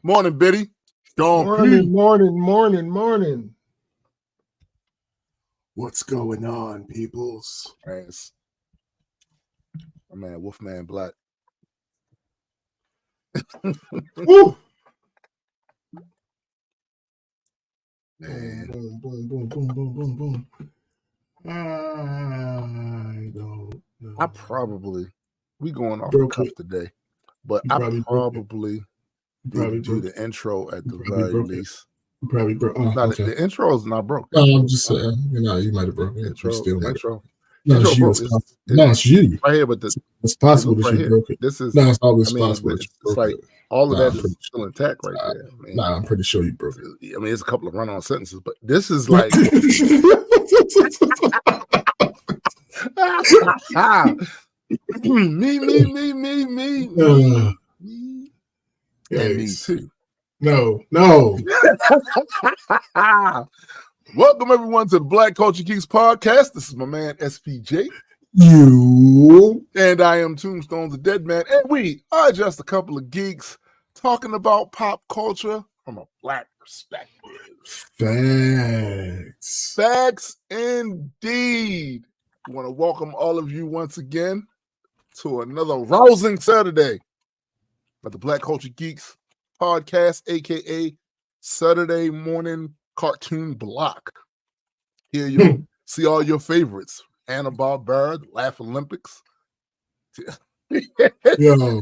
Morning, Biddy. Morning. What's going on, peoples? Yes. My man, Wolfman Black. Woo! Man. Boom. I don't know. We going off the cuff today, but I probably didn't do the intro at the very least. You probably broke. Oh, No, okay. the intro is not broke. No, I'm just saying. You might have broken it. Intro. No, it's you. It's you. Right here, but it's possible that you broke it. This is it's always possible that you broke like it. all of that is still intact right there. I'm pretty sure you broke it. I mean, it's a couple of run-on sentences, but this is like me. And me too. No. Welcome everyone to the Black Culture Geeks podcast. This is my man SPJ. You and I am Tombstone the Dead Man, and we are just a couple of geeks talking about pop culture from a black perspective. Facts indeed. I want to welcome all of you once again to another rousing Saturday at the Black Culture Geeks podcast, aka Saturday morning cartoon block. Here you see all your favorites: Hanna-Barbera, the Laugh Olympics, Yo.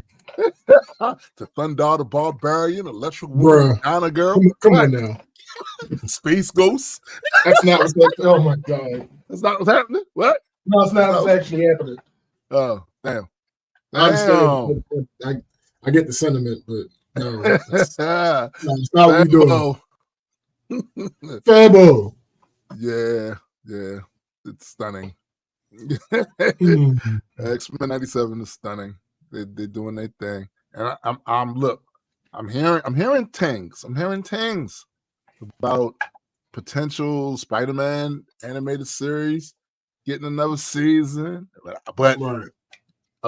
to Thunder the Barbarian, Electric Woman, Anna Girl. Come on now. Space Ghosts. That's not what's happening. Oh my God. That's not what's happening? What? No, it's not what's actually happening. Oh, damn. I understand. I get the sentiment, but no. That's not what we're doing. Fabo. Yeah. It's stunning. X-Men 97 is stunning. They're doing their thing. And I'm hearing things. I'm hearing things about potential Spider-Man animated series getting another season. But right.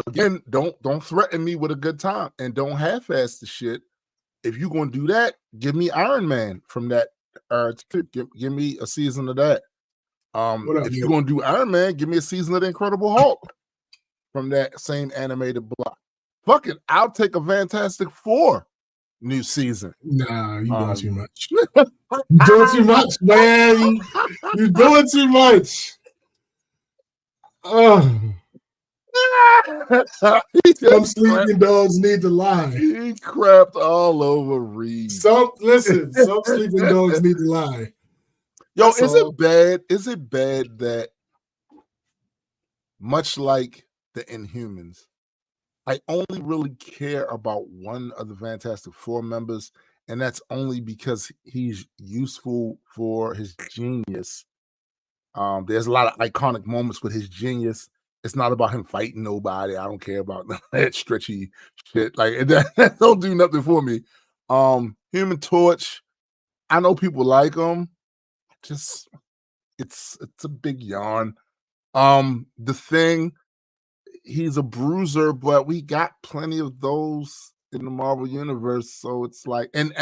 Again, don't threaten me with a good time and don't half-ass the shit. If you're gonna do that, give me Iron Man from that. Give me a season of that. If you're gonna do Iron Man, give me a season of the Incredible Hulk from that same animated block. Fuck it, I'll take a Fantastic Four new season. Nah, you doing too much. You're doing too much, man. You're doing too much. Some sleeping dogs need to lie. He crapped all over Reed. Some sleeping dogs need to lie. Yo, it bad? Is it bad that much like the Inhumans, I only really care about one of the Fantastic Four members, and that's only because he's useful for his genius. There's a lot of iconic moments with his genius. It's not about him fighting nobody. I don't care about that stretchy shit. Like that don't do nothing for me. Human Torch, I know people like him. Just it's a big yarn. The Thing, he's a bruiser, but we got plenty of those in the Marvel universe. So it's like, and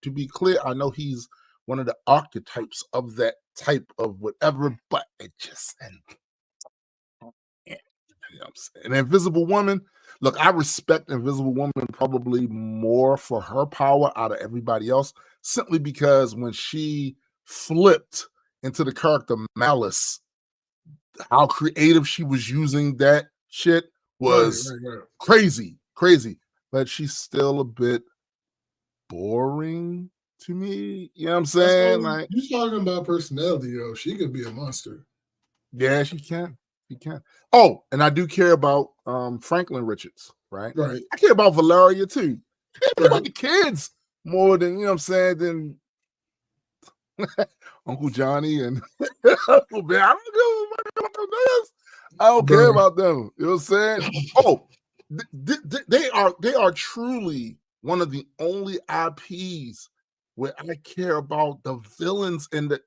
to be clear, I know he's one of the archetypes of that type of whatever, but it just you know what I'm saying? And Invisible Woman, look, I respect Invisible Woman probably more for her power out of everybody else, simply because when she flipped into the character Malice, how creative she was using that shit was crazy. But she's still a bit boring to me. You know what I'm saying? Like, you're talking about personality, yo. She could be a monster. Yeah, she can. Oh, and I do care about Franklin Richards, right? Right. I care about Valeria too. I care about the kids more than, you know what I'm saying, than Uncle Johnny and Uncle Ben. I don't care about them. You know what I'm saying? Oh, they are truly one of the only IPs where I care about the villains and the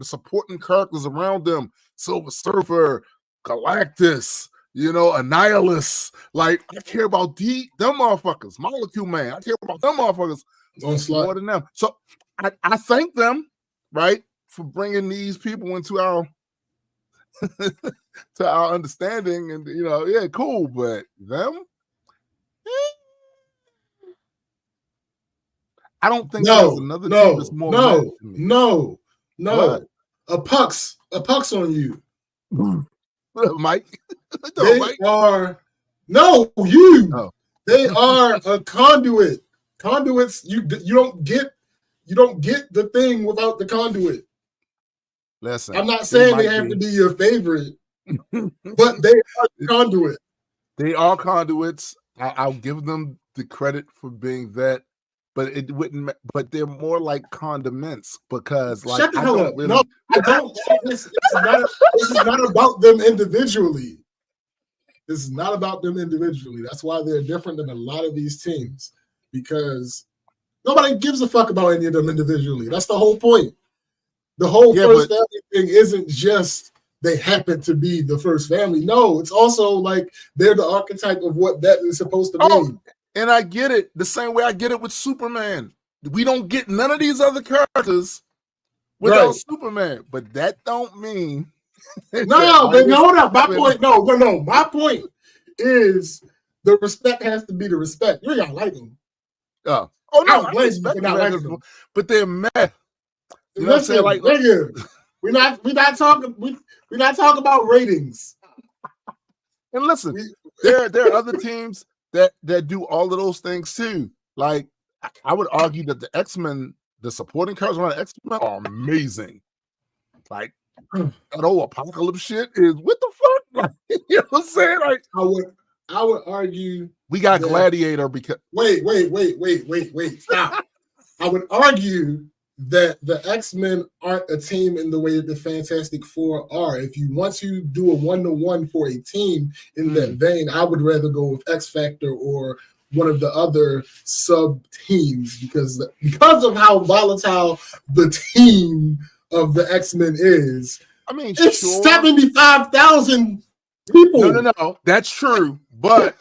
supporting characters around them. Silver Surfer, Galactus, Annihilus. Like, I care about them motherfuckers. Molecule Man, I care about them motherfuckers Onslaught. more than them. So I thank them, right, for bringing these people into our to our understanding, and yeah, cool. But them, I don't think there's another team that's more mad to me. No. What? A puck's on you. Mike. They Mike. are you. Oh. They are a conduit. Conduits, you don't get the thing without the conduit. Listen, I'm not saying they have to be your favorite, but they are conduit. They are conduits. I'll give them the credit for being that, but it wouldn't. But they're more like condiments because, like, Shut the I hell don't up. really. No, I don't. This is not about them individually. This is not about them individually. That's why they're different than a lot of these teams, because nobody gives a fuck about any of them individually. That's the whole point. The whole first family thing isn't just they happen to be the first family. No, it's also like they're the archetype of what that is supposed to mean. And I get it the same way I get it with Superman. We don't get none of these other characters without Superman, but that don't mean. No, but hold up. My point, no. My point is the respect has to be the respect. You ain't gotta like them. Oh no, I respect them, but they're mad. You know what I'm saying? Like, nigga, we're not talking about ratings. And listen, there are other teams that do all of those things too. Like, I would argue that the X-Men, the supporting characters on the X-Men are amazing. Like, that old Apocalypse shit is what the fuck? Like, you know what I'm saying? Like, I would argue we got Gladiator because wait, stop. I would argue that the X-Men aren't a team in the way that the Fantastic Four are. If you want to do a 1-to-1 for a team in that vein, I would rather go with X Factor or one of the other sub teams because of how volatile the team of the X-Men is. I mean, it's 75,000 people. No, that's true, but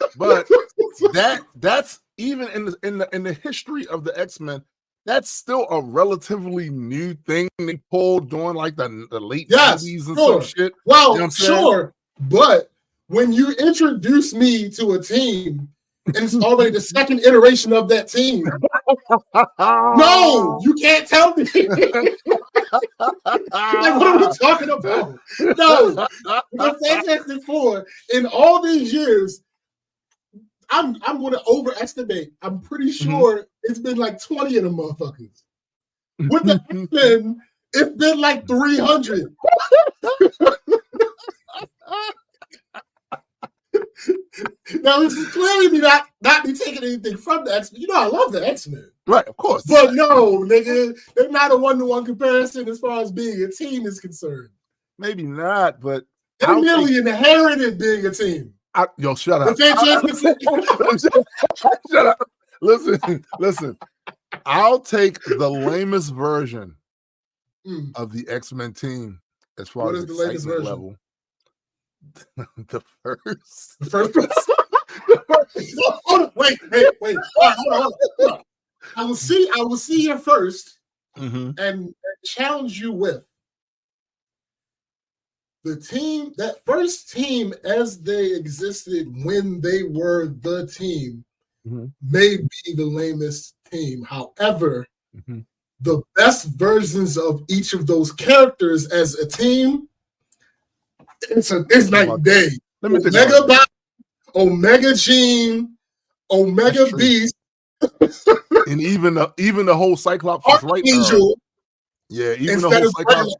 that's even in the history of the X-Men. That's still a relatively new thing they pulled during like the late 90s and some shit. Well, you know sure, but when you introduce me to a team and it's already the second iteration of that team, no, you can't tell me. Like, what are we talking about? No, the Fantastic Four in all these years. I'm going to overestimate. I'm pretty sure it's been like 20 of them motherfuckers. With the X-Men, it's been like 300. Now, this is clearly not me taking anything from the X-Men. You know, I love the X-Men. Right, of course. But no, nigga, they're not a 1-to-1 comparison as far as being a team is concerned. Maybe not, but they merely inherited being a team. Shut up. Shut up. Listen. I'll take the lamest version of the X-Men team as far as the lamest version level. The first. Wait. Hold on. I will see you first and challenge you with the team, that first team as they existed when they were the team, may be the lamest team. However, the best versions of each of those characters as a team, it's night and day. Omega Bot, Omega Gene, Omega Beast, and even the whole Cyclops is right now. Yeah, even the whole Cyclops.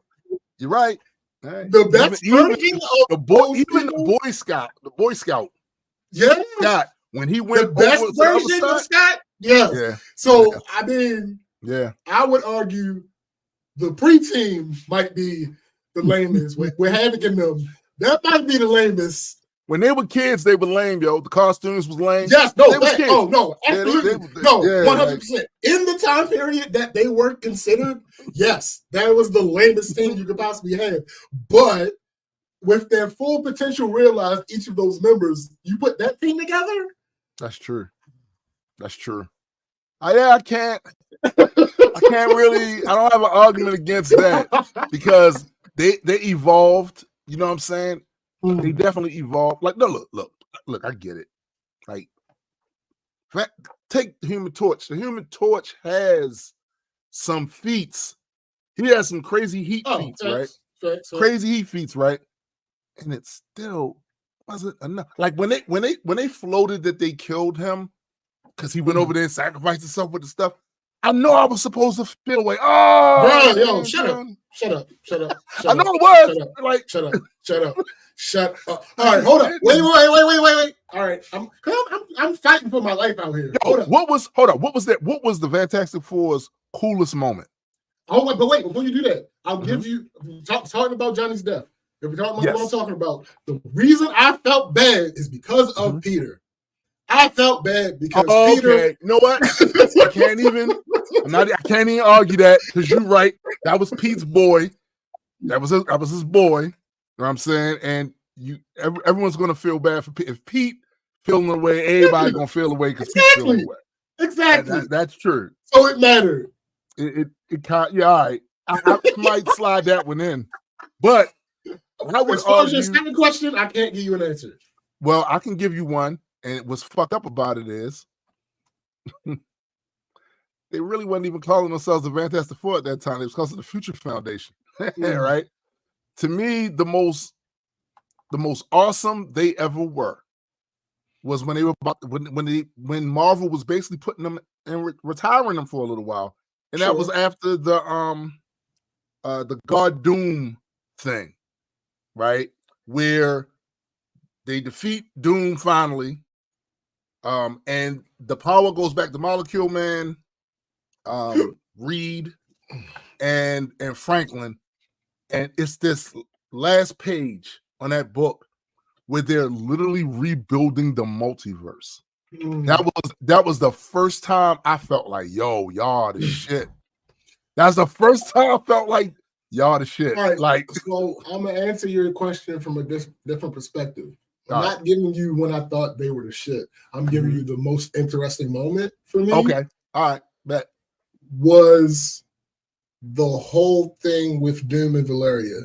You're right. Right. The best version of the Boy Scout. Yeah. Scott, when he went the best version of Scott. Yeah. So I mean, I would argue the pre-team might be the lamest. We're having them. That might be the lamest. When they were kids, they were lame, yo. The costumes was lame. Yes, no, absolutely. 100%. In the time period that they were considered, yes, that was the lamest thing you could possibly have. But with their full potential realized, each of those members, you put that team together. That's true. I can't really. I don't have an argument against that because they evolved. You know what I'm saying? They definitely evolved. Like, no, look. I get it. Like, take the Human Torch. The Human Torch has some feats. He has some crazy heat feats, right? Crazy heat feats, right? And it still wasn't enough. Like when they floated that they killed him because he went over there and sacrificed himself with the stuff. I know I was supposed to feel away. Oh, bro, yo, shut up. I know it was. Shut up. All right, hold up. Wait. All right, I'm fighting for my life out here. Hold up. What was that? What was the Fantastic Four's coolest moment? Oh, but wait, before you do that, I'll give you talking about Johnny's death. If we're talking about what I'm talking about, the reason I felt bad is because of Peter. I felt bad because Peter. You know what? I can't even argue that because you're right. That was Pete's boy. That was his boy. You know what I'm saying? And everyone's gonna feel bad for Pete. If Pete feeling away, everybody gonna feel away because Pete's feeling away. Exactly. That's true. So it mattered. It all right. I might slide that one in, but as far as your second question, I can't give you an answer. Well, I can give you one. And what's fucked up about it is they really wasn't even calling themselves the Fantastic Four at that time. It was called the Future Foundation, right? To me, the most awesome they ever were was when they were when Marvel was basically putting them and retiring them for a little while, and that was after the God Doom thing, right? Where they defeat Doom finally. And the power goes back to Molecule Man, Reed, and Franklin, and it's this last page on that book where they're literally rebuilding the multiverse. That was the first time I felt like, yo, y'all the shit. That's the first time I felt like y'all the shit. All right, like, so I'm gonna answer your question from a different perspective. I'm not giving you when I thought they were the shit. I'm giving you the most interesting moment for me. Okay. All right. Bet. Was the whole thing with Doom and Valeria.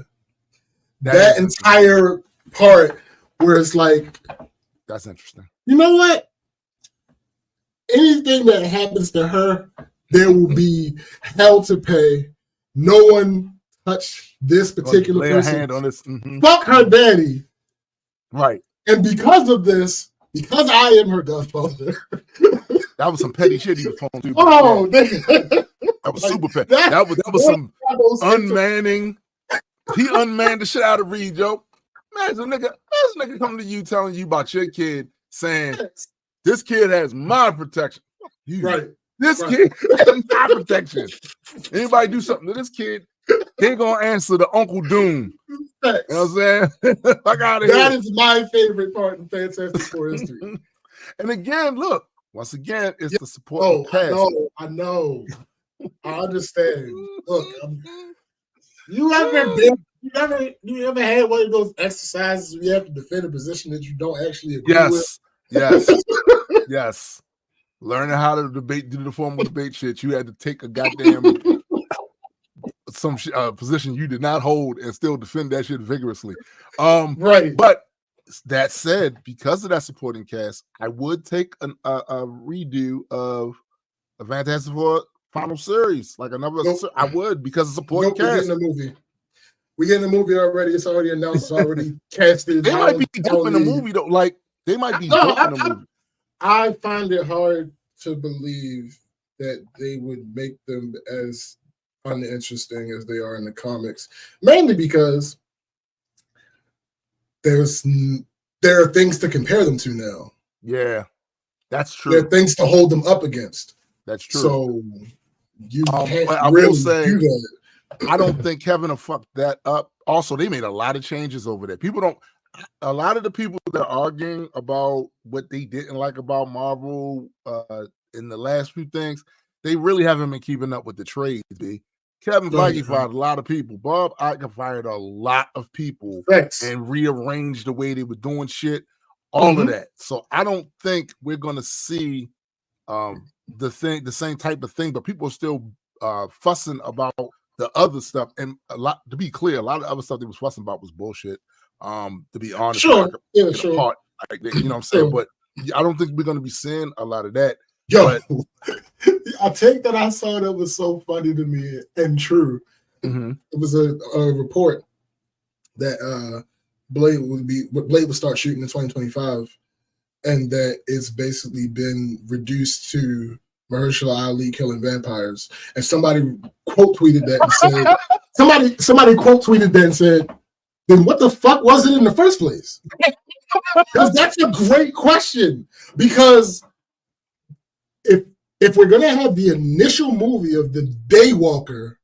That entire part where it's like, that's interesting. You know what? Anything that happens to her, there will be hell to pay. No one touch this particular person. Hand on this. Fuck her daddy. Right. And because of this, because I am her godfather. That was some petty shit he was pulling through. Oh, that was super petty. That was some unmanning. He unmanned the shit out of Reed, yo. Imagine a nigga coming to you telling you about your kid, saying, this kid has my protection. This kid has my protection. Anybody do something to this kid, they're gonna answer the Uncle Doom. You know what I'm saying? Fuck out of here. That is my favorite part in Fantastic Four history. And again, look, once again, it's the support cast. I know. I understand. Look, you ever had one of those exercises where you have to defend a position that you don't actually agree with? Yes. Learning how to do the formal debate shit, you had to take a goddamn position you did not hold and still defend that shit vigorously. Right. But that said, because of that supporting cast, I would take a redo of a Fantastic Four final series, like another. I would, because of supporting cast. We're getting the movie already. It's already announced. It's already casted. They might be dope in the movie though. Like they might be dope in the movie. I find it hard to believe that they would make them as uninteresting as they are in the comics, mainly because there are things to compare them to now. Yeah, that's true. There are things to hold them up against. That's true. So you can't I really will say, do that. I don't think Kevin will fuck that up. Also, they made a lot of changes over there. A lot of the people that are arguing about what they didn't like about Marvel in the last few things, they really haven't been keeping up with the trades, B. Kevin Feige fired a lot of people. Bob Iger fired a lot of people and rearranged the way they were doing shit, all of that. So I don't think we're going to see the same type of thing, but people are still fussing about the other stuff. And a lot, to be clear, a lot of other stuff they was fussing about was bullshit. To be honest, Sure, like, yeah, sure. Apart, like, you know what I'm saying? Sure. But I don't think we're going to be seeing a lot of that. Yo, I take that I saw that was so funny to me and true. Mm-hmm. It was a report that Blade would start shooting in 2025, and that it's basically been reduced to Mahershala Ali killing vampires. And somebody quote tweeted that and said, somebody quote tweeted that and said, then what the fuck was it in the first place? Because that's a great question. Because if we're gonna have the initial movie of the Daywalker,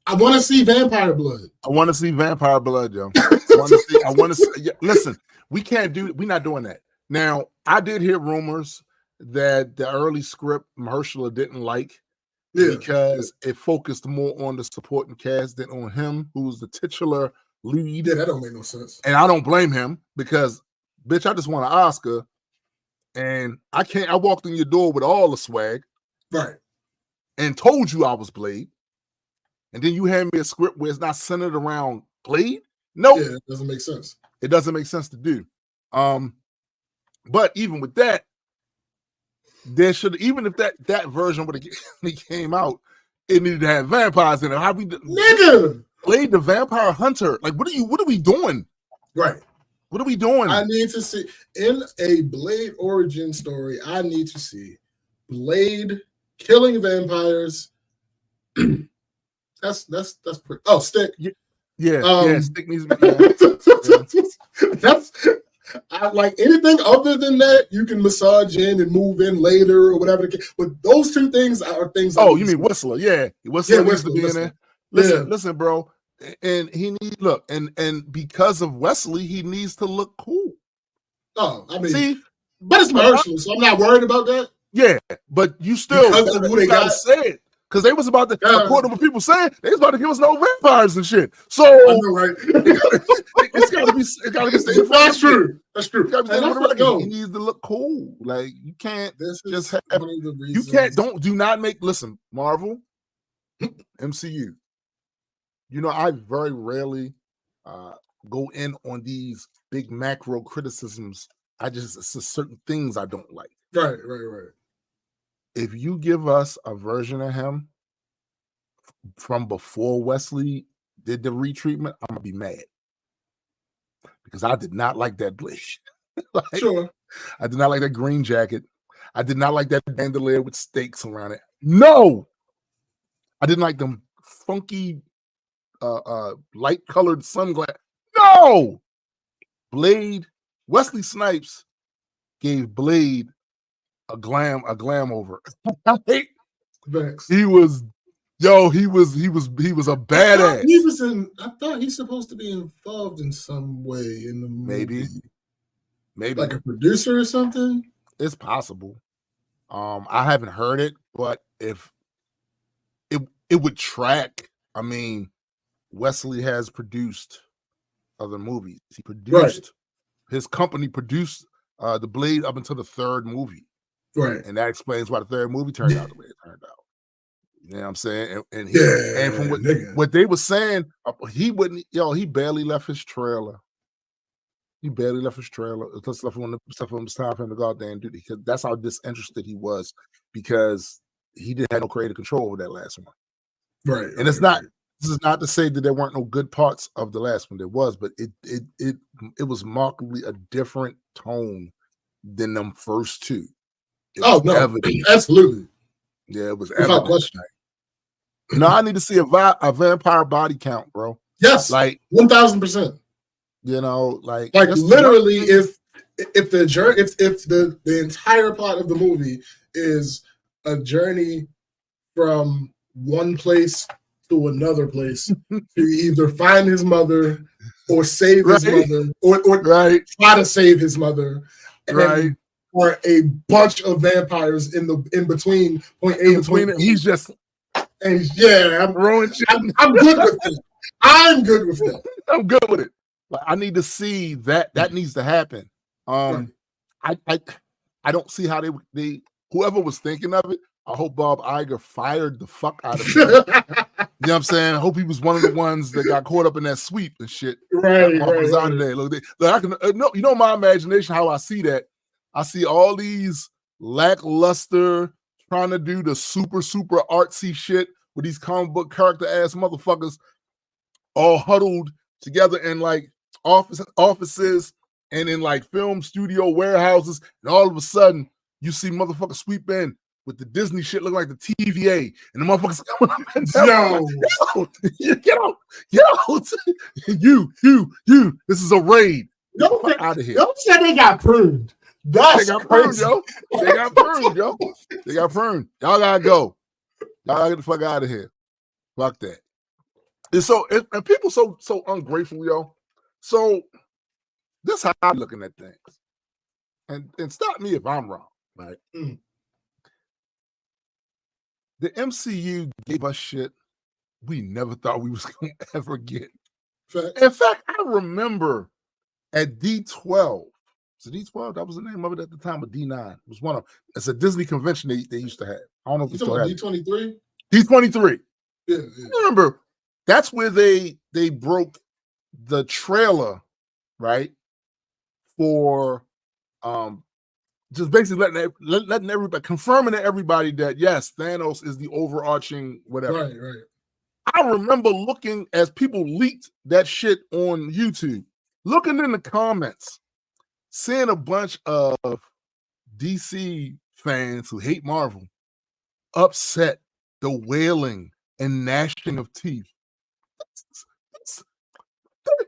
I want to see vampire blood. I want to see vampire blood, yo. I want to see. Yeah, listen, we're not doing that. Now, I did hear rumors that the early script Mahershala didn't like because it focused more on the supporting cast than on him, who was the titular lead. Yeah, that don't make no sense. And I don't blame him because, bitch, I just won an Oscar, and I walked in your door with all the swag, right, and told you I was Blade. And then you hand me a script where it's not centered around Blade? No. Yeah, it doesn't make sense. It doesn't make sense to do. But even with that, there should, even if that version would have came out, it needed to have vampires in it. How we nigga Blade the vampire hunter? Like, what are we doing? Right. What are we doing? I need to see in a Blade origin story. I need to see Blade killing vampires. That's pretty. Oh, Stick. Yeah, Stick needs to be. That's I like anything other than that. You can massage in and move in later or whatever. But those two things are things. Oh, you mean Whistler? Yeah, Whistler needs to be in there. Listen, listen, bro. And he needs and because of Wesley, he needs to look cool. Oh, I mean, see, but it's Mahershala, so I'm not worried about that. Yeah, but you still gotta say it. Because they was about to, according to what people saying, they was about to give us no vampires and shit. So I know, right? it's gotta be. That's true. That's true. He needs to look cool. Like you can't just have. You can't. Do not make. Listen, Marvel, MCU. You know, I very rarely go in on these big macro criticisms. It's just certain things I don't like. Right. If you give us a version of him from before Wesley did the retreatment, I'm gonna be mad because I did not like that Blade. Sure, I did not like that green jacket. I did not like that bandolier with stakes around it. No, I didn't like them funky, light-colored sunglasses. No, Blade. Wesley Snipes gave Blade a glam over. He was a badass. I thought he's supposed to be involved in some way in the movie. Maybe like a producer or something. It's possible. I haven't heard it, but if it would track. I mean, Wesley has produced other movies. He produced his company produced the Blade up until the third movie. Right. And that explains why the third movie turned out the way it turned out. You know what I'm saying? And from what they were saying, he barely left his trailer. He barely left his trailer. Stuff on his time for him to go out there and do it. Because that's how disinterested he was, because he didn't have no creative control over that last one. Right. And this is not to say that there weren't no good parts of the last one. There was, but it was markedly a different tone than them first two. Absolutely. Yeah, it was without question. No, I need to see a vampire body count, bro. Yes, like 1000%. You know, like literally, if the entire plot of the movie is a journey from one place to another place to either find his mother or save his mother or try to save his mother, and or a bunch of vampires in between point A and point B. He's just I'm throwing shit. I'm good with it. I'm good with that. I'm good with it. Like, I need to see that. That needs to happen. I don't see how they whoever was thinking of it, I hope Bob Iger fired the fuck out of him. You know what I'm saying? I hope he was one of the ones that got caught up in that sweep and shit. Right, Out of there. Look, I can you know my imagination, how I see that. I see all these lackluster trying to do the super artsy shit with these comic book character ass motherfuckers all huddled together in like offices and in like film studio warehouses, and all of a sudden you see motherfuckers sweep in with the Disney shit looking like the TVA, and the motherfuckers coming up and down. Get out! You! This is a raid. Get out of here! Don't say they got pruned. That's crazy. They got pruned, yo. They got pruned. Y'all gotta go. Y'all gotta get the fuck out of here. Fuck that. And people so ungrateful, yo. So this is how I'm looking at things. And stop me if I'm wrong, right? The MCU gave us shit we never thought we was gonna ever get. In fact, I remember at D12. So D12, that was the name of it at the time, of D9. It was one of it's a Disney convention they used to have. I don't know if you still have D23. D23. Yeah. Remember, that's where they broke the trailer, right? For just basically letting everybody, confirming to everybody that yes, Thanos is the overarching whatever. Right. I remember looking as people leaked that shit on YouTube, looking in the comments, seeing a bunch of DC fans who hate Marvel upset, the wailing and gnashing of teeth.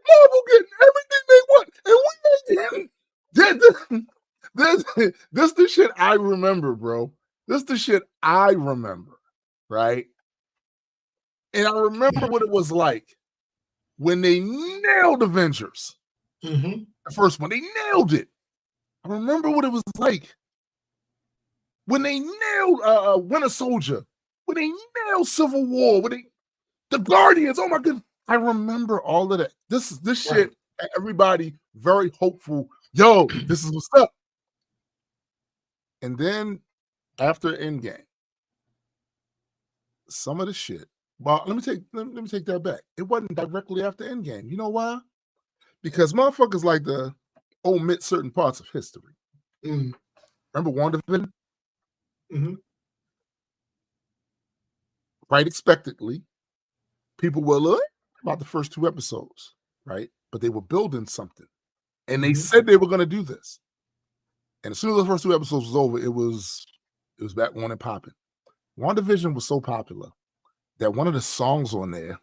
Marvel getting everything they want, and we ain't getting. This the shit I remember, bro. This the shit I remember, right? And I remember what it was like when they nailed Avengers. The first one, they nailed it. I remember what it was like when they nailed Winter Soldier, when they nailed Civil War, the Guardians. Oh my goodness. I remember all of that. This shit, everybody very hopeful. Yo, this is what's up. And then after Endgame, some of the shit. Well, let me take that back. It wasn't directly after Endgame. You know why? Because motherfuckers like to omit certain parts of history. Remember WandaVision? Quite expectedly, people were learning about the first 2 episodes, right? But they were building something. And they said they were going to do this. And as soon as the first 2 episodes was over, it was back on and popping. WandaVision was so popular that one of the songs on there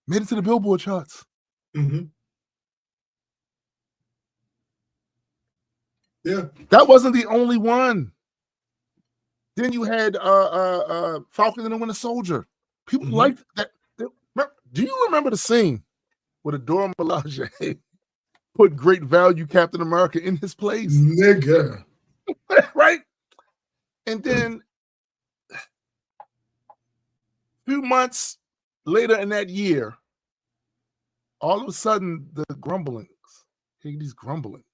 made it to the Billboard charts. Yeah. That wasn't the only one. Then you had Falcon and the Winter Soldier. People liked that. Do you remember the scene where Dora Milaje put great value Captain America in his place? Nigga. Right? And then a few months later in that year, all of a sudden the grumblings, these grumblings,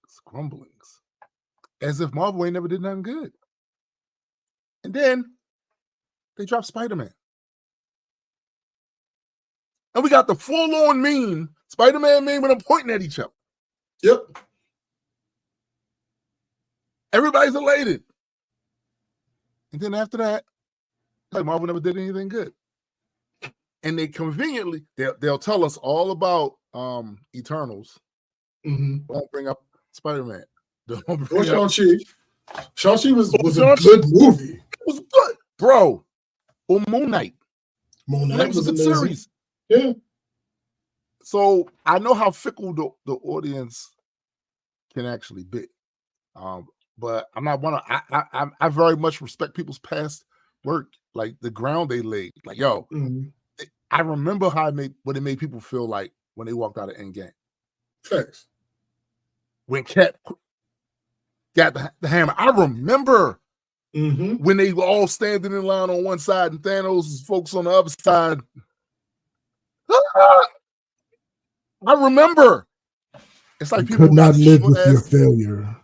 as if Marvel ain't never did nothing good. And then they dropped Spider-Man. And we got the full-on meme, Spider-Man meme with them pointing at each other. Yep. Everybody's elated. And then after that, like Marvel never did anything good. And they conveniently, they'll tell us all about Eternals. Won't bring up Spider-Man. Or Shang-Chi. Shang-Chi was a good movie. It was good, bro. Or Moon Knight. Moon Knight was a good series. Yeah. So I know how fickle the audience can actually be. But I'm not one of I very much respect people's past work, like the ground they laid. Like, yo, I remember what it made people feel like when they walked out of Endgame. Thanks. When Cap got the hammer. I remember when they were all standing in line on one side and Thanos' folks on the other side. I remember. It's like you people could not live with your failure.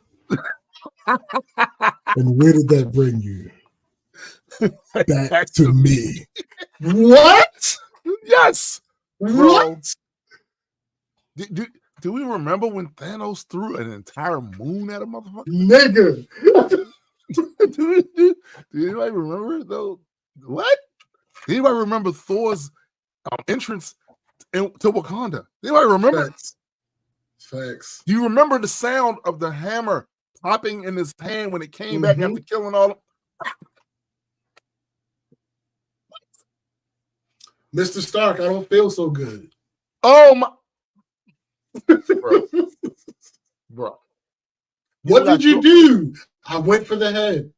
And where did that bring you? Back to me. What? Yes. What? Do we remember when Thanos threw an entire moon at a motherfucker? Nigga. do anybody remember though? What? Do anybody remember Thor's entrance to Wakanda? Anybody remember? Facts. Do you remember the sound of the hammer popping in his hand when it came back after killing all of Mr. Stark, I don't feel so good. Oh my bro. What did you do? I went for the head.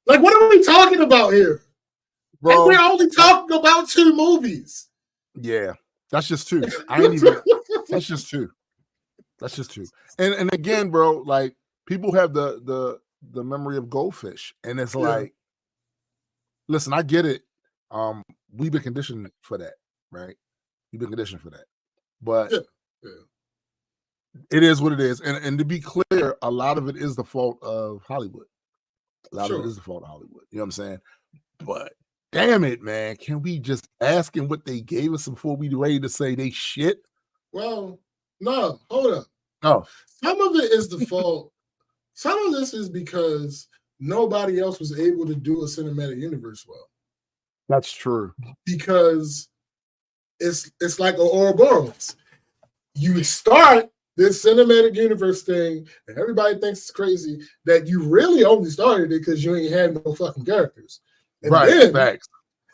Like, what are we talking about here? Bro, and we're only talking about 2 movies. Yeah, that's just 2. I ain't even. That's just 2. That's just 2. And again, bro, like people have the memory of goldfish, and it's like, listen, I get it. We've been conditioned for that, right? We've been conditioned for that, but it is what it is. And to be clear, a lot of it is the fault of Hollywood. A lot of it is the fault of Hollywood. You know what I'm saying? But damn it, man. Can we just ask him what they gave us before we ready to say they shit? Well, no, hold up. No. Some of it is the fault. Some of this is because nobody else was able to do a cinematic universe well. That's true. Because it's like an Ouroboros. You start this cinematic universe thing, and everybody thinks it's crazy that you really only started it because you ain't had no fucking characters. And then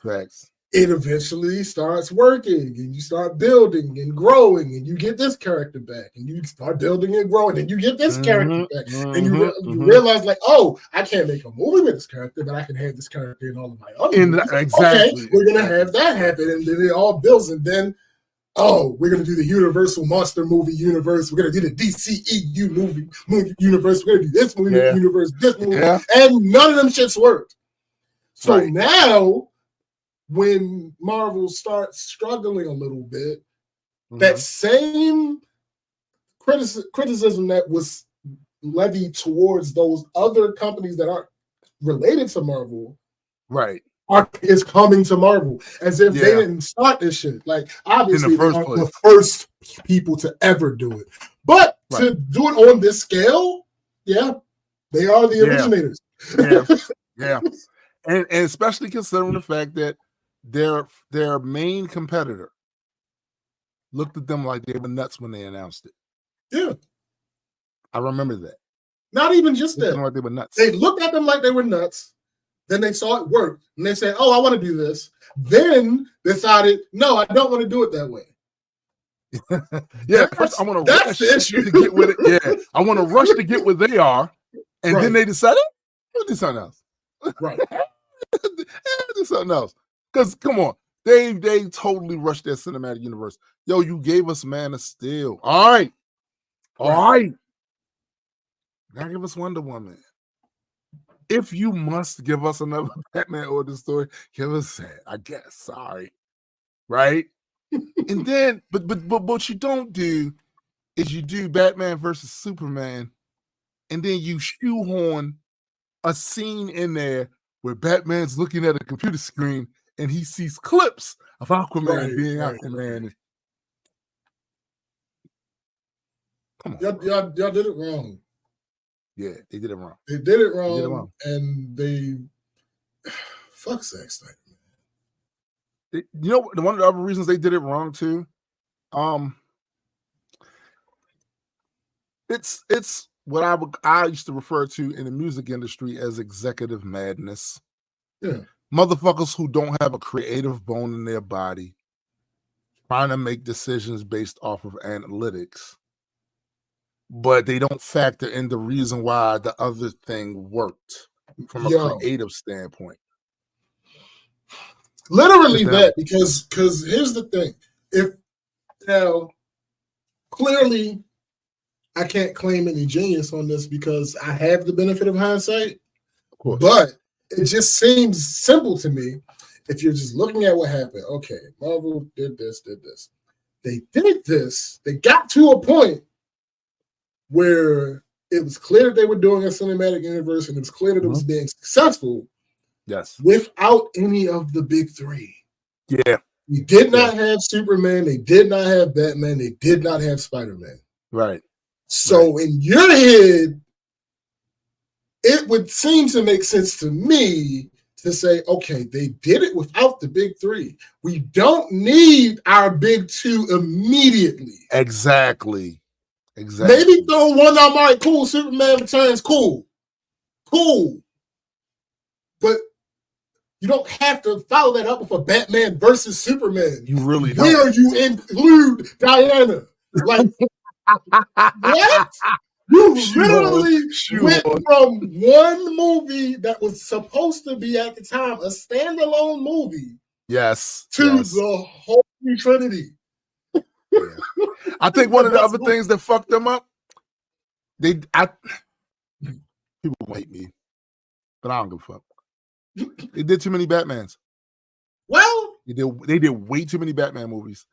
facts. It eventually starts working, and you start building and growing, and you get this character back, and you start building and growing, and you get this character back, and you realize, like, oh, I can't make a movie with this character, but I can have this character in all of my other movies. Exactly. Okay, we're gonna have that happen, and then it all builds, and then we're going to do the Universal Monster movie universe. We're going to do the DCEU movie universe. We're going to do this movie universe, this movie. Yeah. And none of them shits worked. So now, when Marvel starts struggling a little bit, that same criticism that was levied towards those other companies that aren't related to Marvel, is coming to Marvel as if they didn't start this shit. Like, obviously, they aren't the first people to ever do it, but to do it on this scale, they are the originators. And especially considering the fact that their main competitor looked at them like they were nuts when they announced it. Yeah, I remember that. Not even just that. Like they were nuts. They looked at them like they were nuts. Then they saw it work, and they said, "Oh, I want to do this." Then decided, "No, I don't want to do it that way." First I want to rush the issue to get with it. Yeah, I want to rush to get where they are, and then they decided, "We'll do something else." Do something else. Because come on, they totally rushed their cinematic universe. Yo, you gave us Man of Steel. All right. Now give us Wonder Woman. If you must give us another Batman origin story, give us that, I guess. Sorry. Right? And then, but what you don't do is you do Batman versus Superman, and then you shoehorn a scene in there where Batman's looking at a computer screen and he sees clips of Aquaman being Aquaman. Come on. Y'all did it wrong. Yeah, they did it wrong. They did it wrong, and they fuck Zack Snyder. You know, one of the other reasons they did it wrong too. It's what I used to refer to in the music industry as executive madness. Yeah, motherfuckers who don't have a creative bone in their body, trying to make decisions based off of analytics, but they don't factor in the reason why the other thing worked from a creative standpoint. Literally that, because here's the thing. If now clearly I can't claim any genius on this because I have the benefit of hindsight, of course, but it just seems simple to me. If you're just looking at what happened, okay, Marvel did this. They did this. They got to a point where it was clear that they were doing a cinematic universe and it was clear that it was being successful. Yes. Without any of the big three. Yeah. We did not have Superman. They did not have Batman. They did not have Spider-Man. Right. So in your head, it would seem to make sense to me to say, okay, they did it without the big three. We don't need our big two immediately. Exactly. Maybe throw one on my cool. Superman Returns, cool. But you don't have to follow that up with a Batman versus Superman. You really don't. Where you include Diana. Like, what? You literally went from one movie that was supposed to be at the time a standalone movie. Yes. To the Holy Trinity. Yeah. I think one of the other things that fucked them up, people hate me, but I don't give a fuck. They did too many Batmans. Well, they did way too many Batman movies.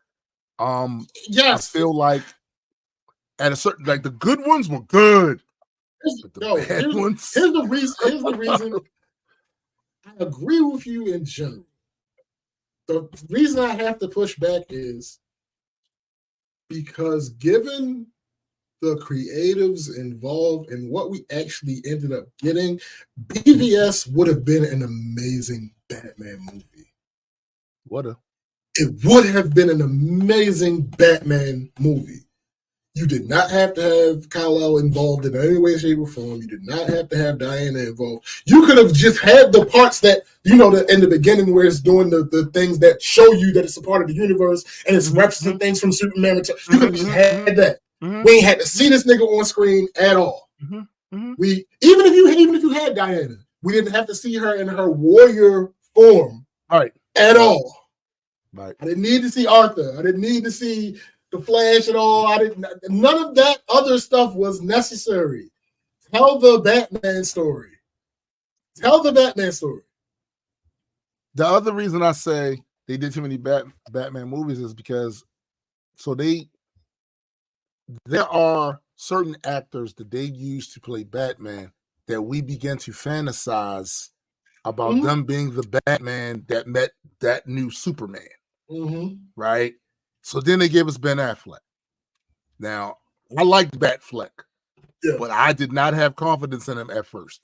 Yes, I feel like at a certain, like, the good ones were good. Here's the reason. I agree with you in general. The reason I have to push back is because given the creatives involved and what we actually ended up getting, BVS would have been an amazing Batman movie. It would have been an amazing Batman movie. You did not have to have Kal-El involved in any way, shape, or form. You did not have to have Diana involved. You could have just had the parts that, in the beginning where it's doing the things that show you that it's a part of the universe and it's referencing things from Superman. You could have just had that. We ain't had to see this nigga on screen at all. We even if you had Diana, we didn't have to see her in her warrior form at all. Right. I didn't need to see Arthur. I didn't need to see the Flash at all. None of that other stuff was necessary. Tell the Batman story. The other reason I say they did too many Batman movies is because there are certain actors that they use to play Batman that we begin to fantasize about them being the Batman that met that new Superman. Right? So then they gave us Ben Affleck. Now, I liked Batfleck, but I did not have confidence in him at first.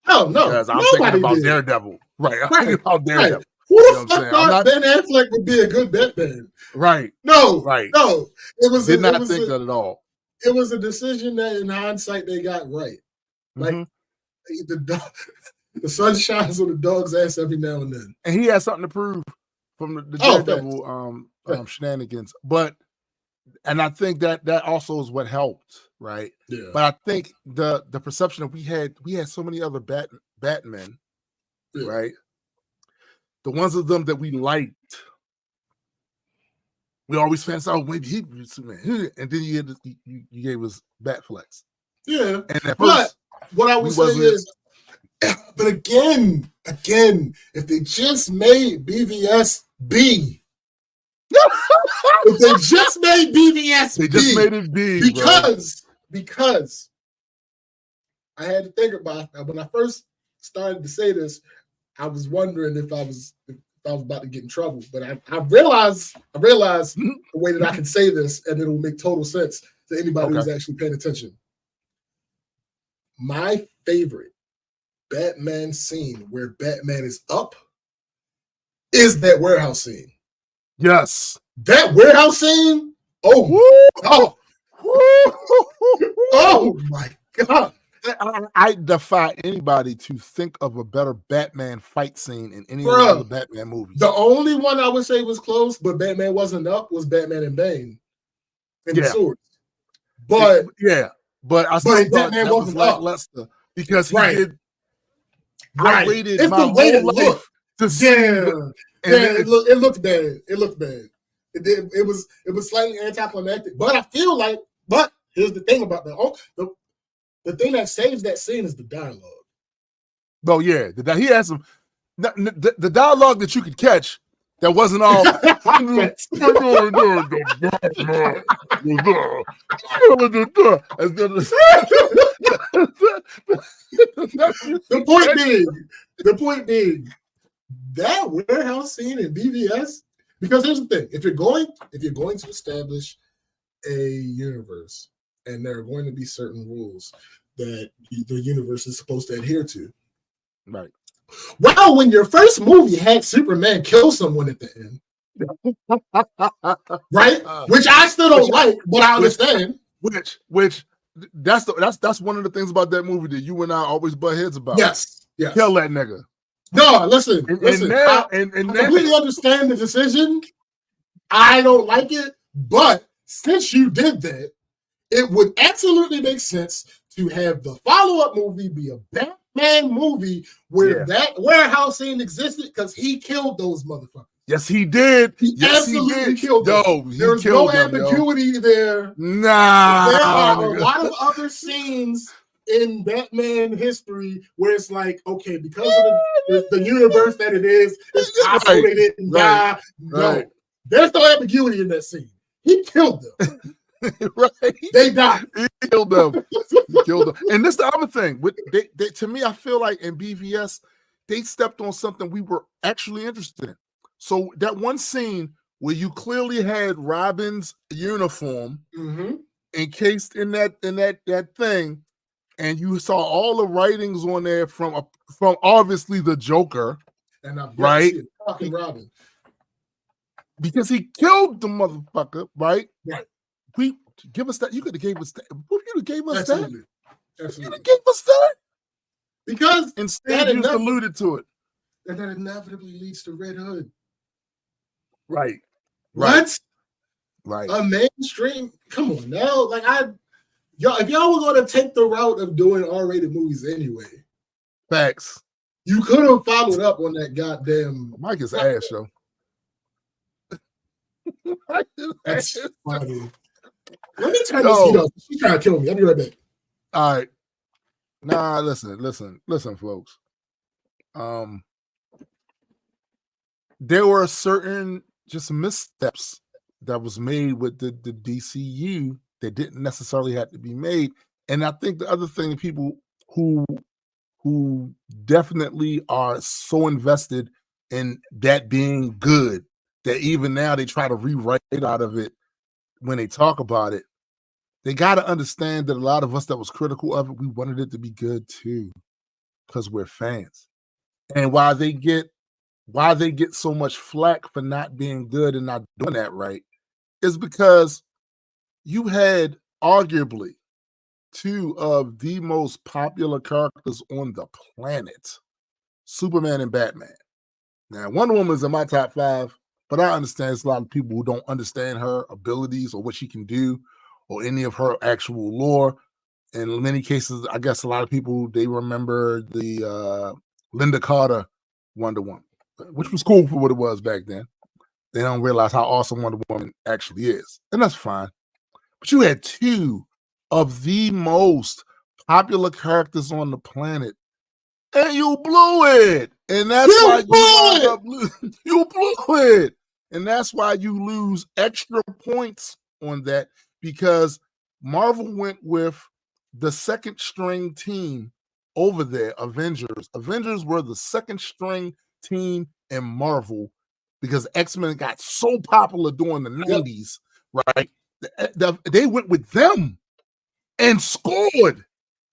Oh, no. Because I'm thinking about Daredevil. Right. I'm thinking about Daredevil. Right. Who the fuck thought Ben Affleck would be a good Batman? Right. No. Right. No. Did not think that at all. It was a decision that in hindsight they got right. Like, the sun shines on the dog's ass every now and then. And he has something to prove from the Daredevil shenanigans. And I think that also is what helped, right? Yeah. But I think the perception that we had so many other Batmen, right? The ones of them that we liked, we always fantasized, maybe he was Superman. And then you gave us Batflex. Yeah. And at but first, what I would say is, but again, if they just made BVS B, if they just made BVS they just made it B, because I had to think about it. When I first started to say this, I was wondering if I was about to get in trouble, but I realized the way that I can say this and it'll make total sense to anybody who's actually paying attention. My favorite Batman scene where Batman is up is that warehouse scene. Yes. That warehouse scene? Oh my God. I defy anybody to think of a better Batman fight scene in any of the other Batman movies. The only one I would say was close, but Batman wasn't up, was Batman and Bane and the swords. But but I still thought Batman that wasn't was like up. Lester because he did. Right. I waited it's my the way whole life to see. It looked bad. It looked bad. It was slightly anticlimactic. But I feel like, here's the thing about the thing that saves that scene is the dialogue. Oh yeah, he has some. The dialogue that you could catch That wasn't all. The point being, that warehouse scene in BVS. Because here's the thing: if you're going to establish a universe, and there are going to be certain rules that the universe is supposed to adhere to, right? Well, when your first movie had Superman kill someone at the end, right? Which I still don't like, but I understand. Which that's one of the things about that movie that you and I always butt heads about. Yes. Kill that nigga. No, listen. I completely understand the decision. I don't like it, but since you did that, it would absolutely make sense to have the follow-up movie be a Batman movie where that warehouse scene existed because he killed those motherfuckers. Yes, he did. He absolutely killed them. There's no ambiguity there. Nah. There are a lot of other scenes in Batman history where it's like, okay, because of the universe that it is, it's possible they didn't die. No, there's no ambiguity in that scene. He killed them. Right? They died. He killed them. And this the other thing. They, to me, I feel like in BVS, they stepped on something we were actually interested in. So that one scene where you clearly had Robin's uniform encased in that thing, and you saw all the writings on there from obviously the Joker, and right? Fucking Robin, because he killed the motherfucker, right? Right. We give us that. You could have gave us that. You could have gave us Absolutely. that. Absolutely. You could have gave us that. Because instead you just alluded to it. And that inevitably leads to Red Hood. Right. What? Right. A mainstream. Come on now. Like if y'all were gonna take the route of doing R-rated movies anyway. Facts. You could have followed up on that goddamn Mike is ass, yo. That's funny. Let me turn this heat off. She's trying to kill me. I'll be right back. All right. Nah, listen, folks. There were certain just missteps that was made with the DCU that didn't necessarily have to be made. And I think the other thing, people who definitely are so invested in that being good that even now they try to rewrite it out of it when they talk about it. They got to understand that a lot of us that was critical of it, we wanted it to be good too, because we're fans. And why they get so much flack for not being good and not doing that right is because you had arguably two of the most popular characters on the planet, Superman and Batman. Now, Wonder Woman's in my top 5, but I understand there's a lot of people who don't understand her abilities or what she can do or any of her actual lore. In many cases, I guess a lot of people, they remember the Linda Carter Wonder Woman, which was cool for what it was back then. They don't realize how awesome Wonder Woman actually is, and that's fine. But you had two of the most popular characters on the planet, and you blew it. And that's why you blew it. And that's why you lose extra points on that, because Marvel went with the second string team over there, Avengers. Avengers were the second string team in Marvel because X-Men got so popular during the 90s, right? They went with them and scored.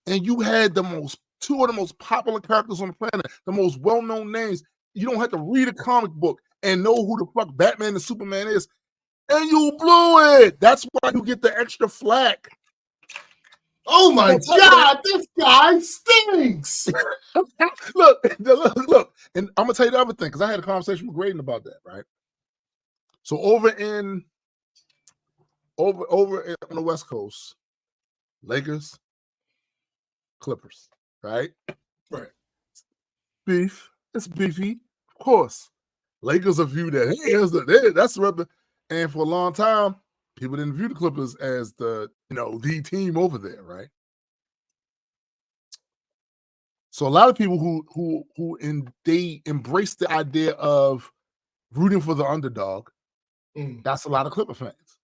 And you had two of the most popular characters on the planet, the most well-known names. You don't have to read a comic book and know who the fuck Batman and Superman is. And you blew it. That's why you get the extra flack. Oh my God, this guy stinks. Look, and I'm gonna tell you the other thing, because I had a conversation with Graydon about that, right? So over on the West Coast, Lakers, Clippers, right? Right. Beef. It's beefy, of course. Lakers are viewed as that's the and for a long time, people didn't view the Clippers as the team over there, right? So a lot of people who they embrace the idea of rooting for the underdog. That's a lot of Clipper fans.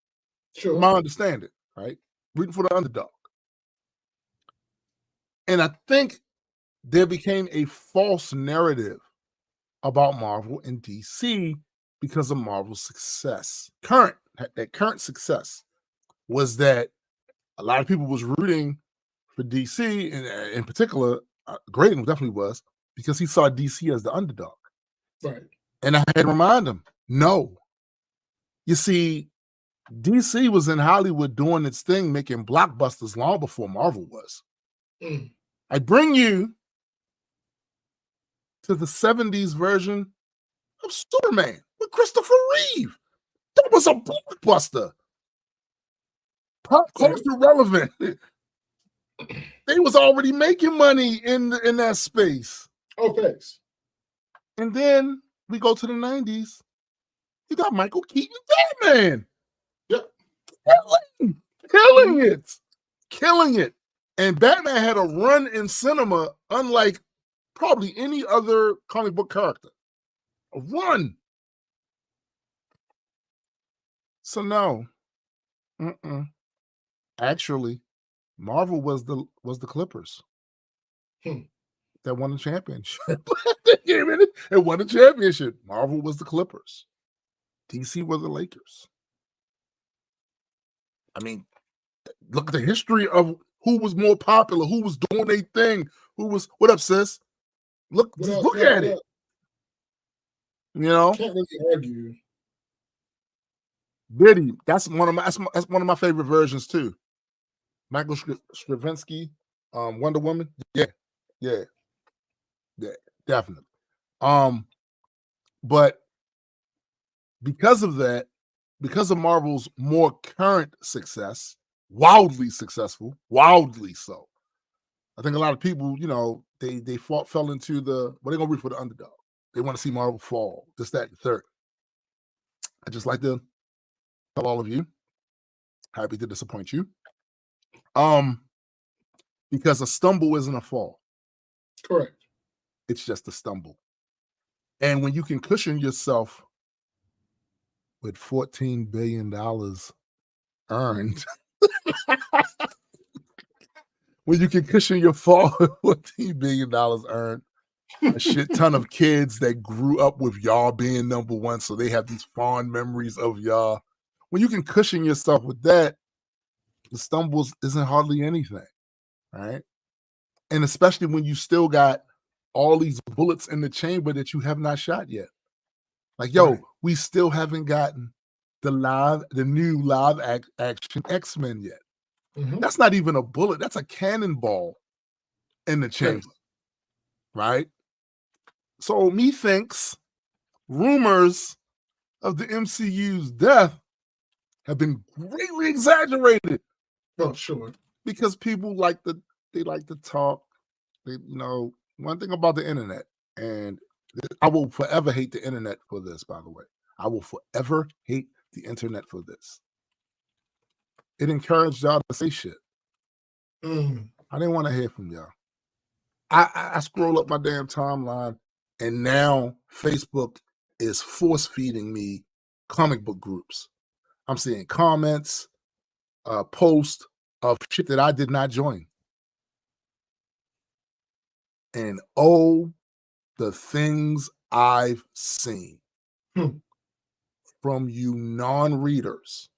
Sure. My understanding, right? Rooting for the underdog. And I think there became a false narrative about Marvel and DC because of Marvel's success. Current success was that a lot of people was rooting for DC, and in particular, Graydon definitely was, because he saw DC as the underdog. Right. And I had to remind him, no. You see, DC was in Hollywood doing its thing, making blockbusters long before Marvel was. I bring you to the 70s version of Superman with Christopher Reeve. That was a blockbuster. Pop culture relevant. They was already making money in that space. Oh, thanks. And then we go to the 90s. You got Michael Keaton Batman. Yep. Killing it. And Batman had a run in cinema unlike probably any other comic book character. A run. So no. Actually, Marvel was the Clippers that won the championship. They won the championship. Marvel was the Clippers. DC were the Lakers. I mean, look at the history of who was more popular, who was doing their thing, who was. What up, sis? Look at it. You know, Can't really argue. Biddy, that's one of my favorite versions too. Michael Straczynski, Wonder Woman. Yeah, definitely. But because of that, because of Marvel's more current success, wildly successful, wildly so. I think a lot of people, you know, they fell into they're gonna root for the underdog. They want to see Marvel fall, this, that, and the third. I just like to tell all of you, happy to disappoint you. Because a stumble isn't a fall. Correct. It's just a stumble. And when you can cushion yourself with $14 billion earned, when you can cushion your fall with $14 billion earned, a shit ton of kids that grew up with y'all being number one, so they have these fond memories of y'all. When you can cushion yourself with that, the stumbles isn't hardly anything, right? And especially when you still got all these bullets in the chamber that you have not shot yet. Like, yo, we still haven't gotten the new live action X-Men yet. That's not even a bullet. That's a cannonball in the chamber, right? So methinks rumors of the MCU's death have been greatly exaggerated. Oh, sure. Because people like to talk. They, you know, one thing about the internet, and I will forever hate the internet for this, by the way. I will forever hate the internet for this. It encouraged y'all to say shit. I didn't want to hear from y'all. I scroll up my damn timeline, and now Facebook is force feeding me comic book groups. I'm seeing comments, posts of shit that I did not join. And oh, the things I've seen from you non-readers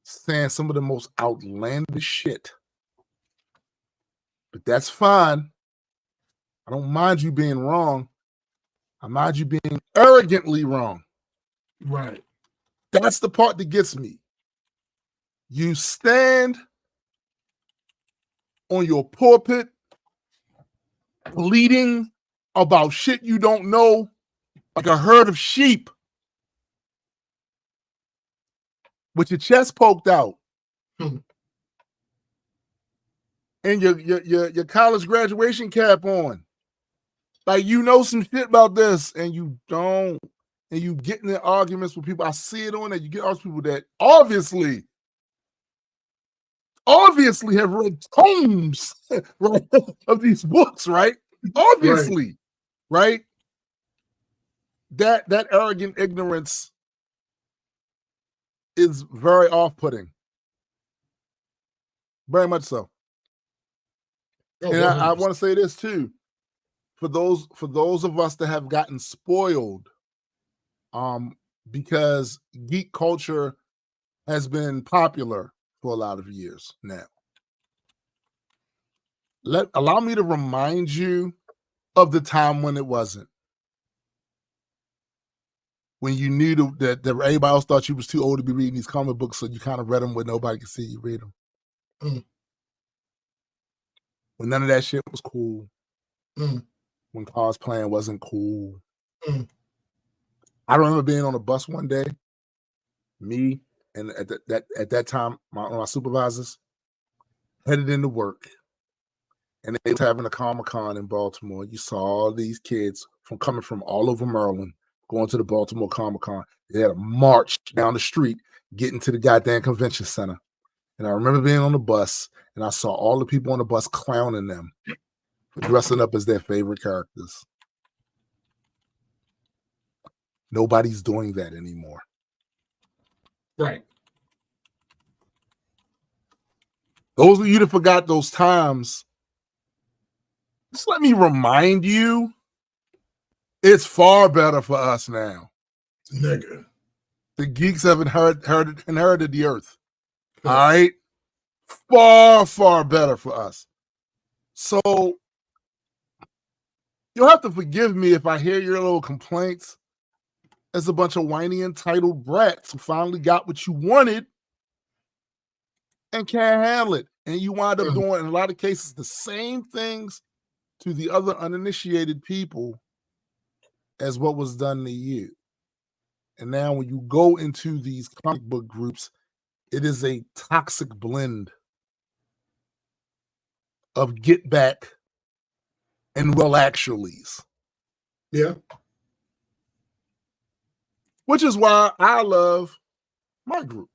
saying some of the most outlandish shit. But that's fine. I don't mind you being wrong. I mind you being arrogantly wrong. Right. That's the part that gets me. You stand on your pulpit bleating about shit you don't know like a herd of sheep with your chest poked out and your college graduation cap on. Like, you know some shit about this and you don't. And you get in arguments with people. I see it on that. You get all these people that obviously have read tomes, right, of these books, right? Obviously, right? that arrogant ignorance is very off-putting. Very much so. Oh, And I 100%. want to say this too. For those of us that have gotten spoiled, because geek culture has been popular for a lot of years now. Allow me to remind you of the time when it wasn't. When you knew that everybody else thought you was too old to be reading these comic books, so you kind of read them where nobody could see you read them. Mm. When none of that shit was cool. Mm. When cosplaying wasn't cool. Mm. I remember being on a bus one day, me and at that time, my supervisors headed into work, and they was having a Comic-Con in Baltimore. You saw all these kids coming from all over Maryland going to the Baltimore Comic-Con. They had a march down the street getting to the goddamn convention center. And I remember being on the bus, and I saw all the people on the bus clowning them for dressing up as their favorite characters. Nobody's doing that anymore. Right. Those of you that forgot those times, just let me remind you, it's far better for us now. Nigga. The geeks have inherited the earth. All right? Far, far better for us. So you'll have to forgive me if I hear your little complaints as a bunch of whiny, entitled brats who finally got what you wanted and can't handle it. And you wind up doing, in a lot of cases, the same things to the other uninitiated people as what was done to you. And now when you go into these comic book groups, it is a toxic blend of get back and well actuallys. Yeah. Which is why I love my group.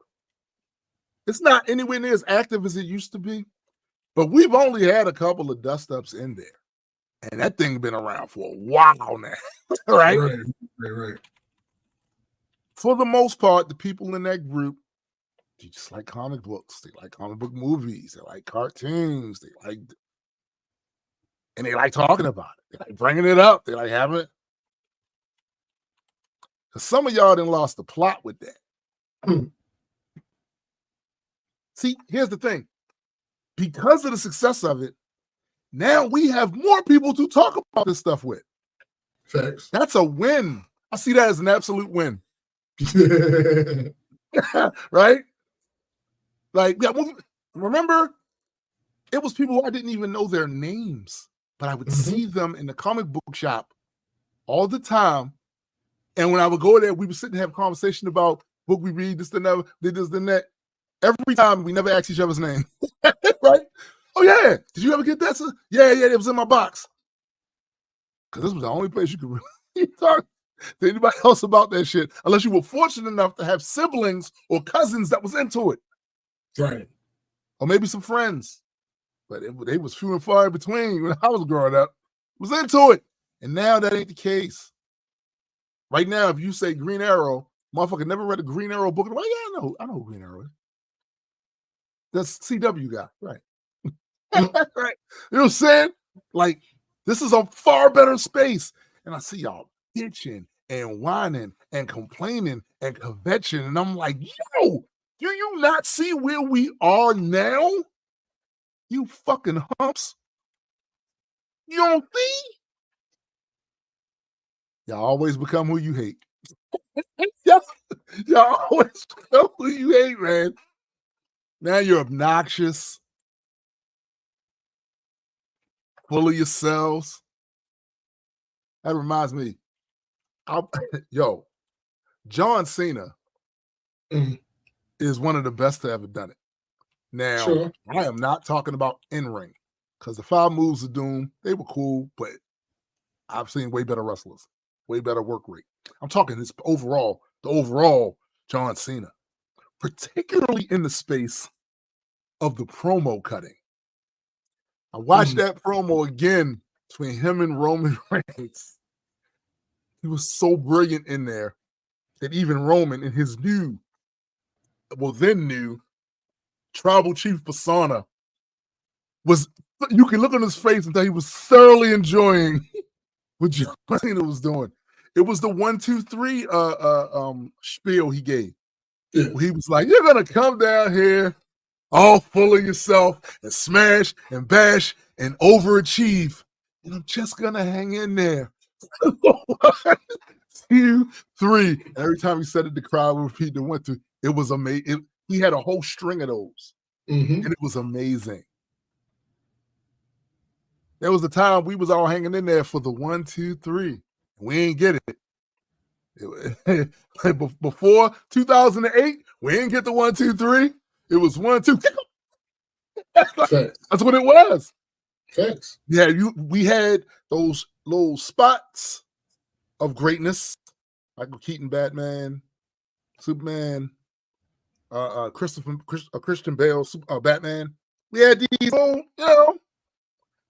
It's not anywhere near as active as it used to be, but we've only had a couple of dust-ups in there. And that thing's been around for a while now. Right? Right. For the most part, the people in that group, they just like comic books. They like comic book movies. They like cartoons. And they like talking about it. They like bringing it up. They like having it. Because some of y'all done lost the plot with that. See, here's the thing. Because of the success of it, now we have more people to talk about this stuff with. Facts. That's a win. I see that as an absolute win. Right? Like, yeah, remember, it was people I didn't even know their names, but I would see them in the comic book shop all the time. And when I would go there, we would sit and have a conversation about book we read, this, and that, this, and that. Every time we never asked each other's name. Right? Oh, yeah. Did you ever get that? Yeah, it was in my box. Because this was the only place you could really talk to anybody else about that shit, unless you were fortunate enough to have siblings or cousins that was into it. Right. Or maybe some friends. But they was few and far in between when I was growing up. Was into it. And now that ain't the case. Right now, if you say Green Arrow, motherfucker never read a Green Arrow book. I'm like, yeah, I know who Green Arrow is. That's CW guy, right? Right. You know what I'm saying? Like, this is a far better space. And I see y'all bitching and whining and complaining and kvetching. And I'm like, yo, do you not see where we are now? You fucking humps. You don't see? Y'all always become who you hate. Y'all always become who you hate, man. Now you're obnoxious, full of yourselves. That reminds me, John Cena is one of the best to ever done it. Now, I am not talking about in-ring, because the 5 moves of doom, they were cool, but I've seen way better wrestlers, way better work rate. I'm talking the overall John Cena, particularly in the space of the promo cutting. I watched that promo again between him and Roman Reigns. He was so brilliant in there that even Roman in his then new tribal chief persona you can look on his face and tell he was thoroughly enjoying what John Cena was doing. It was the 1, 2, 3 spiel he gave. Yeah. He was like, "You're gonna come down here all full of yourself and smash and bash and overachieve, and I'm just gonna hang in there." 1, 2, 3. Every time he said it, the crowd would repeat the 1, 2. It was amazing. He had a whole string of those, and it was amazing. There was a time we was all hanging in there for the 1, 2, 3. We ain't get it. Before 2008, we didn't get the 1, 2, 3. It was 1, 2. That's what it was. Thanks. Yeah, we had those little spots of greatness, like Keaton, Batman, Superman, Christian Bale, Batman. We had these,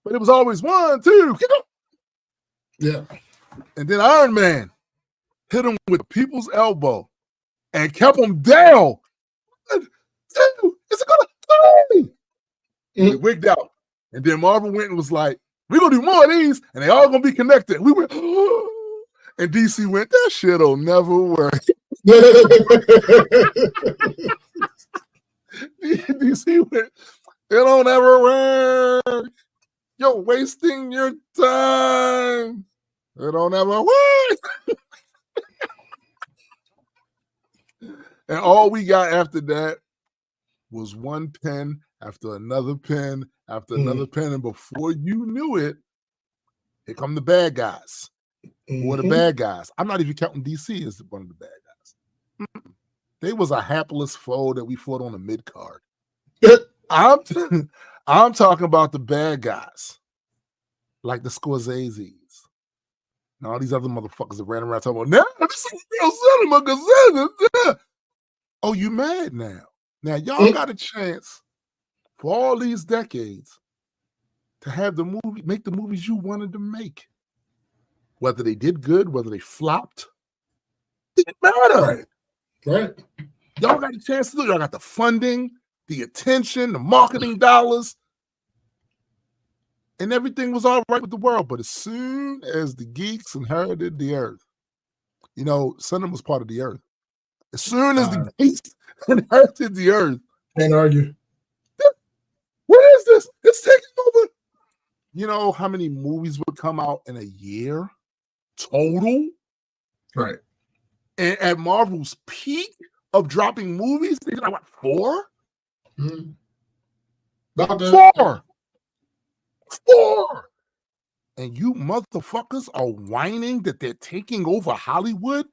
but it was always 1, 2. Yeah. And then Iron Man hit him with people's elbow and kept him down. Dude, is it gonna die? We wigged out. And then Marvel went and was like, "We're gonna do more of these, and they all gonna be connected." We went, and DC went, "That shit'll never work." DC went, "It don't ever work. You're wasting your time. It don't ever work." And all we got after that was one pen after another pen after another pen. And before you knew it, here come the bad guys. Who are the bad guys? I'm not even counting DC as one of the bad guys. They was a hapless foe that we fought on the mid card. I'm talking about the bad guys, like the Scorseses. And all these other motherfuckers that ran around talking about, "Now this is real cinema, cause oh, you mad now? Now y'all got a chance for all these decades to have make the movies you wanted to make. Whether they did good, whether they flopped, didn't matter. Right. Y'all got a chance to do it. Y'all got the funding, the attention, the marketing dollars, and everything was all right with the world. But as soon as the geeks inherited the earth, cinema was part of the earth. As soon as the geeks inherited the earth, can't argue. What is this? It's taking over. You know how many movies would come out in a year total? Right. And at Marvel's peak of dropping movies, they got what, 4? About that. 4. And you motherfuckers are whining that they're taking over Hollywood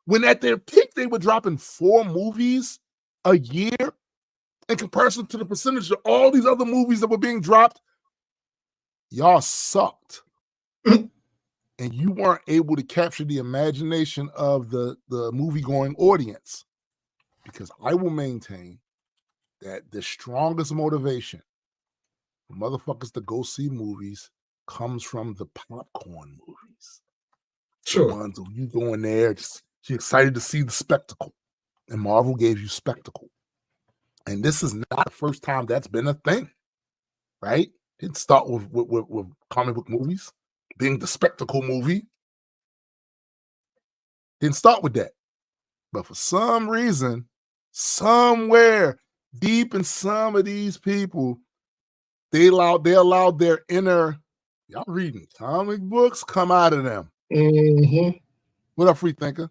when at their peak they were dropping 4 movies a year in comparison to the percentage of all these other movies that were being dropped. Y'all sucked. And you weren't able to capture the imagination of the movie-going audience. Because I will maintain that the strongest motivation for motherfuckers to go see movies comes from the popcorn movies. Sure. The ones where you go in there, you're excited to see the spectacle. And Marvel gave you spectacle. And this is not the first time that's been a thing, right? It started with comic book movies being the spectacle movie. Didn't start with that. But for some reason, somewhere deep in some of these people, they allowed their inner, y'all reading comic books, come out of them. What up, free thinker?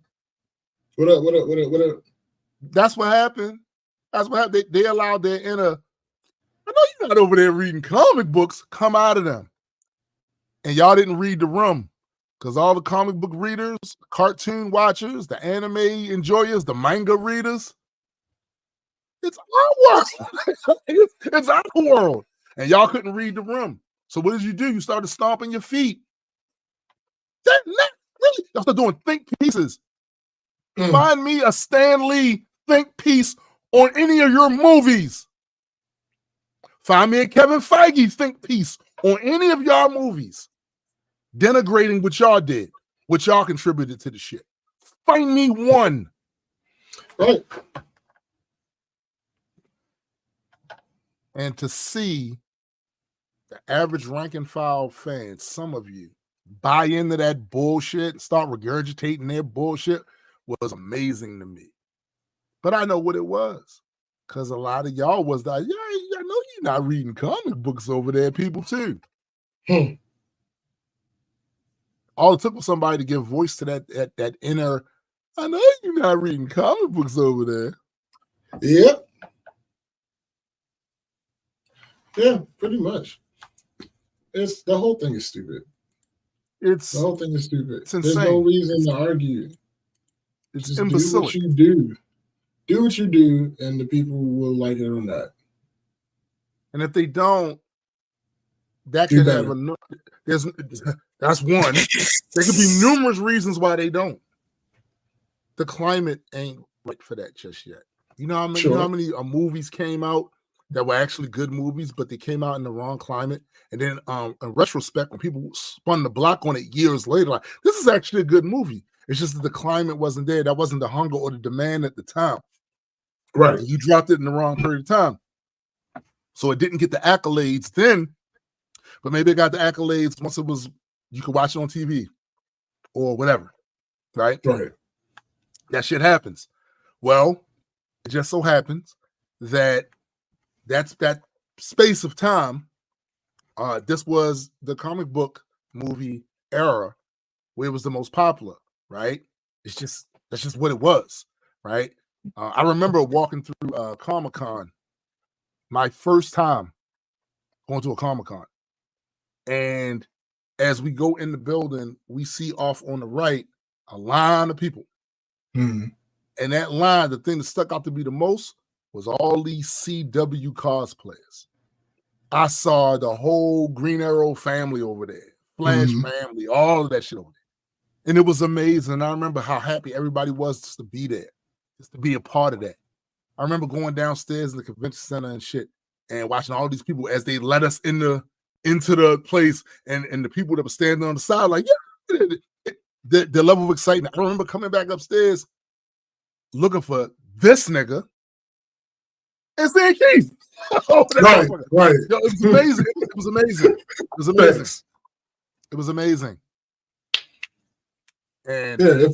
What up? That's what happened. They allowed their inner, I know you're not over there reading comic books, come out of them. And y'all didn't read the room. Because all the comic book readers, cartoon watchers, the anime enjoyers, the manga readers, it's our world. It's our world. And y'all couldn't read the room. So what did you do? You started stomping your feet. Really? Y'all started doing think pieces. Find me a Stan Lee think piece on any of your movies. Find me a Kevin Feige think piece on any of y'all movies. Denigrating what y'all did. what y'all contributed to the shit. Find me one. Right. And to see the average rank and file fans, some of you, buy into that bullshit and start regurgitating their bullshit was amazing to me. But I know what it was. Because a lot of y'all was like, yeah, I know you're not reading comic books over there, people too. All it took was somebody to give voice to that inner, I know you're not reading comic books over there. Yep. Yeah, pretty much. It's the whole thing is stupid. The whole thing is stupid. There's no reason to argue. It's just imbecilic. Do what you do. Do what you do, and the people will like it or not. And if they don't, that could have that's one. There could be numerous reasons why they don't. The climate ain't right for that just yet. You know how many, Sure. you know how many movies came out that were actually good movies, but they came out in the wrong climate. And then in retrospect, when people spun the block on it years later, like, this is actually a good movie. It's just that the climate wasn't there. That wasn't the hunger or the demand at the time. Right. You dropped it in the wrong period of time. So it didn't get the accolades then, but maybe it got the accolades once it was, you could watch it on TV or whatever, right? Right. That shit happens. Well, it just so happens that that's that space of time. This was the comic book movie era where it was the most popular, right? That's just what it was, right? I remember walking through Comic-Con, my first time going to a Comic-Con. And as we go in the building, we see off on the right a line of people. Mm-hmm. And that line, the thing that stuck out to me the most was all these CW cosplayers. I saw the whole Green Arrow family over there, Flash family, all of that shit over there. And it was amazing. I remember how happy everybody was just to be there, just to be a part of that. I remember going downstairs in the convention center and shit and watching all these people as they let us into the place, and the people that were standing on the side, like, yeah, the level of excitement. I remember coming back upstairs looking for this nigga and saying, Keith. Right. Yo, it was amazing. It was amazing. It was amazing. It was amazing. And yeah,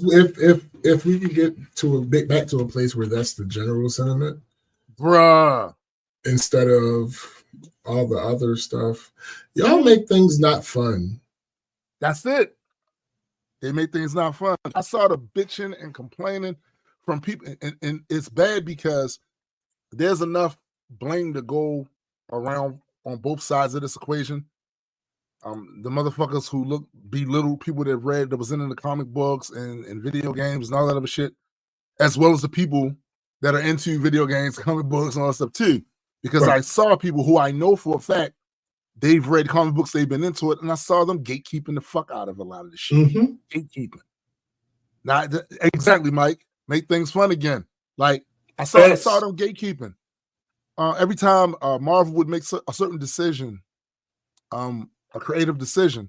if we could get to back to a place where that's the general sentiment, bruh, instead of all the other stuff, y'all make things not fun. That's it. They make things not fun. I saw the bitching and complaining from people, and it's bad because there's enough blame to go around on both sides of this equation. The motherfuckers who belittle people that read, that was into the comic books and video games and all that other shit, as well as the people that are into video games, comic books, and all that stuff too. Because I saw people who I know for a fact they've read comic books, they've been into it, and I saw them gatekeeping the fuck out of a lot of the shit. Gatekeeping. Not exactly, Mike. Make things fun again. Like I saw them gatekeeping. Every time Marvel would make a certain decision, a creative decision,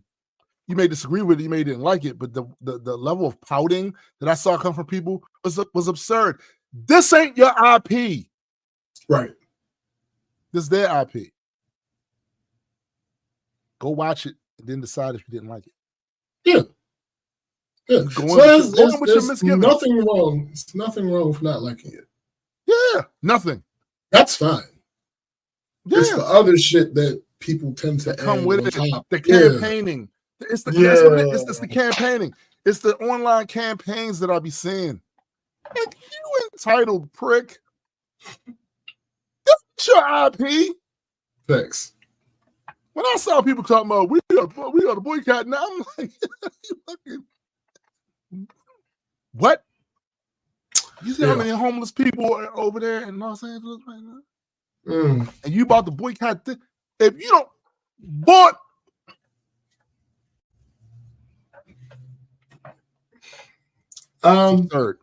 you may disagree with it, you may didn't like it, but the level of pouting that I saw come from people was absurd. This ain't your IP. Right. This is their IP. Go watch it and then decide if you didn't like it. Yeah. Yeah. There's nothing wrong. It's nothing wrong with not liking it. Yeah, nothing. That's fine. Yeah. It's the other shit that people tend to come with it. Top. The campaigning. Yeah. It's the campaigning. It's the online campaigns that I be seeing. Like, you entitled prick. That's your IP. Thanks. When I saw people talking about we are the boycott now, I'm like, what? You see how many homeless people are over there in Los Angeles right now? And you about to boycott this? If you don't, but third.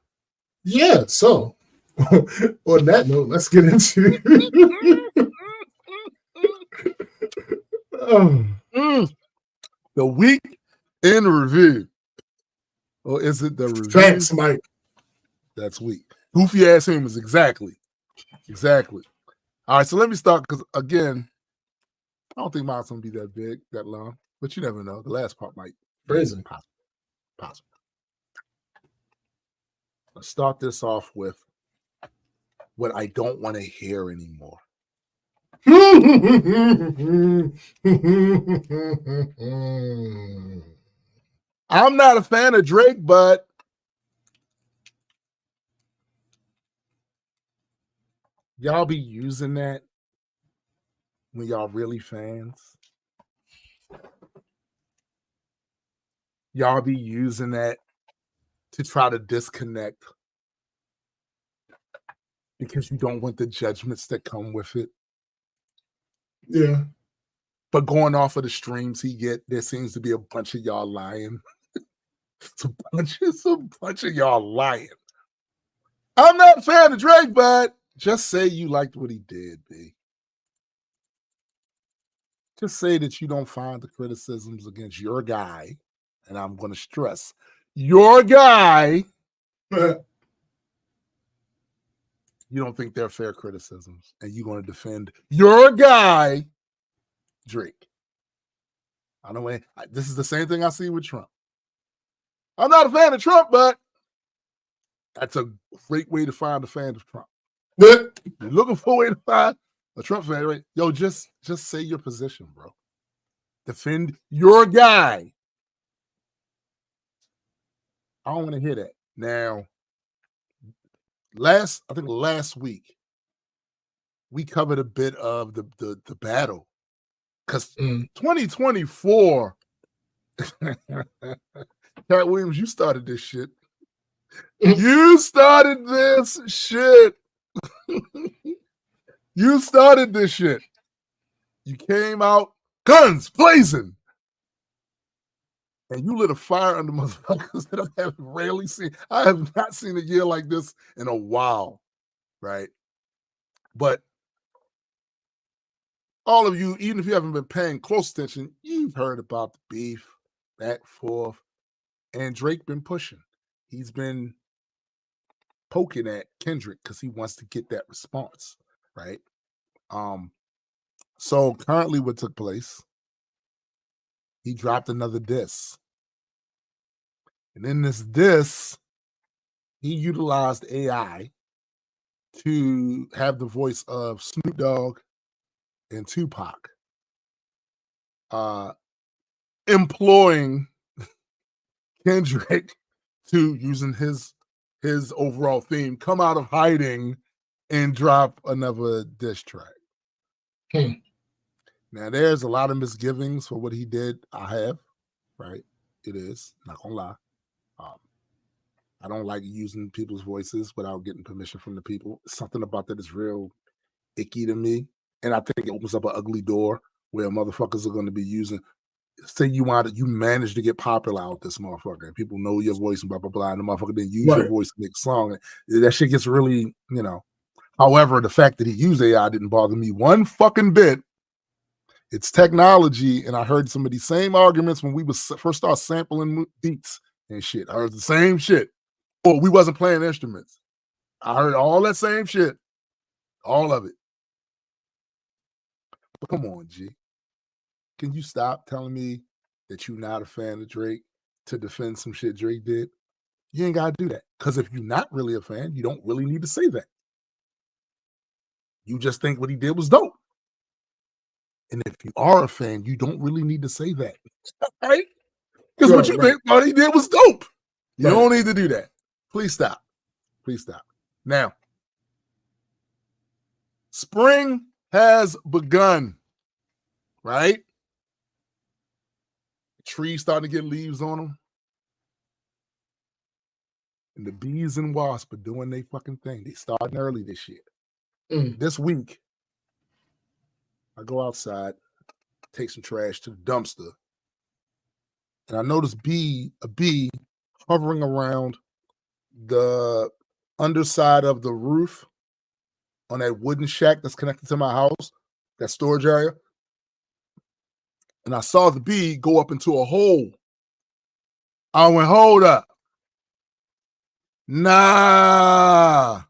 Yeah, so on that note, let's get into the week in review. Or is it the review? Thanks, Mike. That's weak. Goofy ass humans, exactly. Exactly. All right, so let me start because again, I don't think mine's gonna be that big, that long, but you never know. The last part might Crazy. be possible. Let's start this off with what I don't want to hear anymore. I'm not a fan of Drake, but y'all be using that when y'all really fans. Y'all be using that to try to disconnect because you don't want the judgments that come with it. Yeah. But going off of the streams he get, there seems to be a bunch of y'all lying. It's a bunch of y'all lying. I'm not a fan of Drake, but just say you liked what he did, B. Just say that you don't find the criticisms against your guy, and I'm going to stress, your guy, you don't think they're fair criticisms, and you're going to defend your guy, Drake. I know this is the same thing I see with Trump. I'm not a fan of Trump, but that's a great way to find a fan of Trump. You're looking for a way to find a Trump fan, right? Yo, just say your position, bro. Defend your guy. I don't want to hear that. Now, last week, we covered a bit of the battle. Because 2024, Cat Williams, you started this shit. You started this shit. You started this shit. You came out guns blazing. And you lit a fire under motherfuckers that I have rarely seen. I have not seen a year like this in a while, right? But all of you, even if you haven't been paying close attention, you've heard about the beef, back and forth, and Drake been pushing. He's been poking at Kendrick because he wants to get that response, right? So currently what took place, he dropped another diss. And in this diss, he utilized AI to have the voice of Snoop Dogg and Tupac, employing Kendrick to, using his overall theme, come out of hiding and drop another diss track. Now, there's a lot of misgivings for what he did. I have, right? It is, not gonna lie. I don't like using people's voices without getting permission from the people. Something about that is real icky to me. And I think it opens up an ugly door where motherfuckers are going to be using, say you managed to get popular out this motherfucker and people know your voice and blah, blah, blah. And the motherfucker then use your voice to make a song. That shit gets really, However, the fact that he used AI didn't bother me one fucking bit. It's technology. And I heard some of these same arguments when we first started sampling beats and shit. I heard the same shit. Oh, we wasn't playing instruments. I heard all that same shit. All of it. But come on, G. Can you stop telling me that you're not a fan of Drake to defend some shit Drake did? You ain't got to do that. Because if you're not really a fan, you don't really need to say that. You just think what he did was dope. And if you are a fan, you don't really need to say that. Right? Because what you think what he did was dope. You don't need to do that. Please stop. Please stop. Now, spring has begun, right? Trees starting to get leaves on them. And the bees and wasps are doing their fucking thing. They starting early this year. This week, I go outside, take some trash to the dumpster, and I notice a bee hovering around the underside of the roof on that wooden shack that's connected to my house, that storage area. And I saw the bee go up into a hole. I went, hold up. Nah.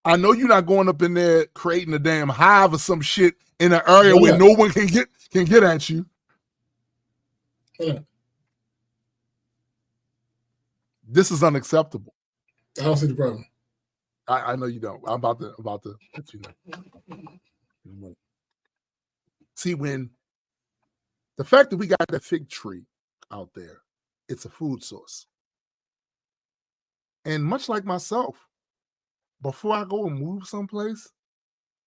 I know you're not going up in there creating a damn hive or some shit in an area where no one can get at you. Yeah. This is unacceptable. I don't see the problem. I know you don't. I'm about to let you know. See, when the fact that we got that fig tree out there, it's a food source. And much like myself, before I go and move someplace,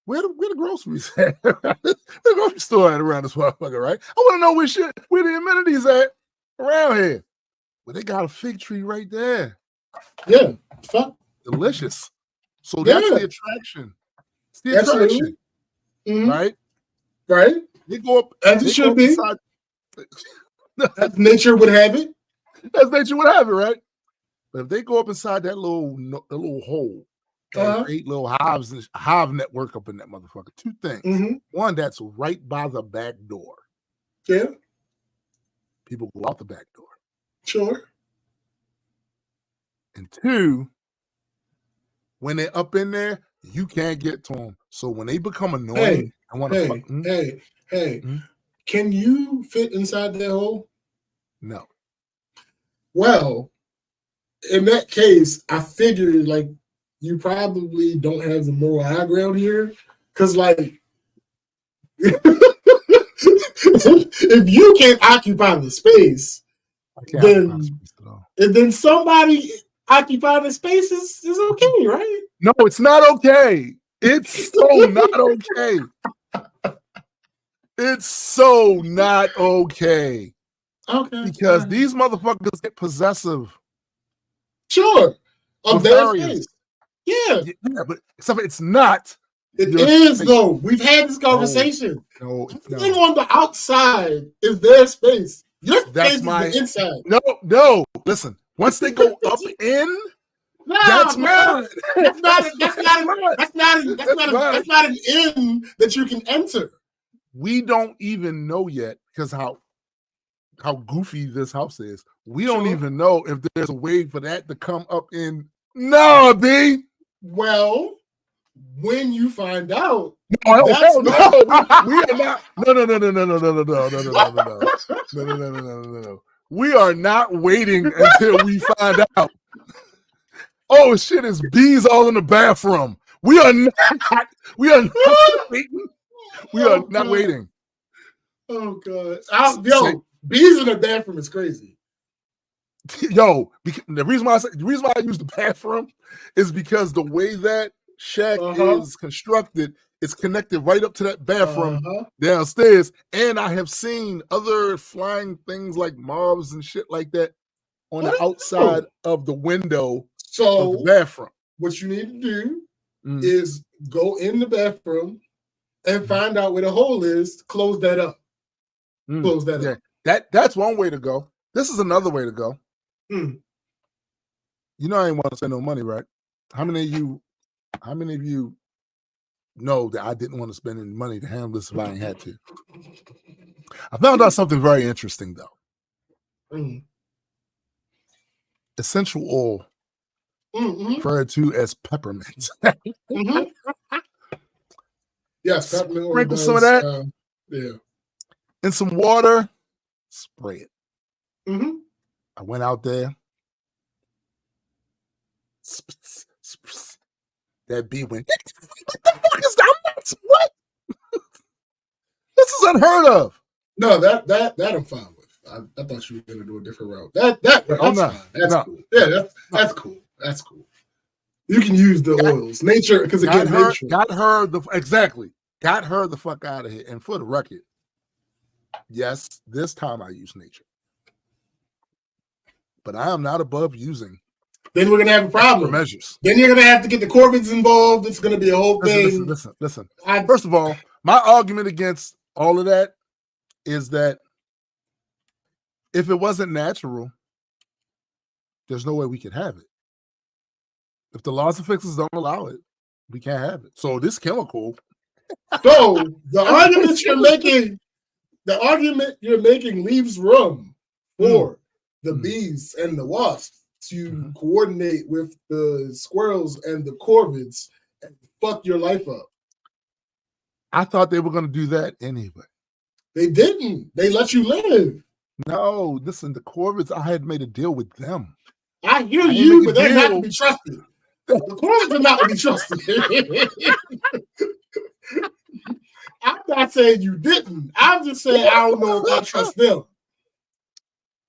where the groceries at? The grocery store at around this motherfucker, right? I want to know where the amenities at around here. Well, they got a fig tree right there. Yeah, fuck. Delicious. So that's the attraction. It's the attraction, right? Right. They go up as it should be. As nature would have it. As nature would have it, right? But if they go up inside that little hole, and create little hive network up in that motherfucker. Two things. One, that's right by the back door. Yeah. People go out the back door. Sure. And two, when they're up in there, you can't get to them. So when they become annoying, I want to fuck. Hey, can you fit inside that hole? No. Well, in that case, I figured like you probably don't have the moral high ground here, because like if you can't occupy the space, then somebody occupy the space is okay, right? No, it's not okay. It's so not okay. It's so not okay. Okay. Because these motherfuckers get possessive. Sure. Of their space. Yeah, but except it's not. It is space. Though. We've had this conversation. No. Everything on the outside is their space. Your space is the inside. No. Listen, once they go up in, that's mine. That's not an in that you can enter. We don't even know yet because how goofy this house is. We don't even know if there's a way for that to come up in. No, B. Well, when you find out, we are not. No. We are not waiting until we find out. Oh shit! It's bees all in the bathroom. We are not waiting. We are not waiting. Oh god! Bees in the bathroom is crazy. Yo, the reason why I use the bathroom is because the way that shack is constructed, it's connected right up to that bathroom downstairs. And I have seen other flying things like moths and shit like that on the outside of the window of the bathroom. What you need to do is go in the bathroom and find out where the hole is. Close that up. Close that up. That's one way to go. This is another way to go. You know I ain't want to spend no money, right? How many of you know that I didn't want to spend any money to handle this if I ain't had to? I found out something very interesting though. Essential oil, referred to as peppermint. Yes, peppermint oil. Sprinkle some of that. In some water. Spray it. I went out there. That bee went, what the fuck is that? What? This is unheard of. No, that I'm fine with. I thought you were going to do a different route. That's fine. That's cool. Yeah, that's cool. That's cool. You can use the oils. Nature, because again, nature. Got her the fuck out of here. And for the record, yes, this time I use nature. But I am not above using. Then we're gonna have a problem. Measures. Then you're gonna have to get the Corvids involved. It's gonna be a whole thing. Listen. First of all, my argument against all of that is that if it wasn't natural, there's no way we could have it. If the laws of physics don't allow it, we can't have it. So this chemical. So the argument you're making The argument you're making leaves room for the bees and the wasps to coordinate with the squirrels and the corvids and fuck your life up. I thought they were going to do that anyway. They didn't. They let you live. No, listen, the corvids, I had made a deal with them. I hear you, but they're not to be trusted. The corvids are not to be trusted. I'm not saying you didn't. I'm just saying I don't know if I trust them.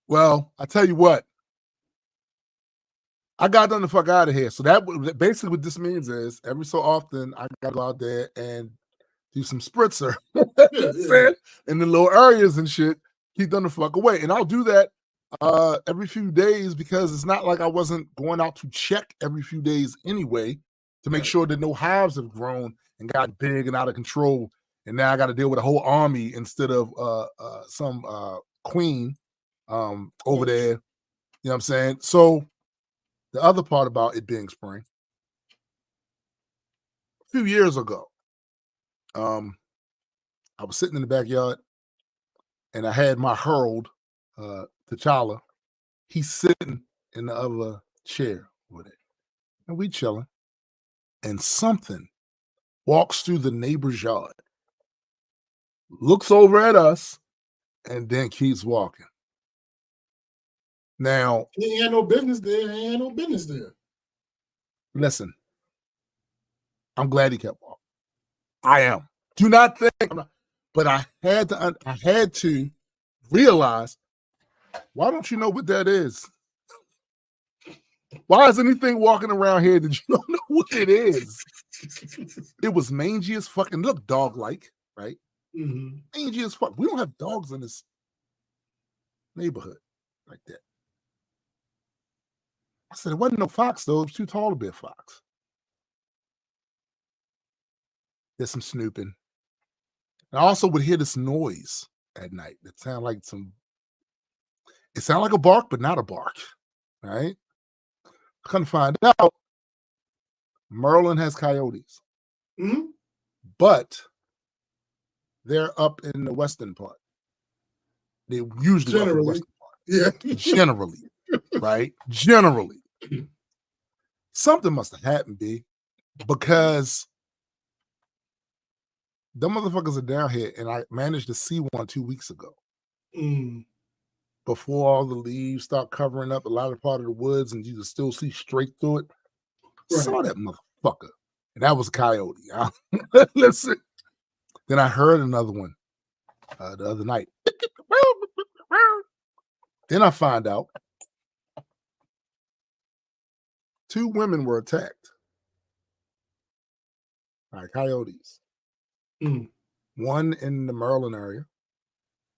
Well, I tell you what. I got them the fuck out of here. So that basically what this means is every so often I got to go out there and do some spritzer in the little areas and shit. Keep them the fuck away. And I'll do that every few days because it's not like I wasn't going out to check every few days anyway to make sure that no hives have grown and gotten big and out of control. And now I got to deal with a whole army instead of some queen over there. You know what I'm saying? So the other part about it being spring, a few years ago, I was sitting in the backyard and I had my herald, T'Challa. He's sitting in the other chair with it. And we chilling. And something walks through the neighbor's yard, looks over at us, and then keeps walking. Now, he had no business there. He had no business there. Listen, I'm glad he kept walking. I am. Do not think, but I had to realize. Why don't you know what that is? Why is anything walking around here that you don't know what it is? It was mangy as fucking look dog-like, right? Mm-hmm. Mangy as fuck. We don't have dogs in this neighborhood like that. I said, it wasn't no fox, though. It was too tall to be a fox. There's some snooping. And I also would hear this noise at night that sounded like it sounded like a bark, but not a bark, right? I couldn't find out Maryland has coyotes. Mm-hmm. But they're up in the western part. They usually up in the western part. Yeah. Generally. Right? Generally. Something must have happened, B, because the motherfuckers are down here, and I managed to see one 2 weeks ago. Before all the leaves start covering up a lot of part of the woods, and you can still see straight through it. Right. Saw that motherfucker, and that was a coyote. Listen. Then I heard another one the other night. Then I find out 2 women were attacked by coyotes. One in the Maryland area,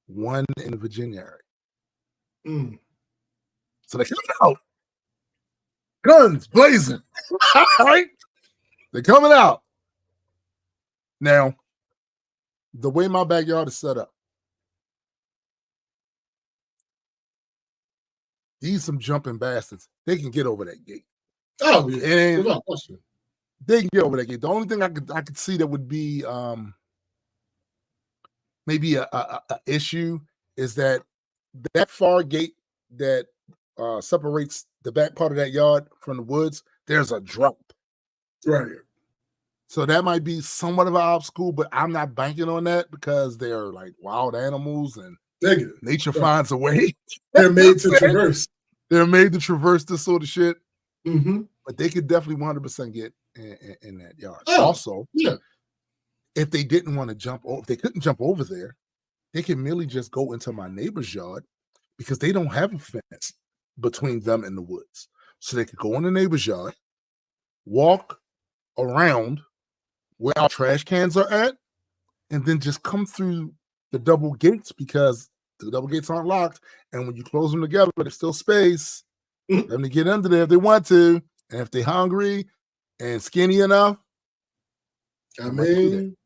one in the Virginia area. So they come out, guns blazing. Right? They're coming out. Now, the way my backyard is set up, these some jumping bastards. They can get over that gate. Oh, yeah. And they can get over that gate. The only thing I could see that would be maybe a issue is that far gate that separates the back part of that yard from the woods, there's a drop. Right. So that might be somewhat of an obstacle, but I'm not banking on that because they're like wild animals and nature finds a way. They're made to traverse. They're made to traverse this sort of shit. Mm-hmm. But they could definitely 100% get in that yard. Oh, also, if they didn't want to jump, if they couldn't jump over there, they can merely just go into my neighbor's yard because they don't have a fence between them and the woods. So they could go in the neighbor's yard, walk around where our trash cans are at, and then just come through the double gates because the double gates aren't locked. And when you close them together, there's still space for them to get under there if they want to. And if they're hungry and skinny enough, I mean,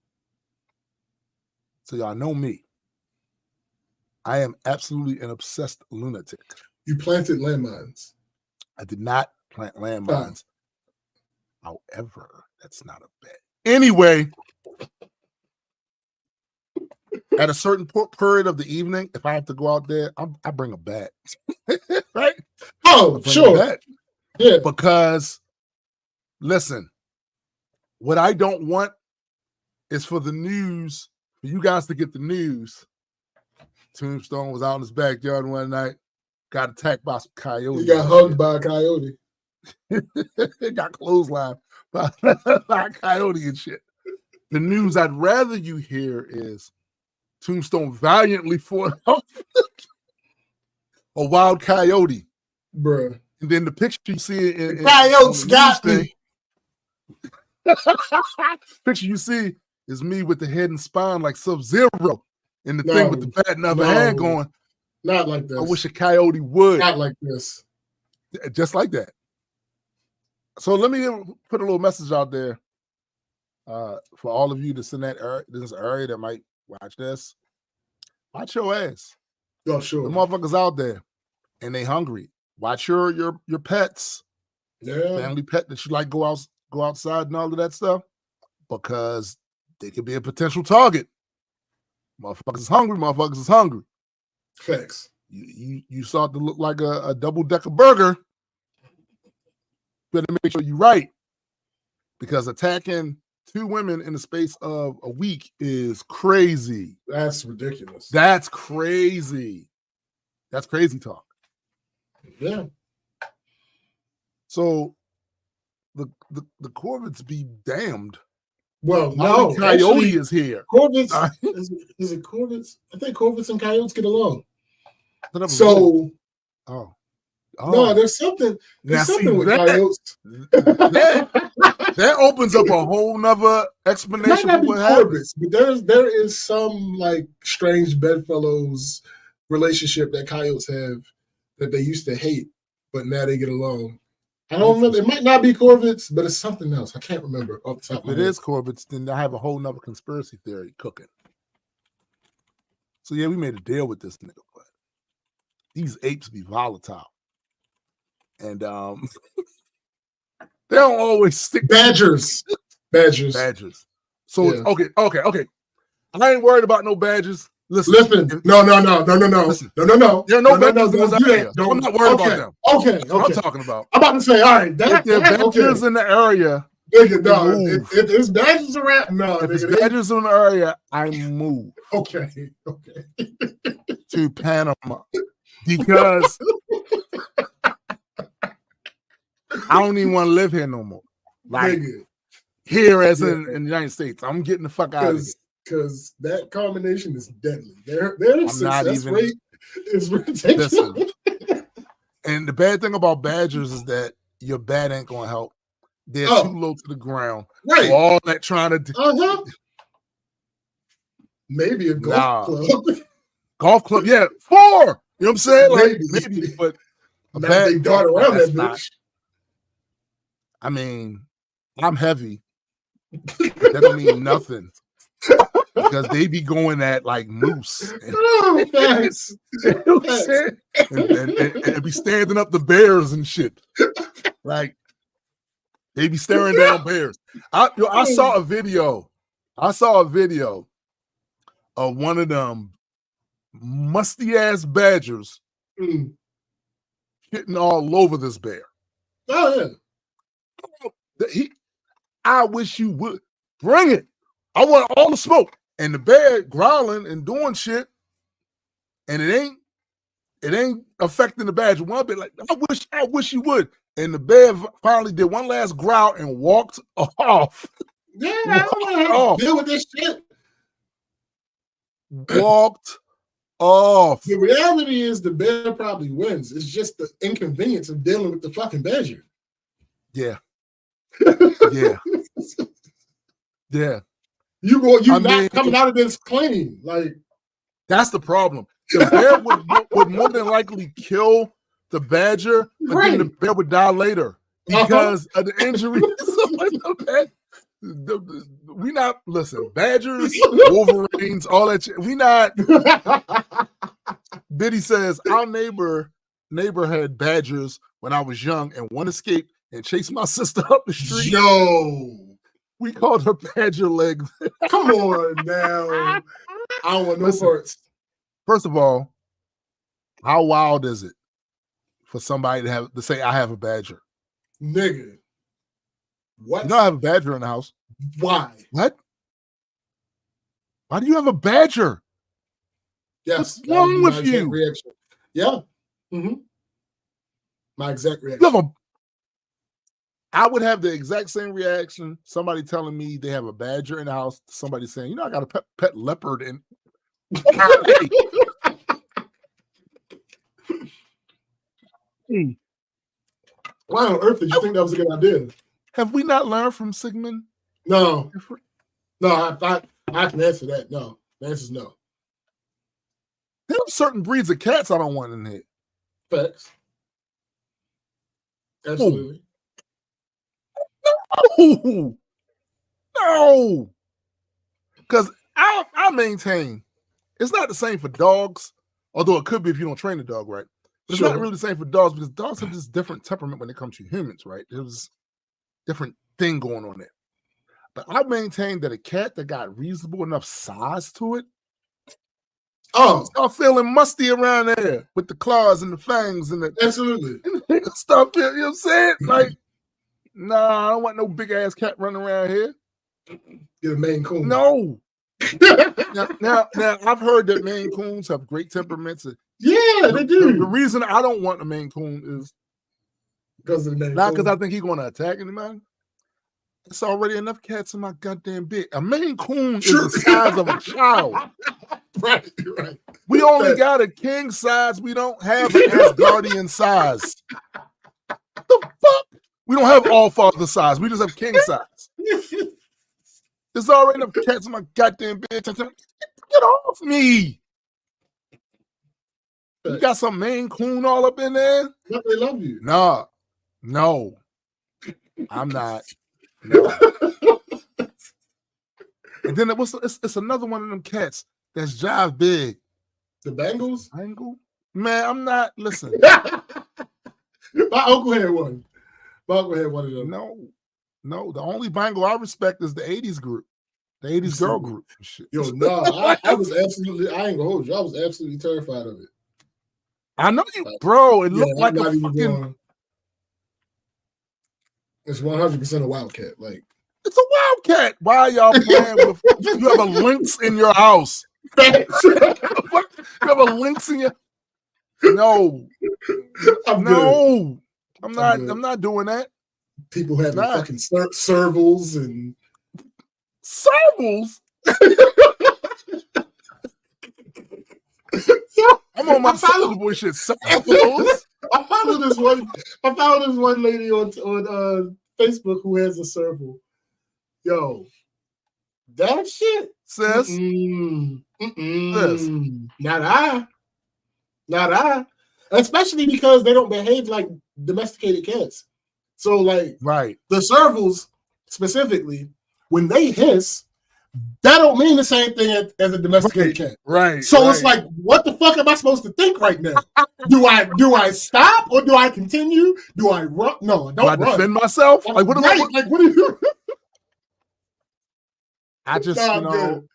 so y'all know me. I am absolutely an obsessed lunatic. You planted landmines. I did not plant landmines. However, that's not a bet. Anyway, At a certain period of the evening, if I have to go out there, I bring a bat. Right? Oh, sure. Yeah. Because, listen, what I don't want is for the news, for you guys to get the news. Tombstone was out in his backyard one night, got attacked by some coyotes. He got hugged by a coyote. He got clotheslined by a coyote and shit. The news I'd rather you hear is Tombstone valiantly fought off a wild coyote. Bruh. And then the picture you see in coyotes got me. Picture you see is me with the head and spine like Sub-Zero. And the thing with the bat in the other hand going, not like this. I wish a coyote would. Not like this. Just like that. So let me put a little message out there for all of you that's in this area that might watch this. Watch your ass. Oh, sure. The motherfuckers out there and they hungry. Watch your pets. Yeah. Family pet that you like go outside and all of that stuff, because they could be a potential target. Motherfuckers is hungry. Facts. You start to look like a double-decker burger. Better make sure you're right. Because attacking 2 women in the space of a week is crazy. That's ridiculous. That's crazy. That's crazy talk. Yeah. So the Corvids be damned. Well, no, coyote actually, is here. Corvids, is it Corvids? I think Corvids and coyotes get along. So, no, there's something. There's something with coyotes. That opens up a whole nother explanation for what happens. But there is some like strange bedfellows relationship that coyotes have that they used to hate, but now they get along. I don't remember. It might not be Corvids, but it's something else. I can't remember off the top of my head. If it is Corvids, then I have a whole nother conspiracy theory cooking. So yeah, we made a deal with this nigga, but these apes be volatile. And they don't always stick. Badgers. So yeah. Okay. I ain't worried about no badgers. Listen. No. Listen. No. There are no badgers in this area. I'm not worried about them. Okay. That's what I'm talking about. I'm about to say, all right. If there are badgers in the area, if there's badgers around, if there's badgers in the area, I move. Okay. To Panama. Because I don't even want to live here no more. Like here as in the United States. I'm getting the fuck out of here. Because that combination is deadly. Their success rate is ridiculous. Listen, and the bad thing about badgers is that your bat ain't gonna help. They're too low to the ground. Right. So all that trying to do. Maybe a golf club. Golf club, yeah. 4. You know what I'm saying? Like maybe, but a bad dart around that bitch. I mean, I'm heavy. That don't mean nothing. Because they be going at like moose. Thanks. You know what I'm saying? And be standing up the bears and shit. Like they be staring down bears. I saw a video. Of one of them musty ass badgers hitting all over this bear. Oh yeah. I wish you would bring it. I want all the smoke. And the bear growling and doing shit, and it ain't affecting the badger one bit. Like I wish you would. And the bear finally did one last growl and walked off. Yeah, I don't want to deal with this shit. Walked off. The reality is the bear probably wins. It's just the inconvenience of dealing with the fucking badger. Yeah. Yeah. You're not coming out of this clean. Like that's the problem. The bear would more than likely kill the badger, but then the bear would die later because of the injury. We not listen. Badgers, Wolverines, all that shit. We not. Biddy says our neighbor had badgers when I was young, and one escaped and chased my sister up the street. Yo. We called her Badger Leg. Come on now. I don't want no Listen. parts. First of all, how wild is it for somebody to say I have a badger? Nigga. What? You know I have a badger in the house. Why? What? Why do you have a badger? Yes. What's wrong with you? Reaction. Yeah. Mm-hmm. My exact reaction. You have I would have the exact same reaction. Somebody telling me they have a badger in the house. Somebody saying, you know, I got a pet leopard in. Hey. Why on earth did you think that was a good idea? Have we not learned from Sigmund? No. No, I can answer that. No. The answer is no. There are certain breeds of cats I don't want in here. Facts. Absolutely. No. Because I maintain it's not the same for dogs, although it could be if you don't train the dog right. But it's not really the same for dogs because dogs have this different temperament when it comes to humans, right? There's different thing going on there. But I maintain that a cat that got reasonable enough size to it, start feeling musty around there with the claws and the fangs and the absolutely stuff. You know what I'm saying? Like, nah, I don't want no big ass cat running around here. Get a Maine Coon. No. now, I've heard that Maine Coons have great temperaments. Yeah, they do. The reason I don't want a Maine Coon is because of the Maine not because I think he's going to attack anybody. It's already enough cats in my goddamn bed. A Maine Coon is the size of a child. Right. We only got a king size. We don't have an Asgardian size. The fuck? We don't have all father size. We just have king size. There's already enough cats in my goddamn bed. Get off me. You got some Maine Coon all up in there? They love you. Nah. No. I'm not. No. And then it's another one of them cats that's jive big. The Bengals? Bengal? Man, I'm not. Listen. My uncle had one. of them. No. The only Bengal I respect is the 80s group. The 80s girl group. Shit. Yo, no. I was absolutely, I ain't gonna hold you. I was absolutely terrified of it. I know you, bro. It looked like a fucking... It's 100% a wildcat. Like, it's a wildcat. Why are y'all playing with? You have a lynx in your house. You have a lynx in your. No, I'm not doing that. People having fucking servals and servals. I'm on my Soldier Boy shit. Servals. I follow this one lady on Facebook who has a serval. Yo, that shit, sis. Sis. Not I. Especially because they don't behave like domesticated cats. So, like, right, the servals specifically, when they hiss, that don't mean the same thing as a domesticated cat. Right. So it's like, what the fuck am I supposed to think right now? Do I stop or do I continue? Do I run? No, I don't run. Defend myself? Like, what right. Like, what do you? I just, I'm good.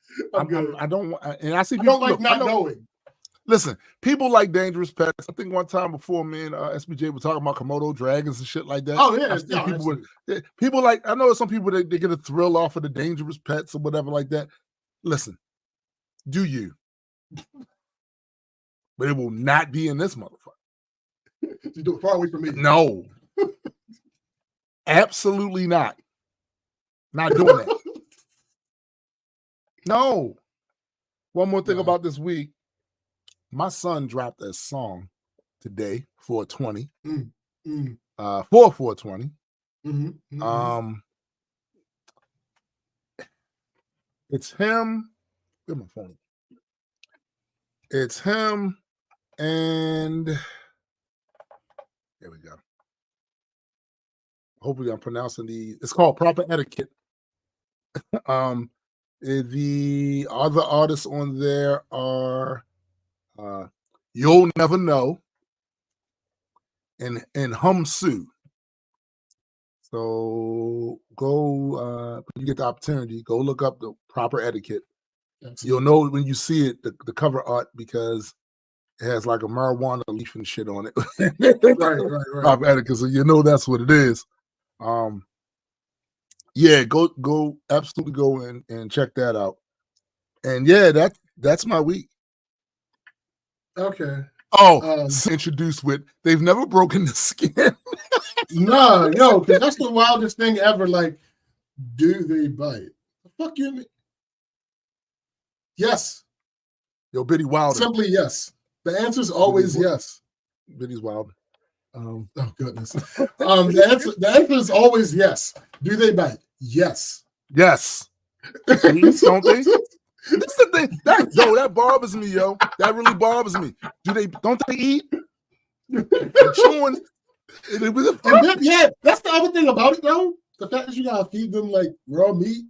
I don't want, and I see people. I don't like not knowing. Listen, people like dangerous pets. I think one time before me and SBJ were talking about Komodo dragons and shit like that. Oh yeah, people like, I know some people they get a thrill off of the dangerous pets or whatever like that. Listen, do you? But it will not be in this motherfucker. You do it far away from me. No, absolutely not. Not doing that. No. One more thing about this week. My son dropped a song today, 420. For 420. It's him. Get my phone. It's him and there we go. Hopefully I'm pronouncing it's called Proper Etiquette. The other artists on there are You'll Never Know and Humsu. So go when you get the opportunity, go look up the Proper Etiquette You'll know when you see it, the cover art, because it has like a marijuana leaf and shit on it. Right. Because you know that's what it is. Yeah, go absolutely go and check that out. And yeah, that's my week. Okay. Introduced with they've never broken the skin. Nah, yo, because that's the wildest thing ever. Like, do they bite? The fuck you mean? Yes. Yo, Biddy Wilder. Simply yes. The answer is always yes. Biddy's Wilder. Oh goodness. The answer is always yes. Do they bite? Yes. Yes. Don't they? That's the thing. That bothers me, yo. That really bothers me. Don't they eat? Chewing. Yeah, that's the other thing about it, though. The fact that you gotta feed them like raw meat.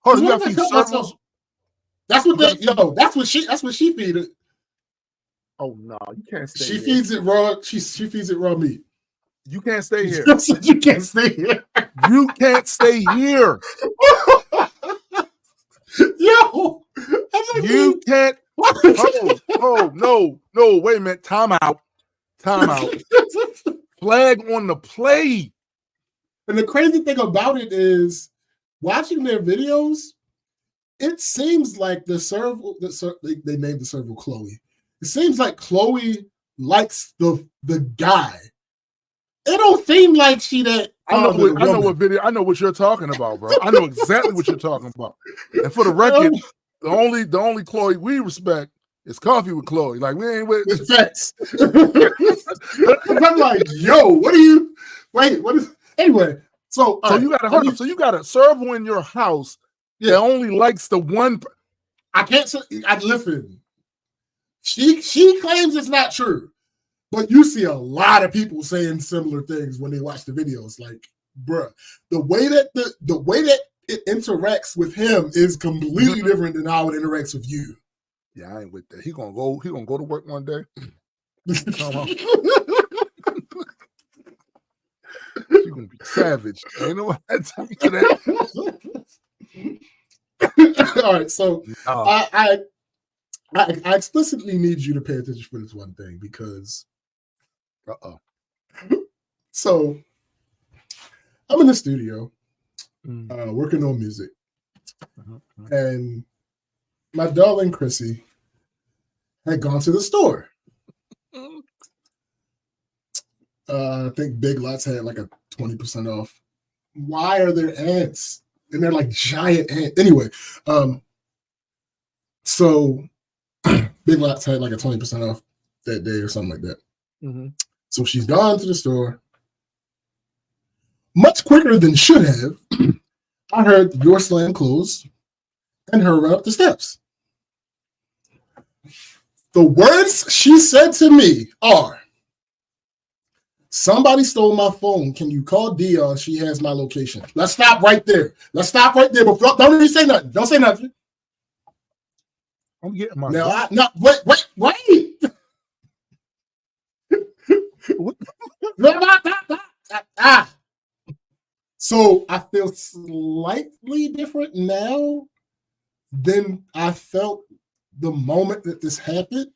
Hold on, you gotta feed servals. That's what she feed it. Oh no, you can't stay. She feeds it raw. She feeds it raw meat. You can't stay here. You can't stay here. You can't stay here. Yo, you can't. Oh no, wait a minute. Time out. Flag on the play. And the crazy thing about it is, watching their videos, it seems like they named the serval Chloe. It seems like Chloe likes the guy. It don't seem like she that. I know what video. I know what you're talking about, bro. I know exactly what you're talking about. And for the record, the only Chloe we respect is Coffee with Chloe. Like, we ain't with facts. I'm like, yo, what are you? Wait, what is? Anyway, so you got a serval in your house that only likes the one. I can't say. Listen. She claims it's not true. But you see a lot of people saying similar things when they watch the videos. Like, bruh, the way that it interacts with him is completely different than how it interacts with you. Yeah, I ain't with that. He gonna go to work one day. He's gonna be savage. Ain't no time for that. All right, so I explicitly need you to pay attention for this one thing, because so I'm in the studio working on music, and my darling Chrissy had gone to the store. I think Big Lots had like a 20% off. Why are there ants? And they're like giant ants. Anyway, so Big Lots had like a 20% off that day or something like that. Mm-hmm. So she's gone to the store. Much quicker than should have, I heard the door slam closed and her run up the steps. The words she said to me are, "Somebody stole my phone. Can you call Dion? She has my location." Let's stop right there. But don't even say nothing. Don't say nothing. I'm getting my wait. So I feel slightly different now than I felt the moment that this happened.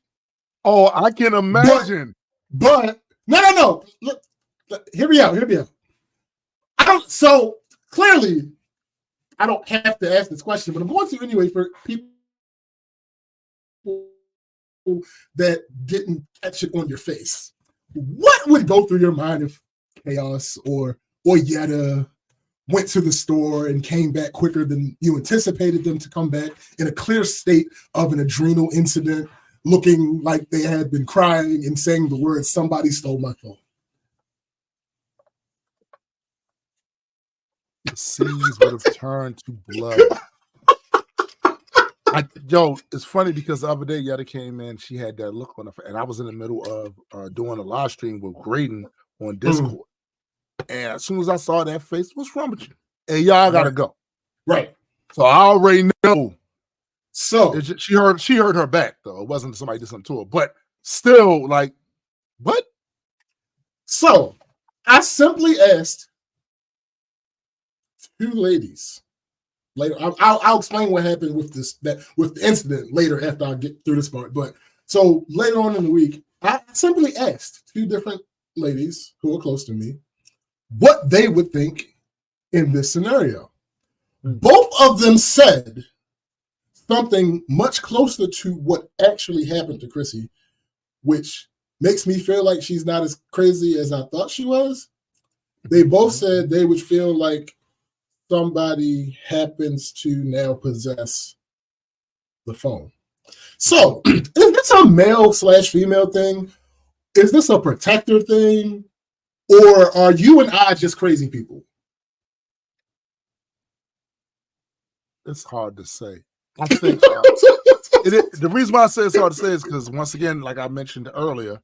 Oh, I can imagine. But no. Look, hear me out. So clearly, I don't have to ask this question, but I'm going to anyway for people that didn't catch it on your face. What would go through your mind if Chaos or Yetta went to the store and came back quicker than you anticipated them to come back, in a clear state of an adrenal incident, looking like they had been crying and saying the words, "Somebody stole my phone"? The seas would have turned to blood. It's funny because the other day Yetta came in, she had that look on her face, and I was in the middle of doing a live stream with Graydon on Discord. And as soon as I saw that face, what's wrong with you? Hey, y'all gotta go. Right. So I already know. So she heard her back, though. It wasn't somebody did something to her, but still, like, what? So I simply asked two ladies later. I'll explain what happened with with the incident later after I get through this part. But so later on in the week, I simply asked 2 different ladies who are close to me what they would think in this scenario. Both of them said something much closer to what actually happened to Chrissy, which makes me feel like she's not as crazy as I thought she was. They both said they would feel like somebody happens to now possess the phone. So, is this a male/female thing? Is this a protector thing? Or are you and I just crazy people? It's hard to say. I think the reason why I say it's hard to say is because, once again, like I mentioned earlier,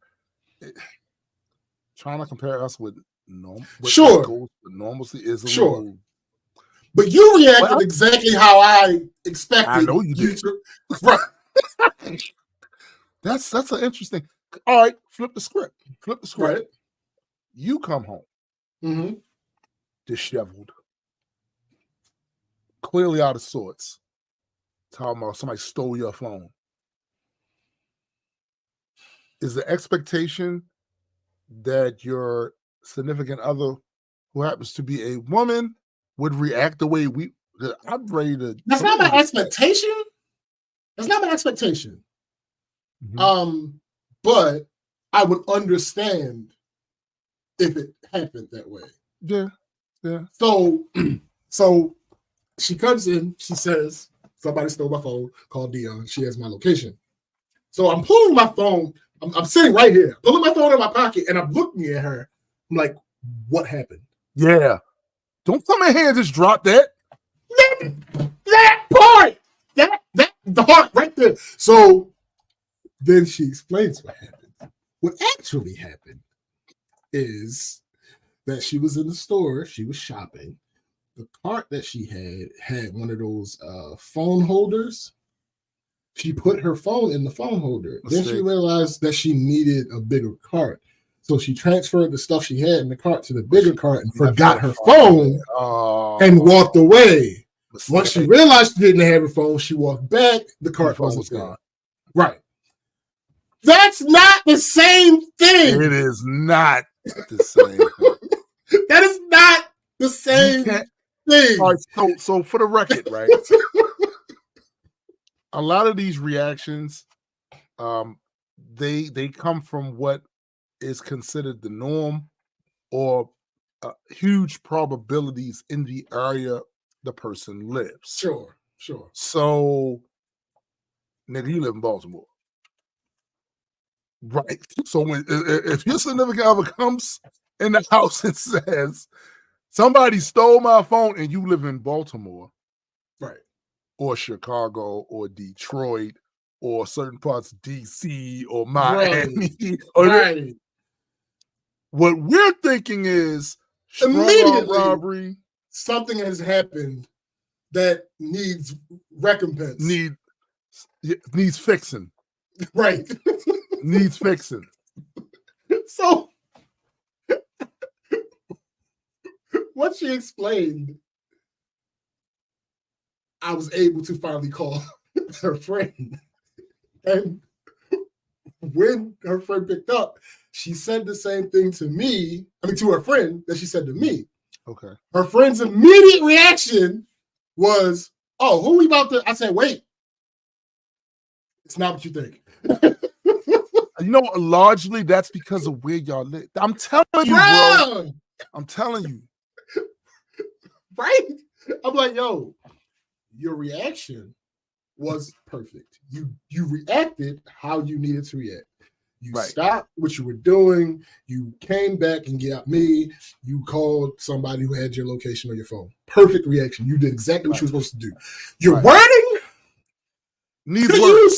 trying to compare us with normalcy is a little. But you reacted exactly how I expected. I know you did. Right. That's an interesting. All right, flip the script. Right. You come home, disheveled, clearly out of sorts. Talking about somebody stole your phone. Is the expectation that your significant other, who happens to be a woman, would react the way I'm ready to. That's not my expectation. That's not my expectation. But I would understand if it happened that way. Yeah. So she comes in, she says, somebody stole my phone, called Dion, she has my location. So I'm pulling my phone, I'm sitting right here, pulling my phone in my pocket, and I'm looking at her. I'm like, what happened? Yeah. Don't come in here and just drop that. That part! That the heart right there. So then she explains what happened. What actually happened is that she was in the store, she was shopping. The cart that she had one of those phone holders. She put her phone in the phone holder. Then she realized that she needed a bigger cart. So she transferred the stuff she had in the cart to the bigger cart and forgot her phone and walked away. Once she realized she didn't have her phone, she walked back. The cart wasn't gone. Right. That's not the same thing. It is not the same thing. That is not the same thing. All right, so for the record, right? A lot of these reactions, they come from what is considered the norm or huge probabilities in the area the person lives. Sure. So, nigga, you live in Baltimore. Right. So if your significant other comes in the house and says, somebody stole my phone and you live in Baltimore, right, or Chicago or Detroit or certain parts of DC or Miami, right. What we're thinking is immediately robbery. Something has happened that needs recompense. Needs fixing. Right. Needs fixing. So what she explained, I was able to finally call her friend. And when her friend picked up, she said the same thing to me, to her friend that she said to me. Okay. Her friend's immediate reaction was, oh, who we about to? I said, wait. It's not what you think. Largely that's because of where y'all live. I'm telling you, bro. I'm telling you. Right? I'm like, yo, your reaction was perfect. You reacted how you needed to react. You stopped what you were doing. You came back and got me. You called somebody who had your location on your phone. Perfect reaction. You did exactly what you were supposed to do. Your wording needs work.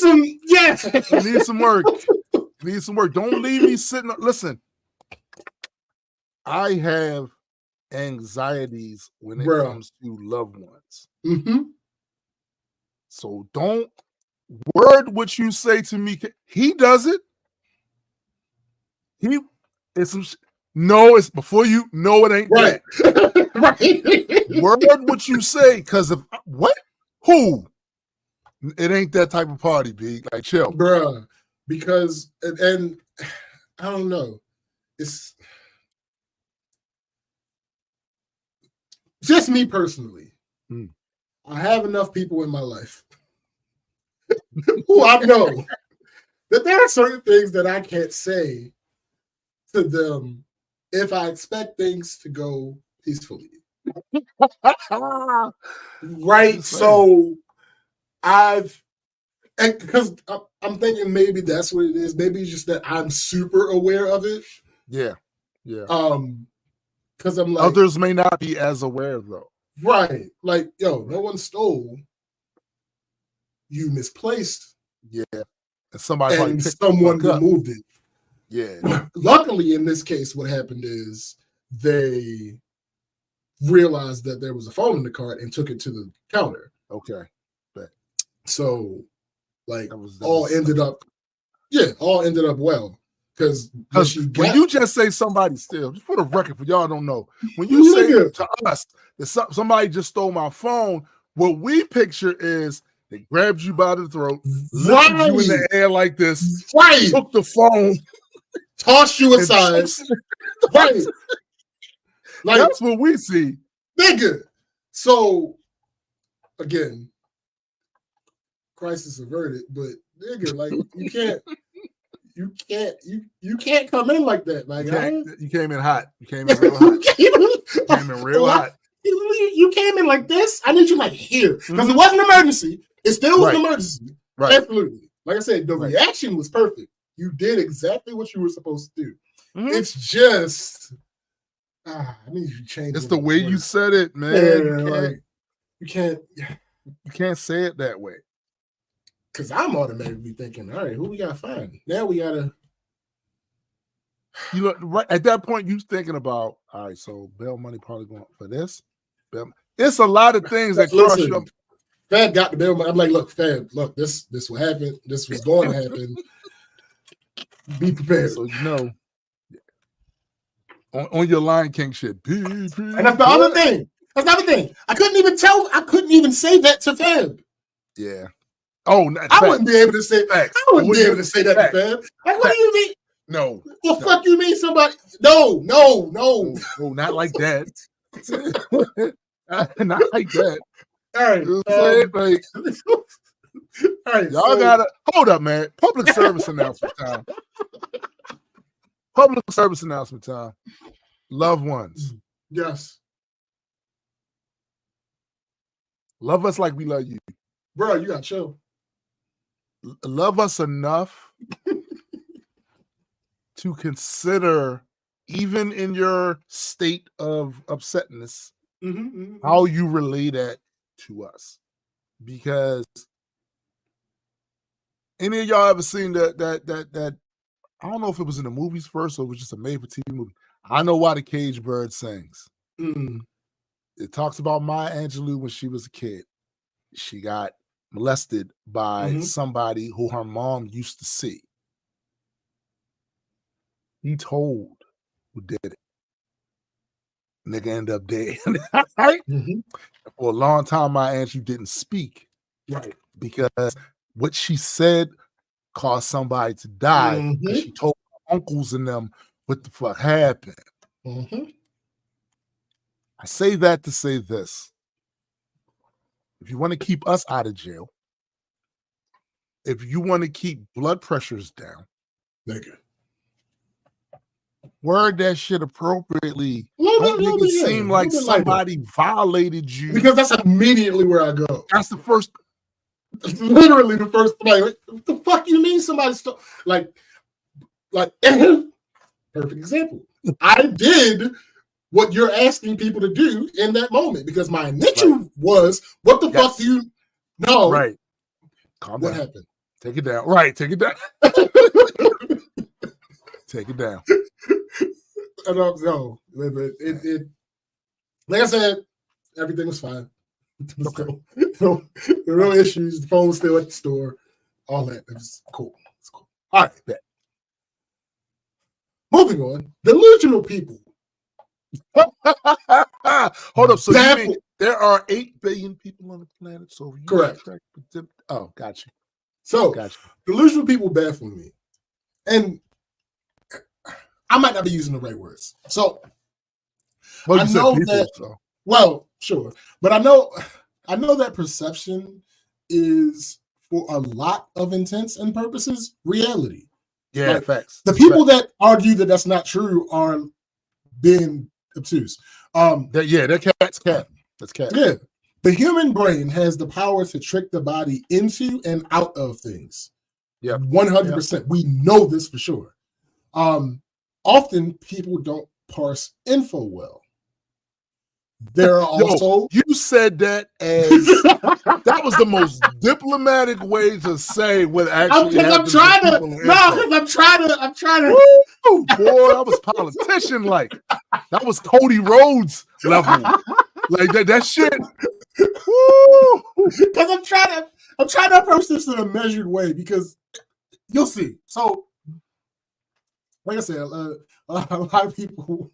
Needs some work. Needs some work. Don't leave me sitting. Listen, I have anxieties when it comes to loved ones. Mm-hmm. So don't word what you say to me. He does it. It's before you know it ain't right. Right. Word what you say, because of what? Who? It ain't that type of party, B. Like, chill. Bruh. Because, and I don't know. It's just me personally. I have enough people in my life who I know that there are certain things that I can't say to them if I expect things to go peacefully. Right. So because I'm thinking maybe that's what it is. Maybe it's just that I'm super aware of it. Yeah. Yeah. Because I'm like, others may not be as aware though. Right. Like, yo, no one stole. You misplaced. Yeah. And somebody and someone removed it. Yeah. Luckily, in this case, what happened is they realized that there was a phone in the cart and took it to the counter. Okay. But so, like, all ended up well. Because when you just say somebody steal, just for the record, for y'all don't know, when you say to us that somebody just stole my phone, what we picture is they grabbed you by the throat, lifted you in the air like this, took the phone, tossed you aside. Right. Like, that's what we see. Nigga. So, again, crisis averted, but nigga, like, you can't come in like that, like you came in hot. You came in real hot. You came in real hot. You came in like this. I need you like here because it wasn't an emergency. It still was an emergency. Right. Absolutely. Like I said, the reaction was perfect. You did exactly what you were supposed to do. It's just I need you to change. It's the way you said it, man. Yeah, you can't say it that way. Because I'm automatically thinking, all right, who we gotta find? Now we gotta. You know, right at that point, you thinking about, all right, so bail money probably going for this. It's a lot of things that cross you up. Fab got the bail money. I'm like, look, Fab, look, this will happen. This was going to happen. Be prepared. So you know, on your Lion King shit. And that's the other thing. That's the other thing. I couldn't even say that to Fab. Yeah. Oh, I wouldn't be able to say that. I wouldn't be able to say that to Fab. Like, what do you mean? No. What the fuck you mean somebody? No, not like that. Not like that. All right. All right. Y'all gotta hold up, man. Public service announcement time. Public service announcement time. Loved ones. Yes. Love us like we love you. Bro, you got chill. Love us enough to consider, even in your state of upsetness, how you relay that to us. Because any of y'all ever seen that I don't know if it was in the movies first or it was just a made-for-TV movie. I Know Why the Caged Bird Sings. It talks about Maya Angelou when she was a kid. She got molested by somebody who her mom used to see. He told who did it. Nigga ended up dead. Right? For a long time, my Angelou didn't speak. Right. Because what she said caused somebody to die. Because she told her uncles and them what the fuck happened. I say that to say this. If you want to keep us out of jail, if you want to keep blood pressures down, nigga, word that shit appropriately. Don't make it seem like somebody violated you. Because that's immediately where I go. That's the first. Literally the first. Like, what the fuck you mean somebody stole? Like, perfect example. I did what you're asking people to do in that moment because my initial was, what the fuck do you know? Right. Calm down. What happened? Take it down. Right. Take it down. Take it down. I don't know. It like I said, everything was fine. No real issues. The phone was still at the store. All that. It was cool. It's cool. All right. Bet. Moving on. Delusional people. Hold up. So There are 8 billion people on the planet, so if you Correct. Oh, gotcha. So Gotcha. delusional people baffle me, and I might not be using the right words. So Well, I you know said people, that. so. Well, sure, but I know that perception is, for a lot of intents and purposes, reality. Yeah, Like, facts. the people that argue that that's not true are being obtuse. They're cat's cat. That's cat. Yeah, the human brain has the power to trick the body into and out of things. Yeah, 100%. We know this for sure. Often people don't parse info well. There are also. You said that as that was the most diplomatic way to say what actually happened. I'm trying to. Woo, boy, that was politician like. That was Cody Rhodes level. Like that shit. Woo! Because I'm trying to approach this in a measured way, because you'll see. So, like I said, a lot of people,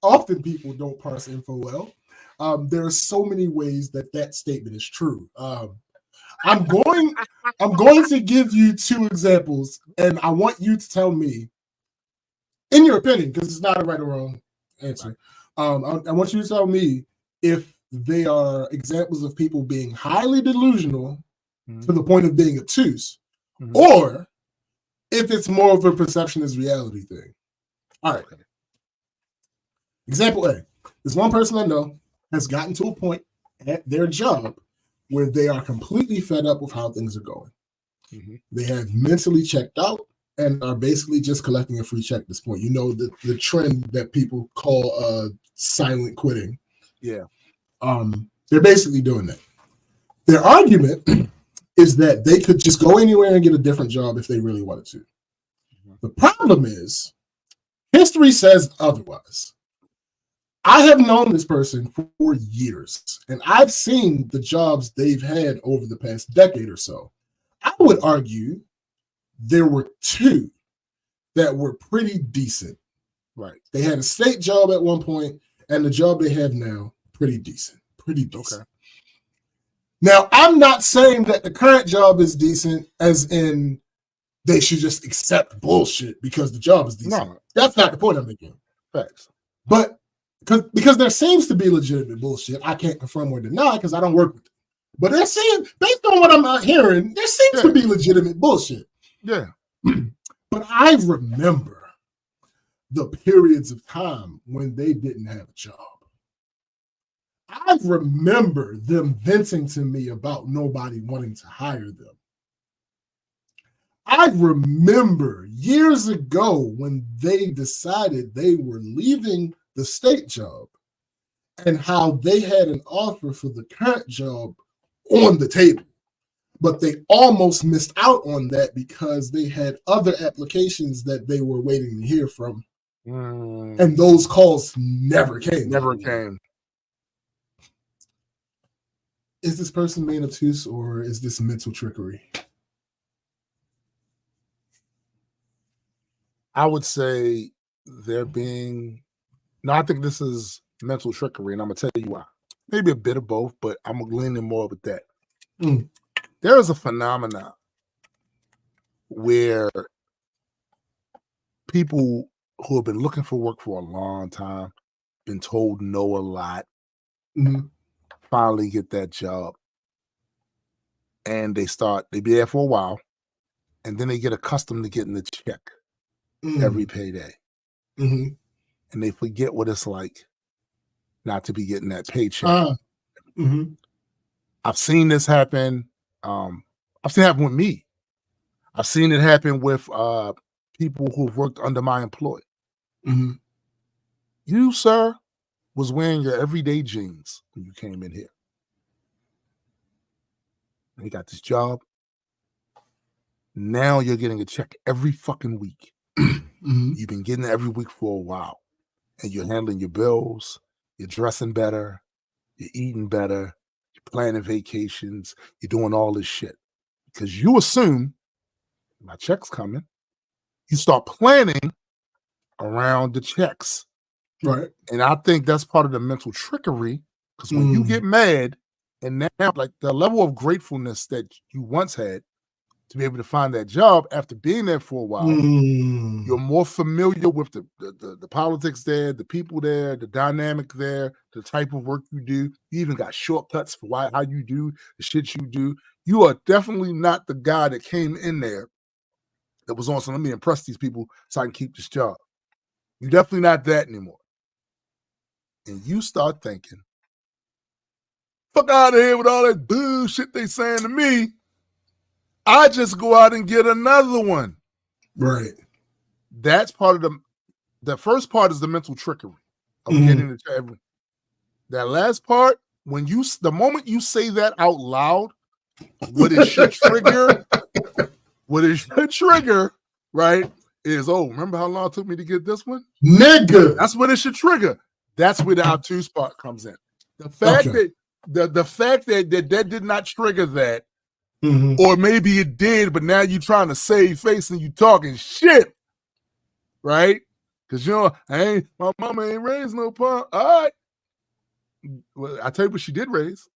often people don't parse info well. There are so many ways that statement is true. I'm going to give you 2 examples, and I want you to tell me, in your opinion, because it's not a right or wrong answer. I want you to tell me if they are examples of people being highly delusional to the point of being obtuse, or if it's more of a perception as reality thing. All right. Example A. There's one person I know has gotten to a point at their job where they are completely fed up with how things are going. They have mentally checked out and are basically just collecting a free check at this point. You know, the trend that people call silent quitting. Yeah. They're basically doing that. Their argument is that they could just go anywhere and get a different job if they really wanted to. The problem is, history says otherwise. I have known this person for years, and I've seen the jobs they've had over the past decade or so. I would argue there were 2 that were pretty decent. Right. They had a state job at one point, and the job they have now, pretty decent. Pretty decent. Okay. Now, I'm not saying that the current job is decent, as in they should just accept bullshit because the job is decent. No. That's not the point I'm making. Facts. But because there seems to be legitimate bullshit, I can't confirm or deny because I don't work with it. But they're saying, based on what I'm hearing, there seems to be legitimate bullshit. Yeah. But I remember the periods of time when they didn't have a job. I remember them venting to me about nobody wanting to hire them. I remember years ago when they decided they were leaving the state job and how they had an offer for the current job on the table, but they almost missed out on that because they had other applications that they were waiting to hear from. And those calls never came. Never came. Is this person being obtuse, or is this mental trickery? I would say they're being. No, I think this is mental trickery, and I'm gonna tell you why. Maybe a bit of both, but I'm leaning more with that. There is a phenomenon where people who have been looking for work for a long time, been told no a lot, finally get that job. And they be there for a while, and then they get accustomed to getting the check every payday. And they forget what it's like not to be getting that paycheck. I've seen this happen. I've seen it happen with me. I've seen it happen with people who've worked under my employ. You, sir, was wearing your everyday jeans when you came in here. And you got this job. Now you're getting a check every fucking week. You've been getting it every week for a while. And you're handling your bills. You're dressing better. You're eating better. You're planning vacations. You're doing all this shit. Because you assume my check's coming. You start planning around the checks. Right. And I think that's part of the mental trickery Because when you get mad, and now like the level of gratefulness that you once had to be able to find that job after being there for a while, you're more familiar with the politics there, the people there, the dynamic there, the type of work you do. You even got shortcuts for how you do the shit you do. You are definitely not the guy that came in there that was on, so let me impress these people so I can keep this job. You're definitely not that anymore. And you start thinking, fuck out of here with all that bullshit they saying to me. I just go out and get another one. Right. That's part of the first part is the mental trickery of getting into everything. That last part, the moment you say that out loud, what it should trigger, right, is, oh, remember how long it took me to get this one? Nigga. That's what it should trigger. That's where the obtuse part comes in. The fact that the fact that did not trigger that, or maybe it did, but now you're trying to save face and you talking shit, right? Because my mama ain't raised no punk. All right. Well, I tell you what she did raise.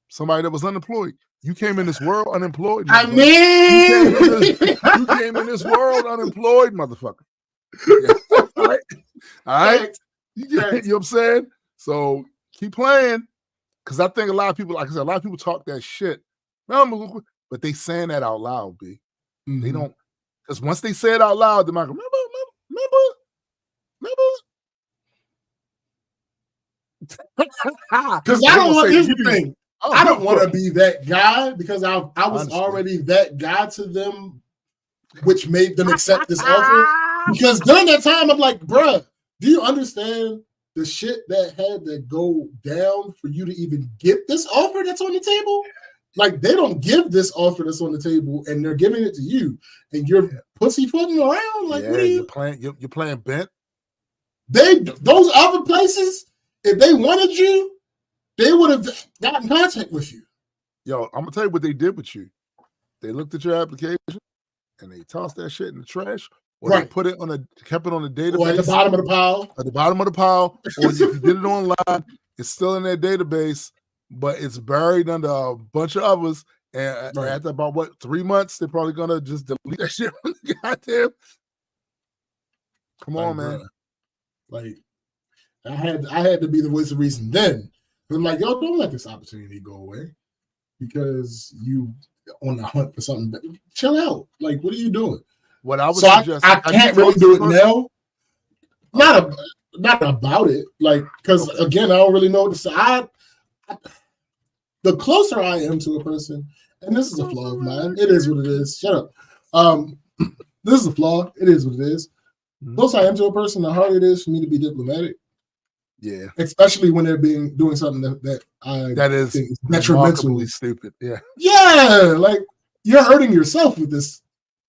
Somebody that was unemployed. You came in this world unemployed. I mean, you came in this world unemployed, motherfucker. Yeah. All right. You know what I'm saying? So keep playing. Because I think a lot of people, like I said, a lot of people talk that shit. But they saying that out loud, B. They don't, because once they say it out loud, they might go, remember? Because I don't want, here's the thing. I don't want to be that guy because I was already that guy to them, which made them accept this offer. Because during that time, I'm like, bruh, do you understand the shit that had to go down for you to even get this offer that's on the table? Like, they don't give this offer that's on the table and they're giving it to you and you're pussyfooting around. Like, what are you playing? You're playing bent. Those other places, if they wanted you, they would have got in contact with you. Yo, I'm gonna tell you what they did with you. They looked at your application and they tossed that shit in the trash, or they put it kept it on the database, or at the bottom of the pile. At the bottom of the pile, or if you did it online, it's still in their database, but it's buried under a bunch of others. And after about 3 months, they're probably gonna just delete that shit from the goddamn. Come on, man. Like, I had to be the voice of reason then. I'm like, yo, don't let this opportunity go away because you on the hunt for something. Chill out. Like, what are you doing? What I would suggest, I can't really do it now. Not about it. Like, because again, I don't really know what to say. The closer I am to a person, and this is a flaw of mine. It is what it is. Shut up. This is a flaw. It is what it is. The closer I am to a person, the harder it is for me to be diplomatic. Yeah, especially when they're doing something that is detrimentally stupid. Yeah, like you're hurting yourself with this.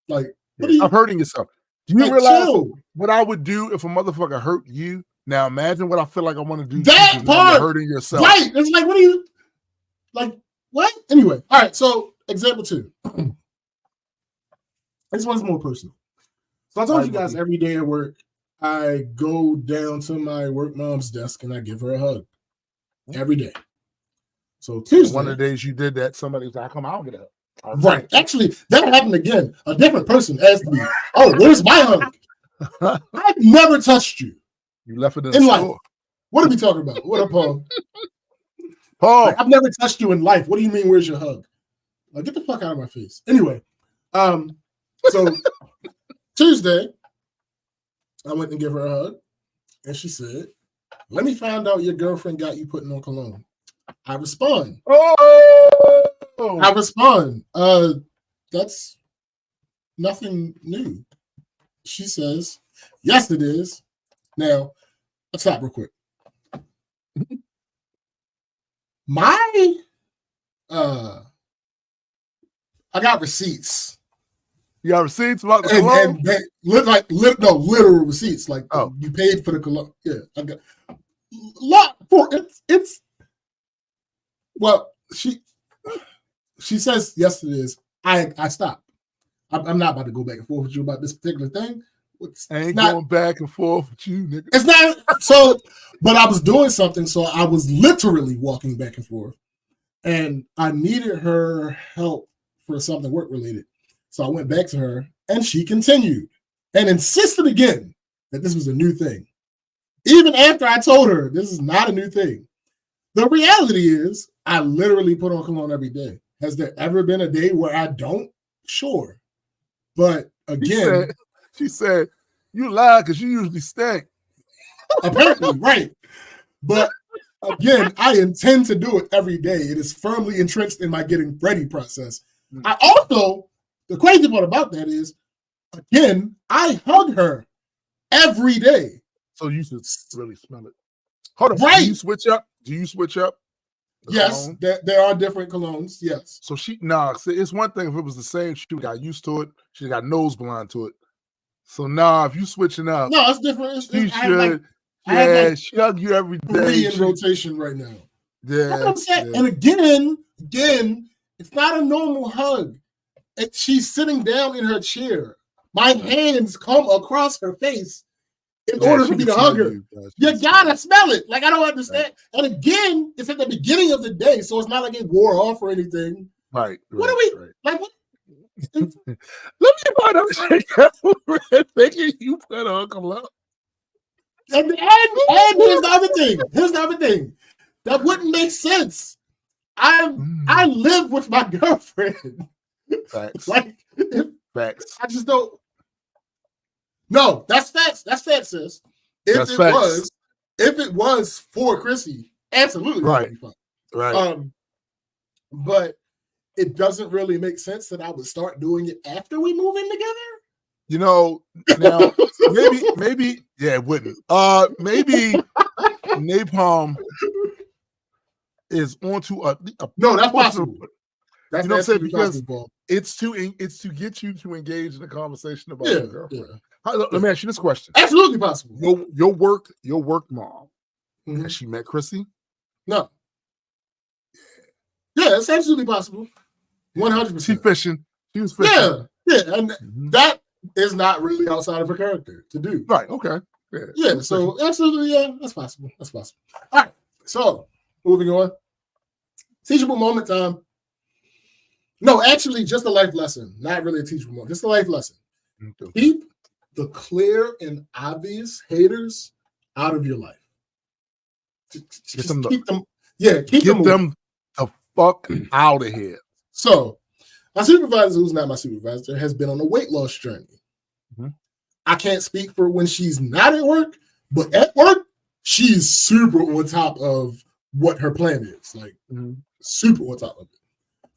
Like, I'm hurting yourself. Do you realize what I would do if a motherfucker hurt you? Now imagine what I feel like I want to do. That part, hurting yourself, right? It's like, what are you like? What? Anyway, all right. So example 2. This one's more personal. So I told you guys every day at work, I go down to my work mom's desk and I give her a hug every day. So Tuesday, one of the days you did that, somebody was like, "Come out, get up." Right. Actually, that happened again. A different person asked me, "Oh, where's my hug?" I've never touched you. You left it in life. Store. What are we talking about? What up, Paul? Paul, like, I've never touched you in life. What do you mean? Where's your hug? Like, get the fuck out of my face. Anyway, so Tuesday, I went to give her a hug, and she said, "Let me find out your girlfriend got you putting on cologne." I respond. I respond. That's nothing new. She says, "Yes, it is." Now, let's stop real quick. I got receipts. You got receipts about the cologne? And literal receipts. Like, you paid for the cologne. Yeah, I got lot for it's. Well, she says yes, it is. I stopped. I'm not about to go back and forth with you about this particular thing. I ain't going back and forth with you, nigga. It's not so, but I was doing something, so I was literally walking back and forth, and I needed her help for something work related. So I went back to her, and she continued and insisted again that this was a new thing. Even after I told her this is not a new thing. The reality is, I literally put on cologne every day. Has there ever been a day where I don't? Sure. But again, she said you lie because you usually stink. Apparently, right. But again, I intend to do it every day. It is firmly entrenched in my getting ready process. I also, the crazy part about that is, again, I hug her every day. So you should really smell it. Hold on. Right. Do you switch up? Yes, there are different colognes. Yes. So it's one thing if it was the same, she got used to it. She got nose blind to it. So if you switching up, no, it's different. She should. She hug you every day. 3 in rotation right now. Yeah. That's what I'm saying. And again, it's not a normal hug. She's sitting down in her chair. My hands come across her face in order for me to hug her. You gotta smell it. Like, I don't understand. Right. And again, it's at the beginning of the day, so it's not like it wore off or anything. Right. What are we like? What? Let me find out. Thinking you put on cologne. And here's the other thing. That wouldn't make sense. I live with my girlfriend. Facts. Facts. I just don't. No, that's facts. That's facts, sis. If it was for Chrissy, absolutely right. Right. But it doesn't really make sense that I would start doing it after we move in together. You know, now maybe it wouldn't. Maybe napalm is onto a no, that's possible. That's, you know what I'm saying? Because it's to get you to engage in a conversation about your girlfriend. Yeah. Let me ask you this question. Absolutely possible. Your work mom, has she met Chrissy? No. Yeah, it's absolutely possible. 100%. She was fishing. Yeah, and that is not really outside of her character to do. Right, okay. Yeah, so absolutely, that's possible. All right, so moving on. Teachable moment time. No, actually, just a life lesson. Not really a teachable moment, just a life lesson. Okay. Keep the clear and obvious haters out of your life. Just keep them. Yeah, keep them the fuck out of here. So, my supervisor, who's not my supervisor, has been on a weight loss journey. Mm-hmm. I can't speak for when she's not at work, but at work, she's super on top of what her plan is. Like, super on top of it.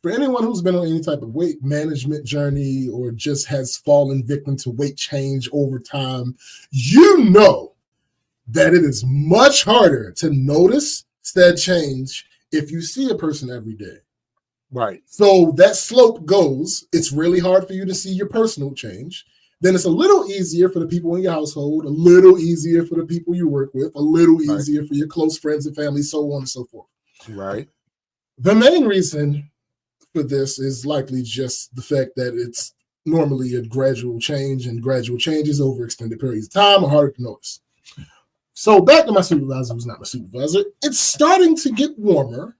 For anyone who's been on any type of weight management journey or just has fallen victim to weight change over time, you know that it is much harder to notice said change if you see a person every day. Right. So that slope goes, it's really hard for you to see your personal change. Then it's a little easier for the people in your household, a little easier for the people you work with, a little easier for your close friends and family, so on and so forth. Right. The main reason for this is likely just the fact that it's normally a gradual change, and gradual changes over extended periods of time are harder to notice. So back to my supervisor, who's not my supervisor, it's starting to get warmer.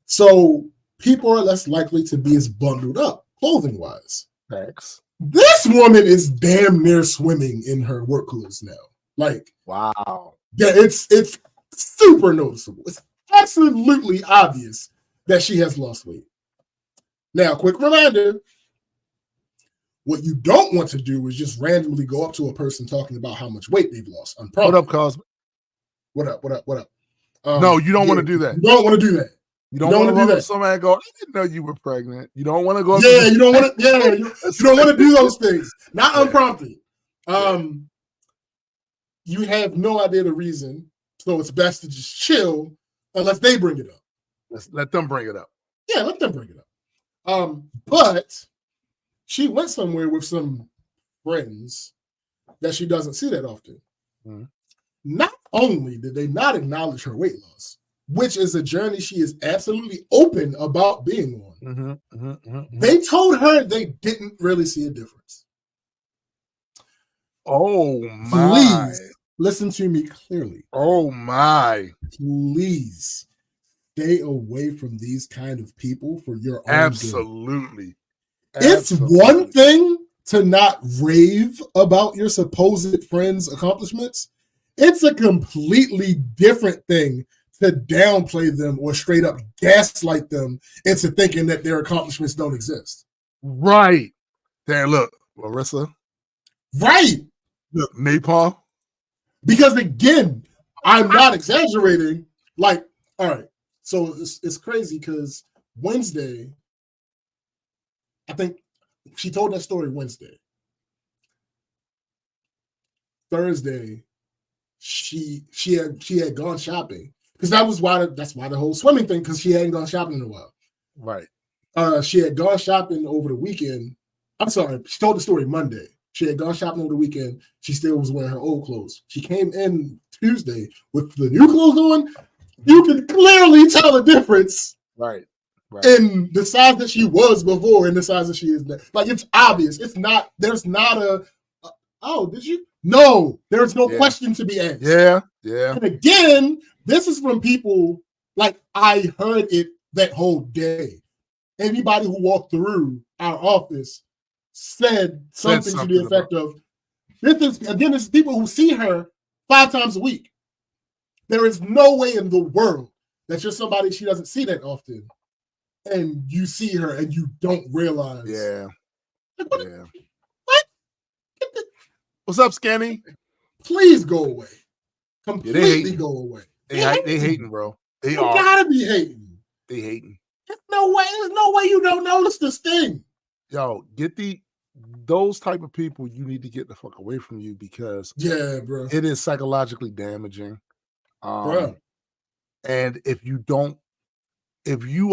So people are less likely to be as bundled up clothing-wise. Thanks. This woman is damn near swimming in her work clothes now. Like, wow. Yeah, it's super noticeable. It's absolutely obvious that she has lost weight. Now, quick reminder, what you don't want to do is just randomly go up to a person talking about how much weight they've lost. What up, Cosmo? What up? No, you don't want to do that. You don't want to do that. You don't want to do that. Somebody and go, I didn't know you were pregnant. You don't want to go. Yeah, you don't want to. Yeah, you don't want to do those things. Not unprompted. You have no idea the reason, so it's best to just chill unless they bring it up. Let them bring it up. Yeah, let them bring it up. But she went somewhere with some friends that she doesn't see that often. Mm-hmm. Not only did they not acknowledge her weight loss, which is a journey she is absolutely open about being on, they told her they didn't really see a difference. Oh my. Please listen to me clearly. Oh my. Please stay away from these kind of people for your own Absolutely. good. It's one thing to not rave about your supposed friends' accomplishments. It's a completely different thing to downplay them or straight up gaslight them into thinking that their accomplishments don't exist. Right. There, look, Larissa. Right. Look, Napalm. Because again, I'm not exaggerating. Like, all right. So it's crazy because Wednesday, I think she told that story Wednesday. Thursday, she had gone shopping because that's why the whole swimming thing, because she hadn't gone shopping in a while. Right. She had gone shopping over the weekend. I'm sorry, she told the story Monday. She had gone shopping over the weekend. She still was wearing her old clothes. She came in Tuesday with the new clothes on. You can clearly tell the difference. Right. In the size that she was before and the size that she is now. Like, it's obvious. It's not, there's not oh, did you? No, there's no question to be asked. Yeah. And again, this is from people, like, I heard it that whole day. Anybody who walked through our office said something to the effect of, this is people who see her 5 times a week. There is no way in the world that you're somebody she doesn't see that often, and you see her and you don't realize. Yeah. Like, what? What's up, Scanny? Please go away. Completely go away. They hating, bro. They you gotta be hating. They hating. There's no way you don't notice this thing. Yo, those type of people, you need to get the fuck away from you, because bro, it is psychologically damaging. Bro. And if you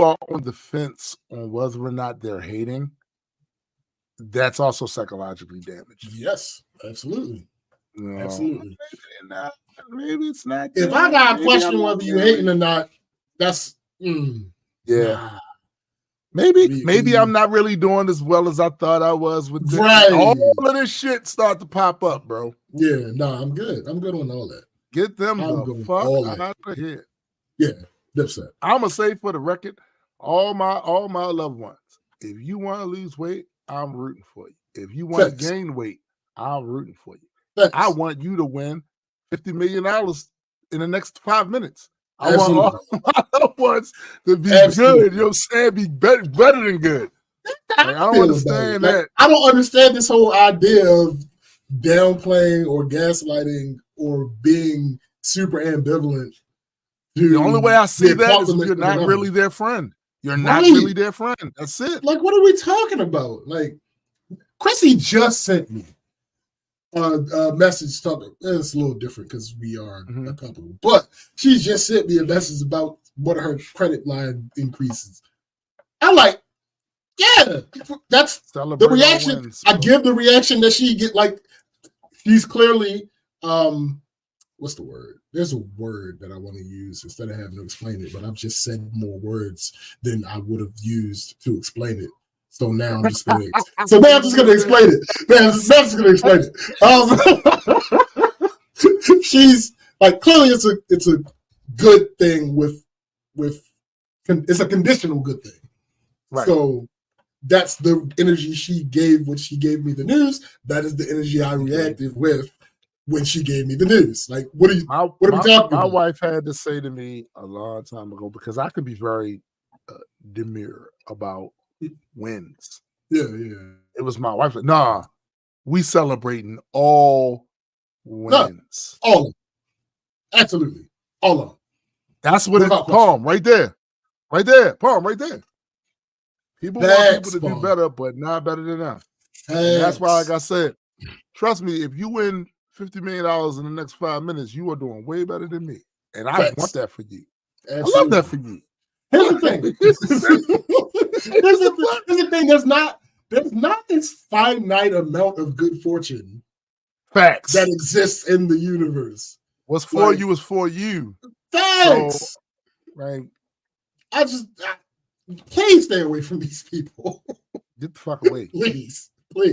are on the fence on whether or not they're hating, that's also psychologically damaging. Yes, absolutely. Absolutely. Maybe it's not. If I got a question whether you hating or not, that's yeah. Maybe I'm not really doing as well as I thought I was with this. Right. All of this shit start to pop up, bro. Yeah, I'm good. I'm good on all that. Get them the fuck out of here. Yeah, Dipset. I'm gonna say for the record, all my loved ones, if you want to lose weight, I'm rooting for you. If you want to gain weight, I'm rooting for you. I want you to win $50 million in the next 5 minutes. I want all my loved ones to be good. You know what I'm saying? Be better than good. Like, I don't understand that. I don't understand this whole idea of downplaying or gaslighting or being super ambivalent. The only way I see that is if you're not really their friend. You're not really their friend. That's it. Like, what are we talking about? Like, Chrissy just sent me a message talking. It's a little different because we are a couple, but she just sent me a message about what her credit line increases. I'm like, yeah, that's the reaction. I give the reaction that she get. Like, she's clearly, what's the word? There's a word that I want to use instead of having to explain it, but I've just said more words than I would have used to explain it. So now I'm just gonna. Explain it. She's like, clearly it's a good thing with it's a conditional good thing. Right. So that's the energy she gave when she gave me the news. That is the energy I reacted with when she gave me the news. Like, what are we talking about? My wife had to say to me a long time ago, because I could be very demure about wins. Yeah. It was my wife. Like, nah, we celebrating all wins. No, all of them. Absolutely. All of them. That's what it's palm right there. Right there. Palm right there. People want people to do better, but not better than them. That's why, like I said, trust me, if you win $50 million in the next 5 minutes, you are doing way better than me. And I want that for you. Absolutely. I love that for you. Here's the thing. Here's the thing. There's not this finite amount of good fortune facts that exists in the universe. What's for you is for you. Facts. So, right. Please stay away from these people. Get the fuck away. Please.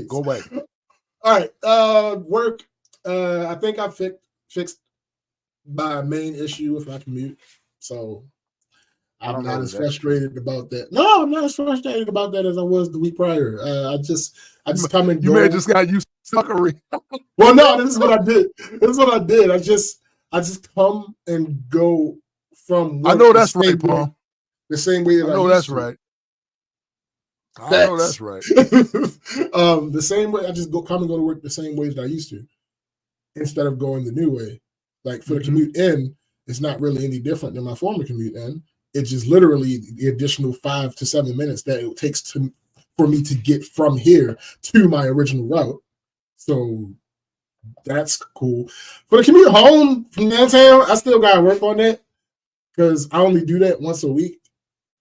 Go away. All right. Work. I think I fixed my main issue with my commute, so I'm not as frustrated about that. No, I'm not as frustrated about that as I was the week prior. I just come and go. You may have just got used to suckery. Well, no, this is what I did. I just come and go from work. I know that's right, Paul. The same way that I know that's right. I know that's right. The same way I just come and go to work the same way that I used to, instead of going the new way. Like for the commute in, it's not really any different than my former commute in. It's just literally the additional 5 to 7 minutes that it takes for me to get from here to my original route. So that's cool. For the commute home from downtown, I still got to work on that because I only do that once a week.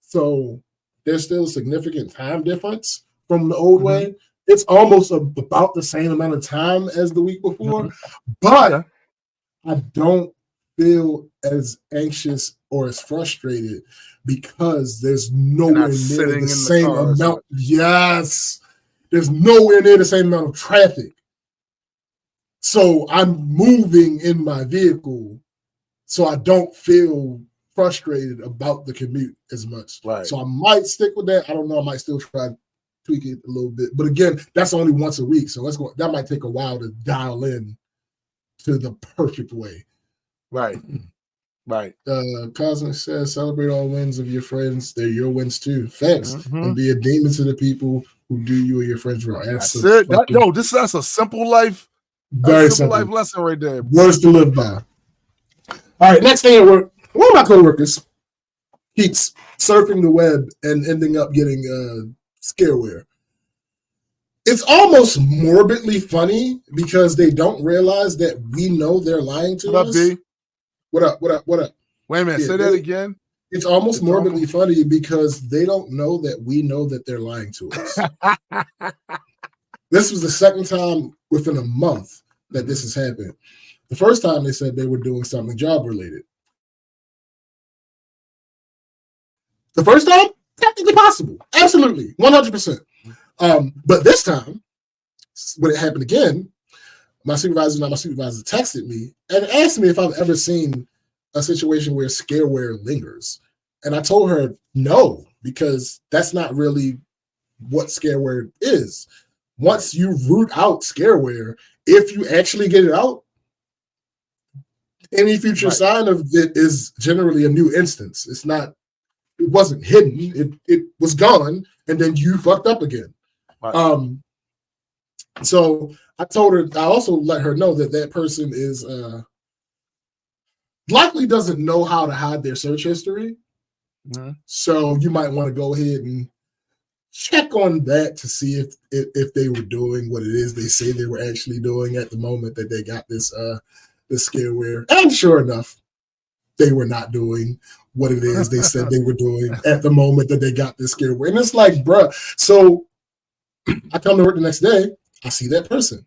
So there's still a significant time difference from the old way. It's almost about the same amount of time as the week before, but I don't feel as anxious or as frustrated because there's nowhere near the same amount. Yes, there's nowhere near the same amount of traffic. So I'm moving in my vehicle, so I don't feel frustrated about the commute as much. Right. So I might stick with that. I don't know. I might still try to tweak it a little bit. But again, that's only once a week. So that might take a while to dial in to the perfect way. Right. Right. Cosmic says, celebrate all wins of your friends. They're your wins too. Facts. And be a demon to the people who do you and your friends wrong. That's it. That's a simple life. Very simple life lesson right there. Words to live by. All right, next day at work, one of my coworkers keeps surfing the web and ending up getting scareware. It's almost morbidly funny because they don't realize that we know they're lying to us. B? What up? Wait a minute, say that again. It's almost morbidly funny because they don't know that we know that they're lying to us. This was the second time within a month that this has happened. The first time they said they were doing something job related. The first time, technically possible. Absolutely. 100%. But this time, when it happened again, my supervisor texted me and asked me if I've ever seen a situation where scareware lingers. And I told her no, because that's not really what scareware is. Once you root out scareware, if you actually get it out, any future sign of it is generally a new instance. It wasn't hidden. It was gone, and then you fucked up again. Right. So I told her, I also let her know that person is likely doesn't know how to hide their search history. So you might want to go ahead and check on that to see if they were doing what it is they say they were actually doing at the moment that they got this scareware. And sure enough, they were not doing what it is they said they were doing at the moment that they got this scareware. And it's like, bruh. So I come to work the next day, I see that person.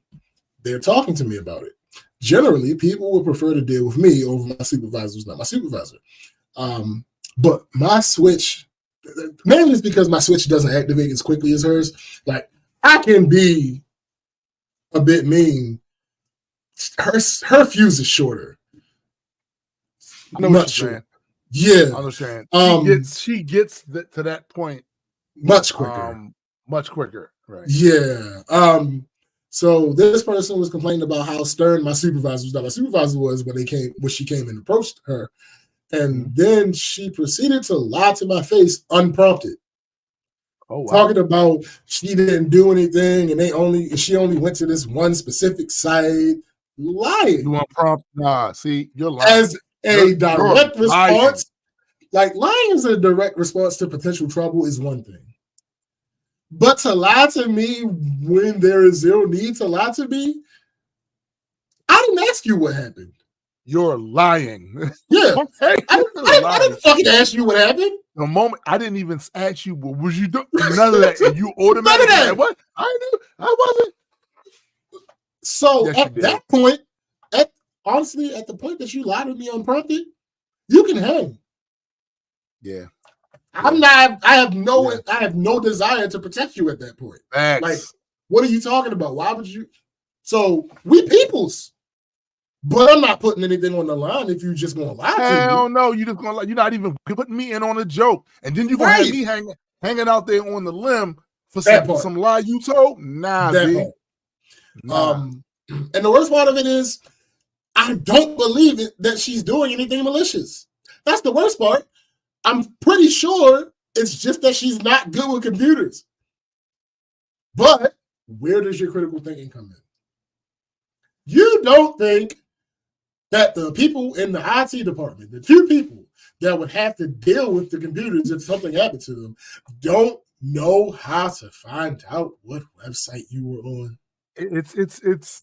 They're talking to me about it. Generally, people would prefer to deal with me over my supervisor who's not my supervisor. But my switch, mainly it's because my switch doesn't activate as quickly as hers. Like, I can be a bit mean. Her fuse is shorter. I know what you're saying. Yeah. I understand. She gets to that point much quicker. Much quicker. Right. Yeah. So this person was complaining about how stern my supervisor was. Now, my supervisor was when she came and approached her. And then she proceeded to lie to my face unprompted. Oh, wow. Talking about she didn't do anything and she only went to this one specific site. Lying. You want prompt? Nah, see, you're lying. As a direct response, like lying is a direct response to potential trouble is one thing. But to lie to me when there is zero need to lie to me, I didn't ask you what happened. You're lying. Yeah. I didn't fucking ask you what happened. The moment I didn't even ask you, what was you doing? None of that. And you automatically like, what? I knew. I wasn't. So yes, at that point, honestly, at the point that you lied to me unprompted, you can hang. Yeah. I have no desire to protect you at that point. Thanks. Like, what are you talking about? Why would you? So we peoples. But I'm not putting anything on the line if you just gonna lie to me. Hell no, you just gonna you're not even putting me in on a joke, and then you gonna have me hanging out there on the limb for some lie you told. Nah, B. Nah. And the worst part of it is, I don't believe it that she's doing anything malicious. That's the worst part. I'm pretty sure it's just that she's not good with computers. But where does your critical thinking come in? You don't think that the people in the IT department, the two people that would have to deal with the computers if something happened to them, don't know how to find out what website you were on? It's.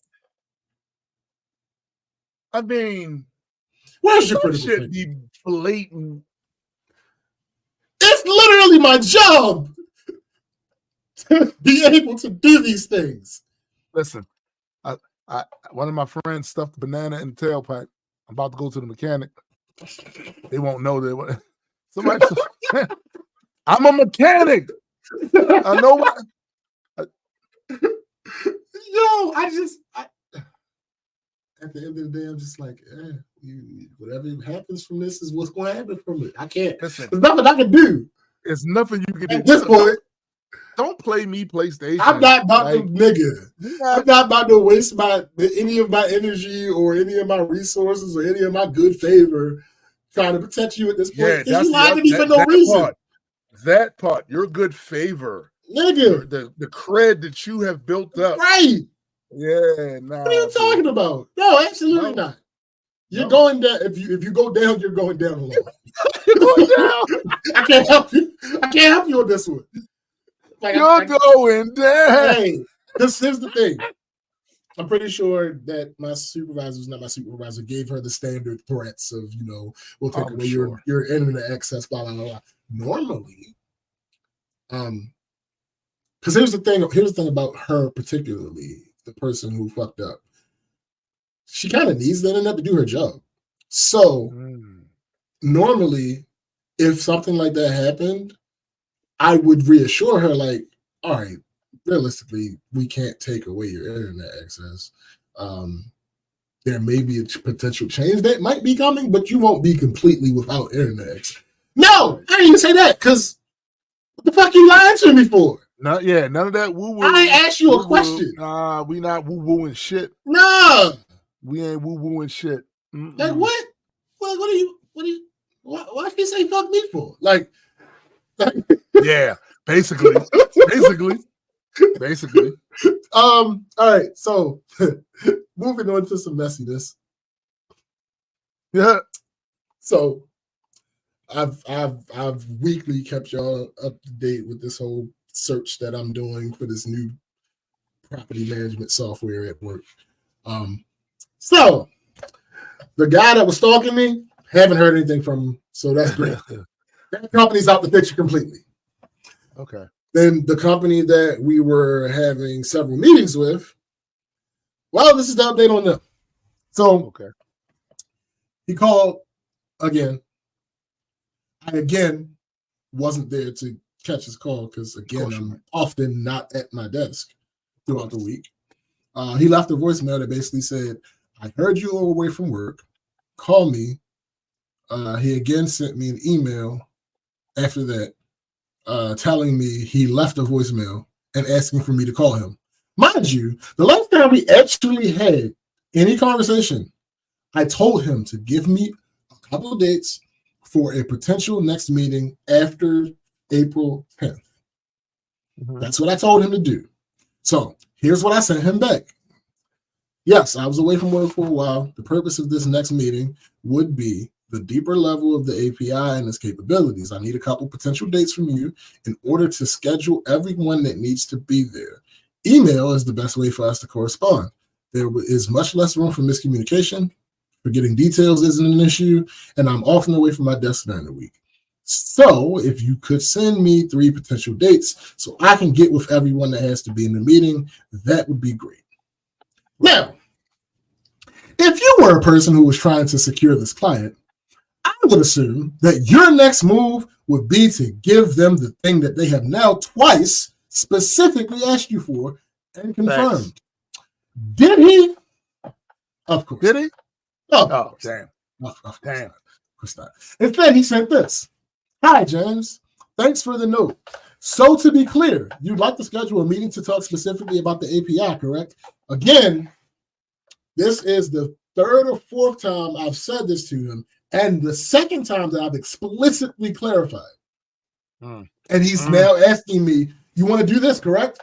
I mean, where's your critical shit be blatant? It's literally my job to be able to do these things. Listen, one of my friends stuffed a banana in the tailpipe. I'm about to go to the mechanic. They won't know that. Somebody, I'm a mechanic. I know what. Yo, at the end of the day, I'm just like, whatever happens from this is what's going to happen from it. I can't. Listen, there's nothing I can do. There's nothing you can do. At this point, don't play me PlayStation. I'm not about to, nigga. I'm not about to waste any of my energy or any of my resources or any of my good favor trying to protect you at this point. Yeah, you lied to me for no reason. That part, your good favor, nigga, the cred that you have built up, right? Yeah, nah. What are you talking about? No, absolutely not. You're going down. If you go down, you're going down alone. You're going down. I can't help you. I can't help you on this one. Like, you're going down. Hey, here's the thing. I'm pretty sure that my supervisor, not my supervisor, gave her the standard threats of, we'll take away your internet access, blah, blah, blah. Normally, because here's the thing about her particularly, the person who fucked up. She kind of needs the internet to do her job. So normally, if something like that happened, I would reassure her, like, all right, realistically, we can't take away your internet access. There may be a potential change that might be coming, but you won't be completely without internet access. No, I didn't even say that, because what the fuck you lying to me for? None of that woo-woo. I asked you a question. Nah, we not woo-wooing shit. No. We ain't woo-wooing shit. Like what? What are you, why you say fuck me for? Like yeah, basically. All right, so moving on to some messiness. Yeah. So I've weekly kept y'all up to date with this whole search that I'm doing for this new property management software at work. So the guy that was stalking me, haven't heard anything from him, so that's great. That company's out the picture completely. Okay. Then the company that we were having several meetings with, well, this is the update on them. So okay, he called again. I again wasn't there to catch his call because again I'm often not at my desk throughout the week. He left a voicemail that basically said, "I heard you were away from work. Call me." He again sent me an email after that, telling me he left a voicemail and asking for me to call him. Mind you, the last time we actually had any conversation, I told him to give me a couple of dates for a potential next meeting after April 10th. Mm-hmm. That's what I told him to do. So here's what I sent him back. Yes, I was away from work for a while. The purpose of this next meeting would be the deeper level of the API and its capabilities. I need a couple potential dates from you in order to schedule everyone that needs to be there. Email is the best way for us to correspond. There is much less room for miscommunication. Forgetting details isn't an issue, and I'm often away from my desk during the week. So if you could send me 3 potential dates so I can get with everyone that has to be in the meeting, that would be great. Now, if you were a person who was trying to secure this client, I would assume that your next move would be to give them the thing that they have now twice specifically asked you for and confirmed. Thanks. Did he? Of course. Did he? Oh, damn. No, Damn. Of course not. Instead, he sent this. Hi, James. Thanks for the note. So to be clear, you'd like to schedule a meeting to talk specifically about the API, correct? Again, this is the third or fourth time I've said this to him, and the second time that I've explicitly clarified. And he's now asking me, you want to do this, correct?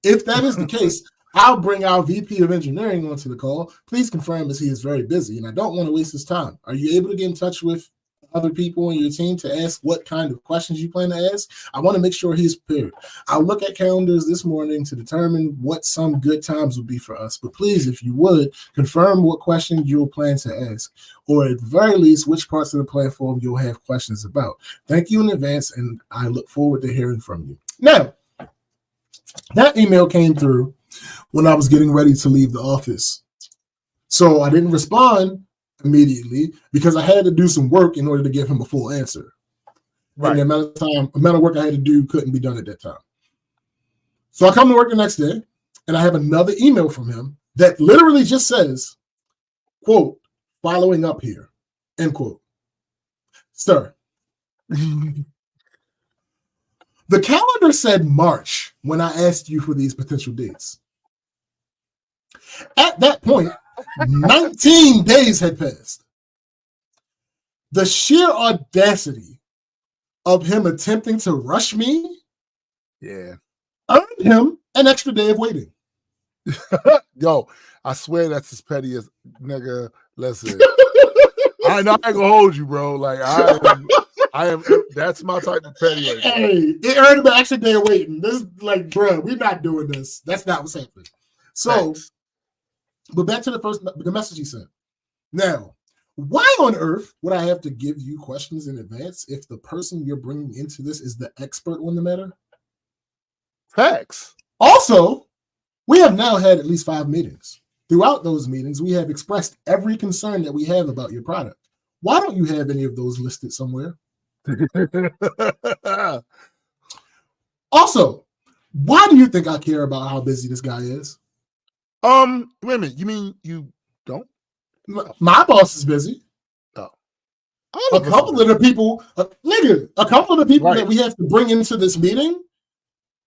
If that is the case, I'll bring our VP of engineering onto the call. Please confirm, as he is very busy, and I don't want to waste his time. Are you able to get in touch with other people on your team to ask what kind of questions you plan to ask? I want to make sure he's prepared. I'll look at calendars this morning to determine what some good times would be for us. But please, if you would, confirm what questions you'll plan to ask, or at the very least, which parts of the platform you'll have questions about. Thank you in advance, and I look forward to hearing from you. Now, that email came through when I was getting ready to leave the office. So I didn't respond immediately because I had to do some work in order to give him a full answer. Right. And the amount of work I had to do couldn't be done at that time. So I come to work the next day and I have another email from him that literally just says, quote, following up here, end quote. Sir, the calendar said March when I asked you for these potential dates. At that point, 19 days had passed. The sheer audacity of him attempting to rush me earned him an extra day of waiting. Yo, I swear that's as petty as nigga. Listen, I ain't gonna hold you, bro. Like I am. That's my type of petty. Hey, it earned him an extra day of waiting. This is like, bro, we're not doing this. That's not what's happening. So. Thanks. But back to the message he sent. Now, why on earth would I have to give you questions in advance if the person you're bringing into this is the expert on the matter? Facts. Also, we have now had at least 5 meetings. Throughout those meetings, we have expressed every concern that we have about your product. Why don't you have any of those listed somewhere? Also, why do you think I care about how busy this guy is? Wait a minute. You mean you don't? My boss is busy. Oh. A couple of the people that we have to bring into this meeting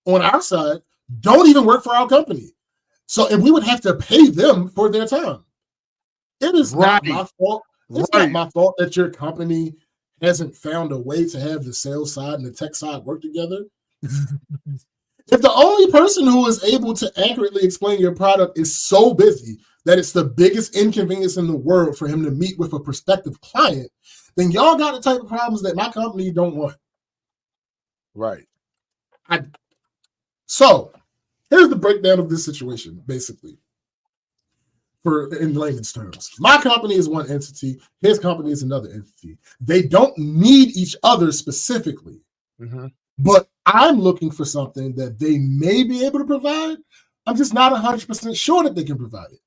on our side don't even work for our company. So, and we would have to pay them for their time. It is not my fault. It's not my fault that your company hasn't found a way to have the sales side and the tech side work together. If the only person who is able to accurately explain your product is so busy that it's the biggest inconvenience in the world for him to meet with a prospective client, then y'all got the type of problems that my company don't want. Right. So here's the breakdown of this situation, basically, in layman's terms. My company is one entity. His company is another entity. They don't need each other specifically. Mm-hmm. But I'm looking for something that they may be able to provide. I'm just not 100% sure that they can provide it.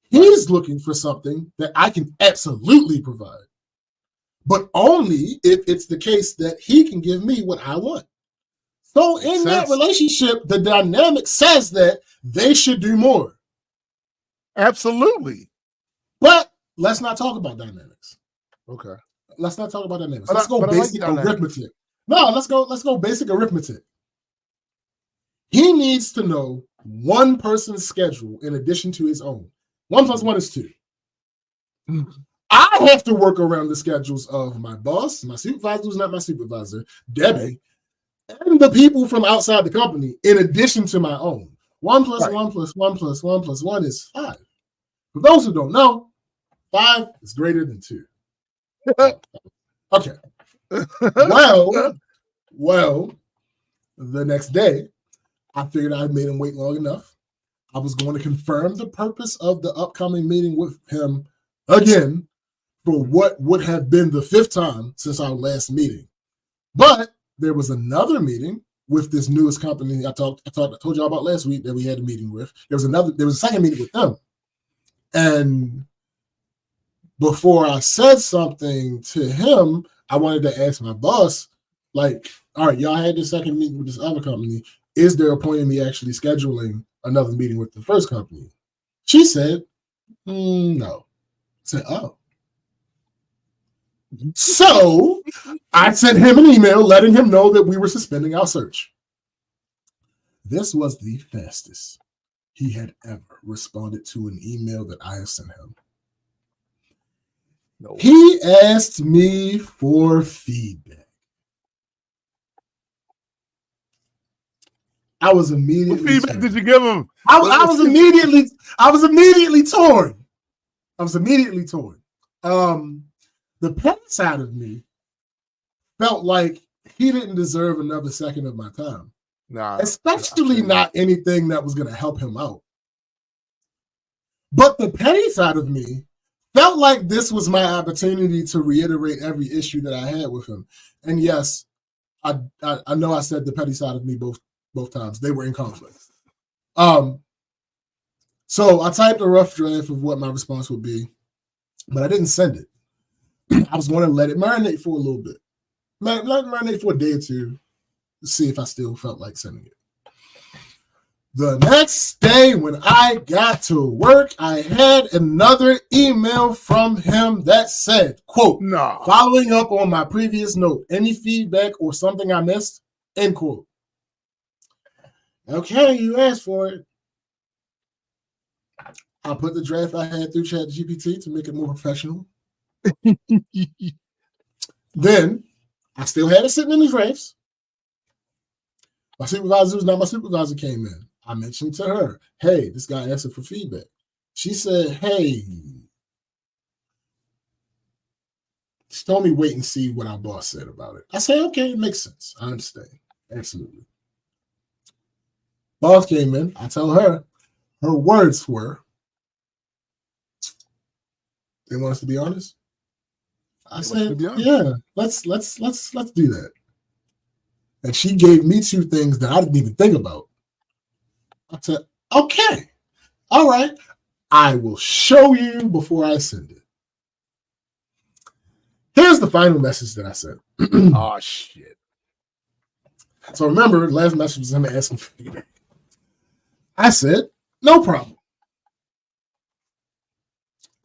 He's looking for something that I can absolutely provide, but only if it's the case that he can give me what I want. So in that relationship, the dynamic says that they should do more. Absolutely. But let's not talk about dynamics. Okay. Let's not talk about dynamics. Let's go basic arithmetic. No, let's go basic arithmetic. He needs to know one person's schedule in addition to his own. 1 + 1 is 2. I have to work around the schedules of my boss, my supervisor who's not my supervisor, Debbie, and the people from outside the company in addition to my own. 1 + 1 + 1 + 1 + 1 is 5. For those who don't know, 5 is greater than 2. Okay. Well, the next day, I figured I had made him wait long enough. I was going to confirm the purpose of the upcoming meeting with him again for what would have been the 5th time since our last meeting. But there was another meeting with this newest company I told y'all about last week that we had a meeting with. There was a second meeting with them. And before I said something to him, I wanted to ask my boss, like, all right, y'all had this second meeting with this other company. Is there a point in me actually scheduling another meeting with the first company? She said, No. I said, oh. So I sent him an email letting him know that we were suspending our search. This was the fastest he had ever responded to an email that I have sent him. No. He asked me for feedback. I was immediately. What feedback did you give him? I was immediately torn. I was immediately torn. The petty side of me felt like he didn't deserve another second of my time. Nah, especially not anything that was going to help him out. But the petty side of me felt like this was my opportunity to reiterate every issue that I had with him. And yes, I know I said the petty side of me both times. They were in conflict. So I typed a rough draft of what my response would be, but I didn't send it. I was going to let it marinate for a little bit. Let it marinate for a day or two to see if I still felt like sending it. The next day when I got to work, I had another email from him that said, quote, following up on my previous note, any feedback or something I missed, end quote. Okay, you asked for it. I put the draft I had through ChatGPT to make it more professional. Then I still had it sitting in the drafts. My supervisor, who's not my supervisor, came in. I mentioned to her, hey, this guy asked for feedback. She said, hey, she told me wait and see what our boss said about it. I said, okay, it makes sense. I understand. Absolutely. Boss came in. I told her, her words were, they want us to be honest. I said, yeah, let's do that. And she gave me two things that I didn't even think about. I said, okay, all right, I will show you before I send it. Here's the final message that I sent. Oh, shit. So remember, the last message was him asking for feedback. I said, no problem.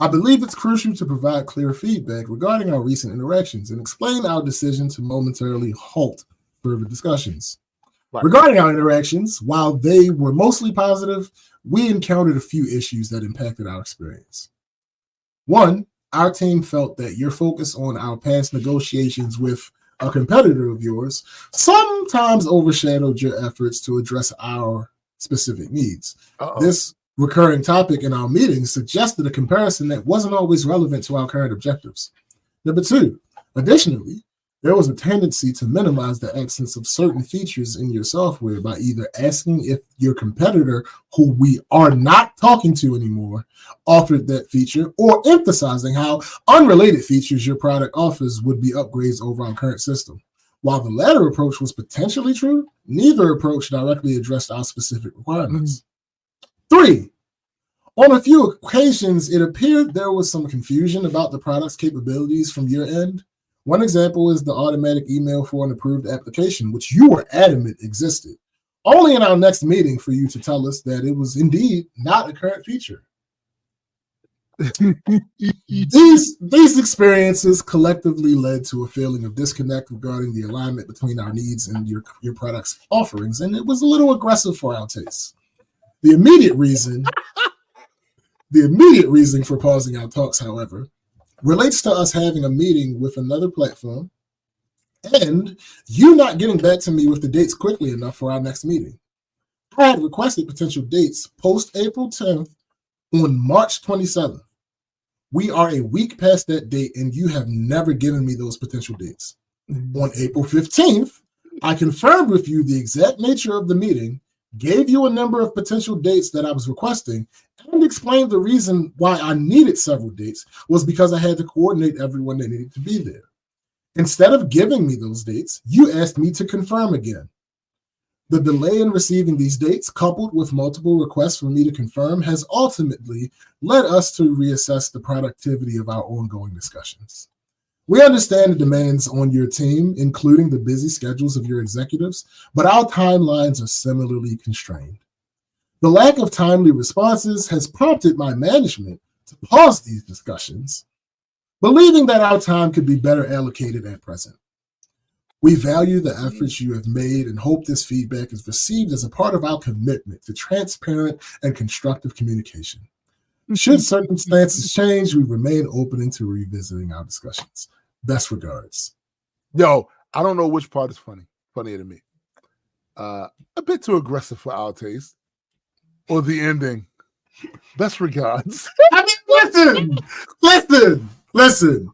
I believe it's crucial to provide clear feedback regarding our recent interactions and explain our decision to momentarily halt further discussions. Right. Regarding our interactions, while they were mostly positive, we encountered a few issues that impacted our experience. One, our team felt that your focus on our past negotiations with a competitor of yours sometimes overshadowed your efforts to address our specific needs. Uh-oh. This recurring topic in our meetings suggested a comparison that wasn't always relevant to our current objectives. Number two, additionally, there was a tendency to minimize the absence of certain features in your software by either asking if your competitor, who we are not talking to anymore, offered that feature, or emphasizing how unrelated features your product offers would be upgrades over our current system. While the latter approach was potentially true, neither approach directly addressed our specific requirements. Three, on a few occasions, it appeared there was some confusion about the product's capabilities from your end. One example is the automatic email for an approved application, which you were adamant existed, only in our next meeting for you to tell us that it was indeed not a current feature. These experiences collectively led to a feeling of disconnect regarding the alignment between our needs and your product's offerings, and it was a little aggressive for our tastes. The immediate reason for pausing our talks, however, relates to us having a meeting with another platform and you not getting back to me with the dates quickly enough for our next meeting. I had requested potential dates post April 10th on March 27th. We are a week past that date and you have never given me those potential dates. On April 15th, I confirmed with you the exact nature of the meeting, gave you a number of potential dates that I was requesting, and explained the reason why I needed several dates was because I had to coordinate everyone that needed to be there. Instead of giving me those dates, you asked me to confirm again. The delay in receiving these dates, coupled with multiple requests for me to confirm, has ultimately led us to reassess the productivity of our ongoing discussions. We understand the demands on your team, including the busy schedules of your executives, but our timelines are similarly constrained. The lack of timely responses has prompted my management to pause these discussions, believing that our time could be better allocated at present. We value the efforts you have made and hope this feedback is received as a part of our commitment to transparent and constructive communication. Should circumstances change, we remain open to revisiting our discussions. Best regards. Yo, I don't know which part is funnier to me. A bit too aggressive for our taste, or the ending. Best regards. I mean, listen.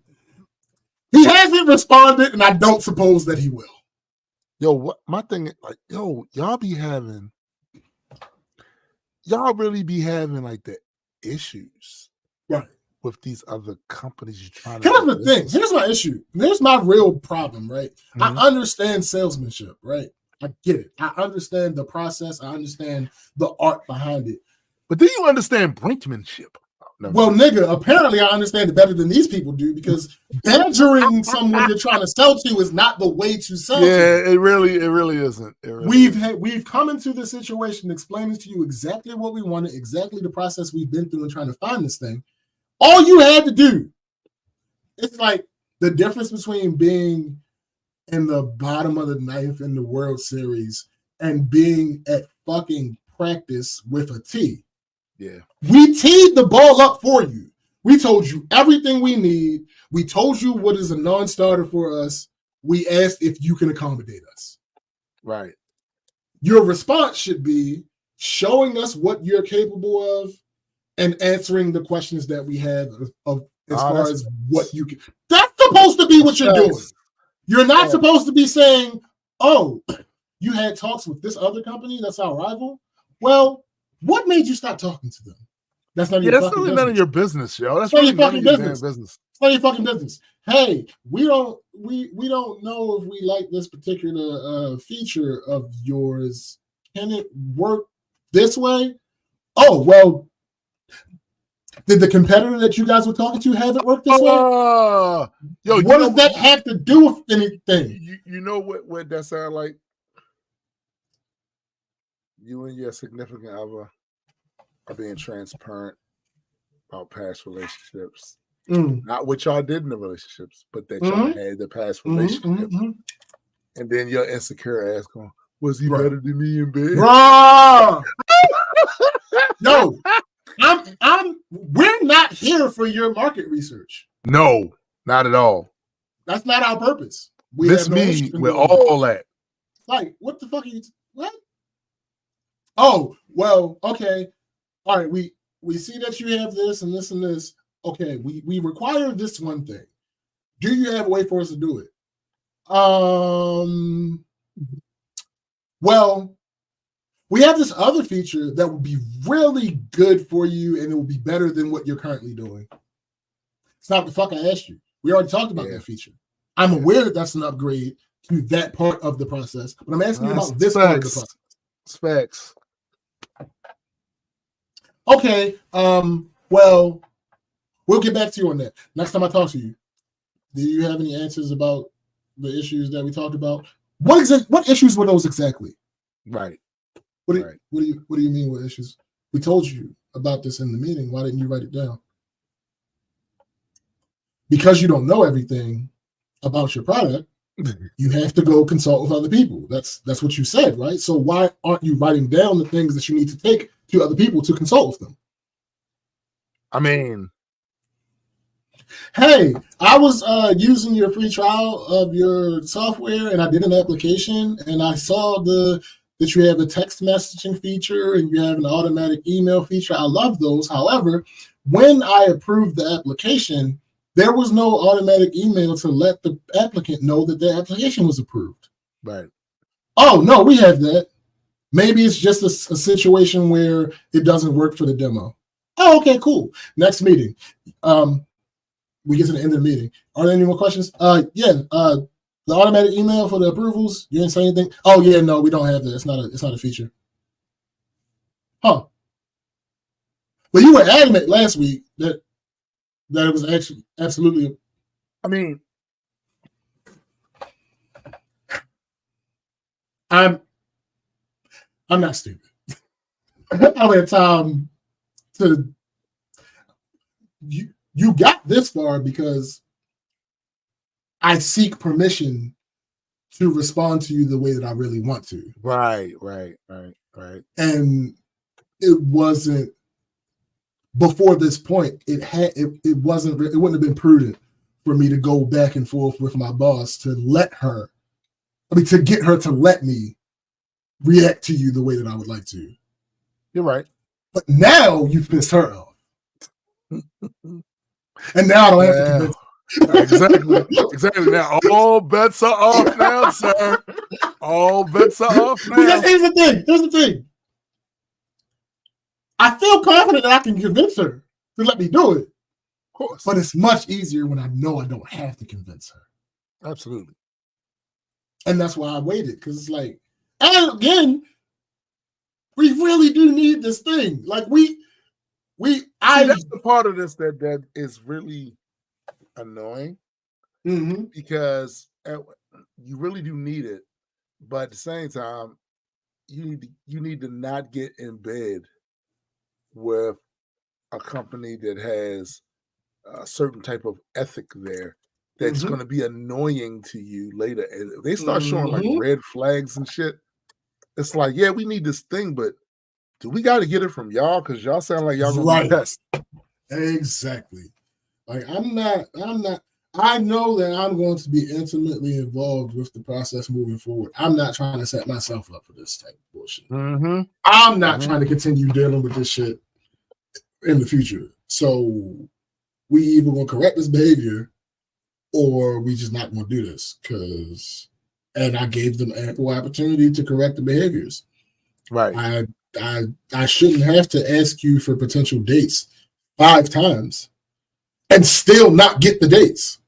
He hasn't responded, and I don't suppose that he will. Yo, what my thing is, like, y'all really be having like the issues, right, with these other companies you're trying to. Here's the thing. Here's my issue. Here's my real problem, right? Mm-hmm. I understand salesmanship, right? I get it. I understand the process. I understand the art behind it. But do you understand brinkmanship? No. Well, nigga, apparently I understand it better than these people do, because badgering someone you're trying to sell to is not the way to sell to. Yeah, it really isn't. We've come into this situation explaining to you exactly what we wanted, exactly the process we've been through in trying to find this thing. All you had to do, it's like the difference between being in the bottom of the ninth in the World Series and being at fucking practice with a tee. Yeah. We teed the ball up for you. We told you everything we need. We told you what is a non-starter for us. We asked if you can accommodate us. Right. Your response should be showing us what you're capable of and answering the questions that we have of as far as what you can. That's supposed to be what you're doing. You're not supposed to be saying, oh, you had talks with this other company that's our rival. Well, what made you stop talking to them? That's not that's really none of your business, yo. That's really none of your business. It's not your fucking business. Hey, we don't know if we like this particular feature of yours. Can it work this way? Oh, well, did the competitor that you guys were talking to have it work this way? Yo, what does that have to do with anything? You know what that sound like? You and your significant other are being transparent about past relationships. Not what y'all did in the relationships, but that y'all had the past relationship. And then your insecure ass going, was he better than me in bed? No. We're not here for your market research. No, not at all. That's not our purpose. Miss me with all that. Like, what the fuck are you? What? Oh, well, okay. All right, we see that you have this and this and this. Okay, we require this one thing. Do you have a way for us to do it? Well, we have this other feature that would be really good for you, and it will be better than what you're currently doing. It's not the fuck I asked you. We already talked about that feature. I'm aware that that's an upgrade to that part of the process, but I'm asking you about this part of the process. Specs. Okay. Well, we'll get back to you on that next time I talk to you. Do you have any answers about the issues that we talked about? What issues were those exactly? Right. What do you mean what issues? We told you about this in the meeting. Why didn't you write it down? Because you don't know everything about your product, you have to go consult with other people. That's what you said, right? So why aren't you writing down the things that you need to take to other people to consult with them? I mean, hey, I was using your free trial of your software, and I did an application, and I saw that you have a text messaging feature and you have an automatic email feature. I love those. However, when I approved the application, there was no automatic email to let the applicant know that their application was approved. Right. Oh, no, we have that. Maybe it's just a situation where it doesn't work for the demo. Oh, okay, cool. Next meeting. We get to the end of the meeting. Are there any more questions? The automatic email for the approvals, you didn't say anything? Oh, yeah, no, we don't have that. It's not a feature. Huh. But you were adamant last week that it was actually absolutely. I mean, I'm not stupid. I don't have time to. you got this far because I seek permission to respond to you the way that I really want to. Right. And it wasn't before this point. It wouldn't have been prudent for me to go back and forth with my boss to get her to let me react to you the way that I would like to. You're right. But now you've pissed her off. And now I don't have to convince Exactly. Now all bets are off now, sir. All bets are off now. Because here's the thing. I feel confident that I can convince her to let me do it. Of course. But it's much easier when I know I don't have to convince her. Absolutely. And that's why I waited. Because it's like, and again, we really do need this thing. Like that's the part of this that is really annoying, because you really do need it, but at the same time, you need to not get in bed with a company that has a certain type of ethic there that's going to be annoying to you later. And if they start showing like red flags and shit, it's like, yeah, we need this thing, but do we got to get it from y'all? Because y'all sound like y'all gonna be pissed. Exactly. Like I'm not. I know that I'm going to be intimately involved with the process moving forward. I'm not trying to set myself up for this type of bullshit. I'm not trying to continue dealing with this shit in the future. So we either going to correct this behavior or we just not going to do this. And I gave them ample opportunity to correct the behaviors. Right. I shouldn't have to ask you for potential dates 5 times and still not get the dates.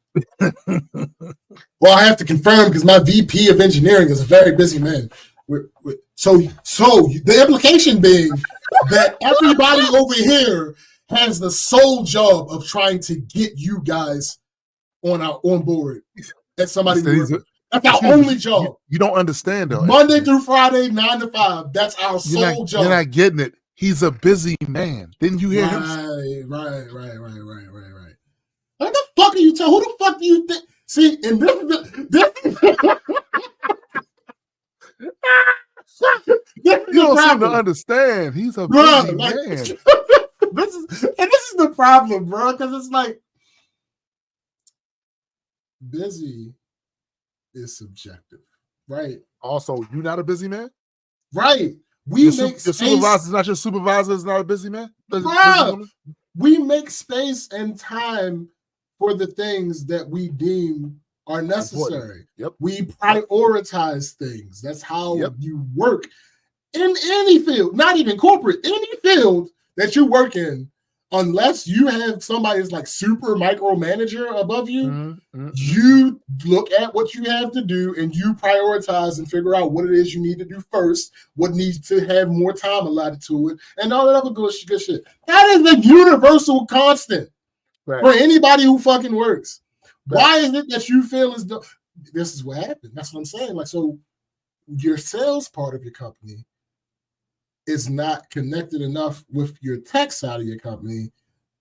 Well, I have to confirm because my VP of engineering is a very busy man. So the implication being that everybody over here has the sole job of trying to get you guys on board. That's somebody. That's our only job. You don't understand though. Monday through Friday, 9 to 5. That's our sole job. You're not getting it. He's a busy man. Didn't you hear him? Right. What the fuck are you telling? Who the fuck do you think? See, and this you don't seem to understand. He's a busy man. This is the problem, bro. Because it's like busy is subjective, right? Also, you not a busy man, right? Your supervisor's not your supervisor. Is not a busy man. We make space and time for the things that we deem are necessary. Yep. We prioritize things. That's how you work in any field, not even corporate, any field that you work in, unless you have somebody that's like super micromanager above you, you look at what you have to do and you prioritize and figure out what it is you need to do first, what needs to have more time allotted to it, and all that other good shit. That is the universal constant for anybody who fucking works. Why is it that you feel as though this is what happened? That's what I'm saying. Like, so your sales part of your company is not connected enough with your tech side of your company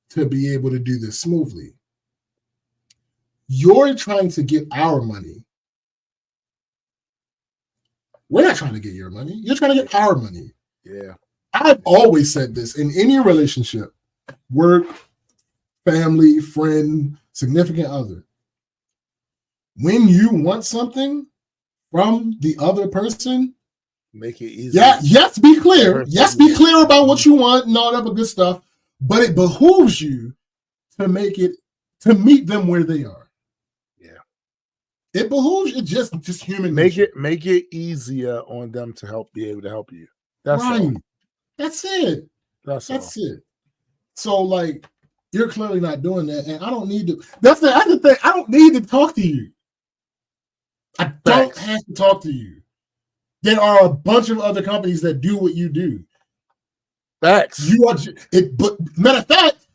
to be able to do this smoothly. You're trying to get our money. We're not trying to get your money. You're trying to get our money. Yeah. I've always said this in any relationship, work, family, friend, significant other. When you want something from the other person, make it easy. Yeah, yes, be clear. Yes, be clear about what you want and all that good stuff. But it behooves you to meet them where they are. Yeah. It behooves you, just human nature. Make it easier on them to be able to help you. That's right. All. That's it. That's it. So like, you're clearly not doing that, and I don't need to. That's the thing. I don't need to talk to you. I don't have to talk to you. There are a bunch of other companies that do what you do. Facts. But matter of fact,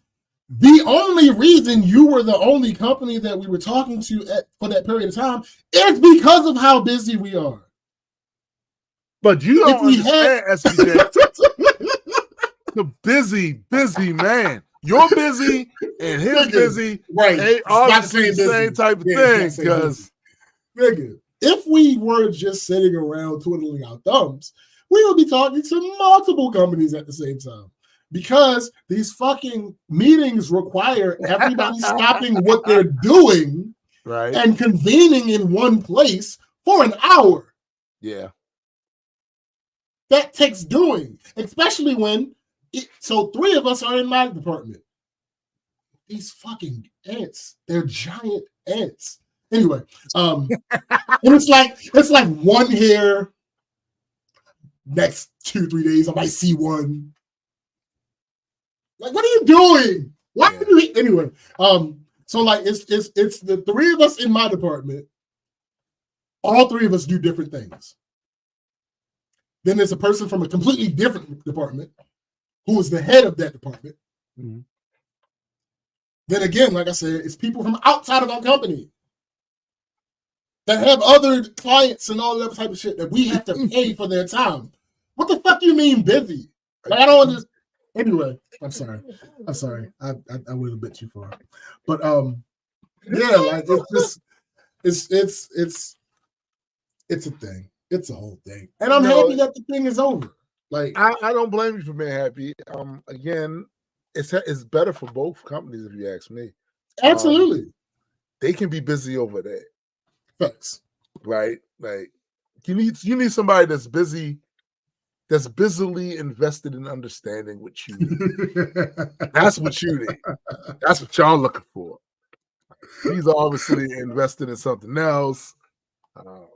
the only reason you were the only company that we were talking to for that period of time is because of how busy we are. But you don't understand, SPJ. The busy man. You're busy and his busy. Right. Ain't obviously the same type of thing. Because nigga, if we were just sitting around twiddling our thumbs, we would be talking to multiple companies at the same time. Because these fucking meetings require everybody stopping what they're doing, right, and convening in one place for an hour. Yeah. That takes doing, especially when so 3 of us are in my department. These fucking ants, they're giant ants. Anyway, and it's like one here. Next 2-3 days, I might see one. Like, what are you doing? Why are you anyway? So like it's the 3 of us in my department. All 3 of us do different things. Then there's a person from a completely different department who is the head of that department. Mm-hmm. Then again, like I said, it's people from outside of our company that have other clients and all that type of shit that we have to pay for their time. What the fuck do you mean busy? Like, I don't understand. Anyway, I'm sorry. I went a bit too far. But yeah, like it's a thing. It's a whole thing. And I'm happy that the thing is over. Like, I don't blame you for being happy. Again, it's better for both companies if you ask me. Absolutely. They can be busy over there. Facts. Right? Like, you need somebody that's busily invested in understanding what you need. That's what you need. That's what y'all looking for. He's obviously invested in something else. I'm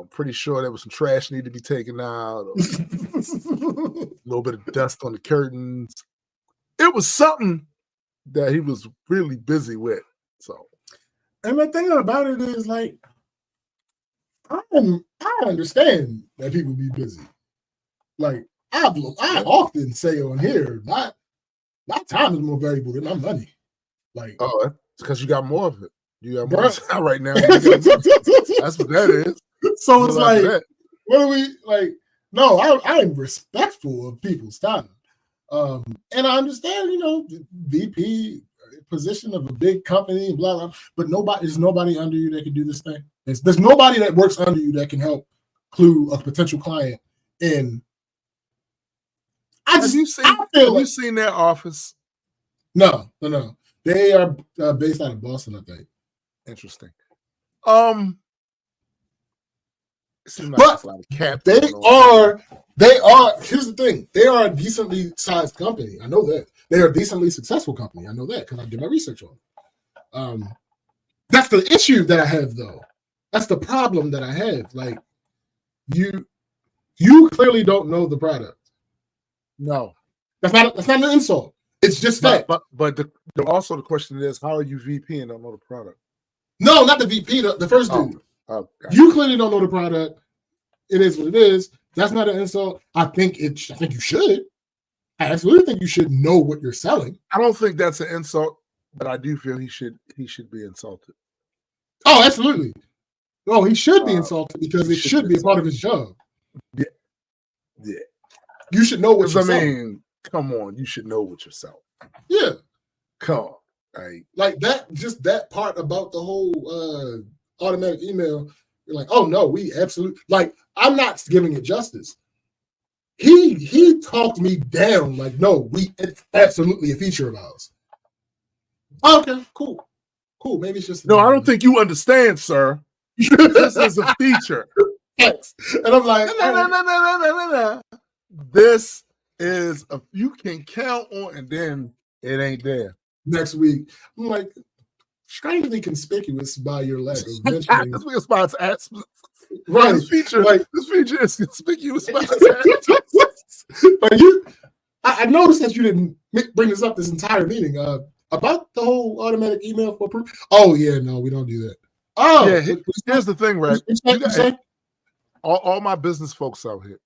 pretty sure there was some trash need to be taken out. A little bit of dust on the curtains. It was something that he was really busy with. So, and the thing about it is, like, I understand that people be busy. Like, I often say on here, my time is more valuable than my money. Like, it's because you got more of it. You got more time right now. That's what that is. So it's like, what are we like? No, I'm respectful of people's time, and I understand, VP position of a big company and blah blah. But there's nobody under you that can do this thing. There's nobody that works under you that can help clue a potential client in. Have you seen their office? No. They are based out of Boston, I think. Interesting. But they are. Here's the thing: they are a decently sized company. I know that they are a decently successful company. I know that because I did my research on it. That's the issue that I have, though. That's the problem that I have. Like, you clearly don't know the product. No, that's not an insult. It's just fact. But also the question is, how are you VP and don't know the product? No, not the VP. The first dude. Oh, you clearly don't know the product. It is what it is. That's not an insult. I think you should. I absolutely think you should know what you're selling. I don't think that's an insult, but I do feel he should be insulted. Oh, absolutely. No, he should be insulted because it should be a part of his job. Yeah. You should know what you're selling. Come on, you should know what you're selling. Yeah. Come on. Like that, just that part about the whole automatic email. You're like, oh no, we absolutely, like, I'm not giving it justice. He talked me down, like, no, it's absolutely a feature of ours. Okay, cool. Maybe it's just no. I don't think you understand, sir. This is a feature. Yes. And I'm like, no. This is you can count on, and then it ain't there next week. I'm like, strangely conspicuous by your lack of mentioning. That's because by its absence. Right. This feature is conspicuous by its absence. But I noticed that you didn't bring this up this entire meeting about the whole automatic email for proof. Oh yeah, no, we don't do that. Oh yeah. Here's the thing, right? All my business folks out here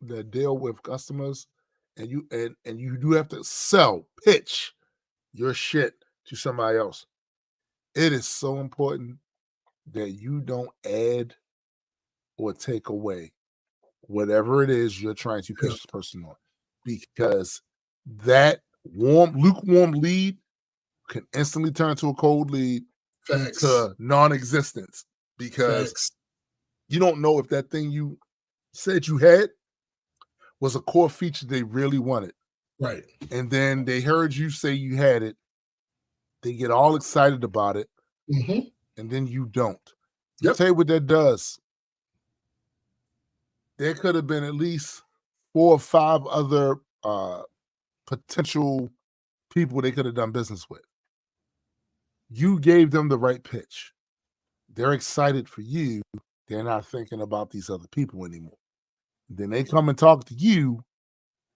that deal with customers, and you do have to pitch your shit to somebody else. It is so important that you don't add or take away whatever it is you're trying to pitch this person on, because that lukewarm lead can instantly turn to a cold lead Facts. to non-existence because Facts. you don't know if that thing you said you had was a core feature they really wanted. Right. And then they heard you say you had it. They get all excited about it. Mm-hmm. And then you don't. Yep. I'll tell you what that does. There could have been at least 4 or 5 other potential people they could have done business with. You gave them the right pitch. They're excited for you. They're not thinking about these other people anymore. Then they come and talk to you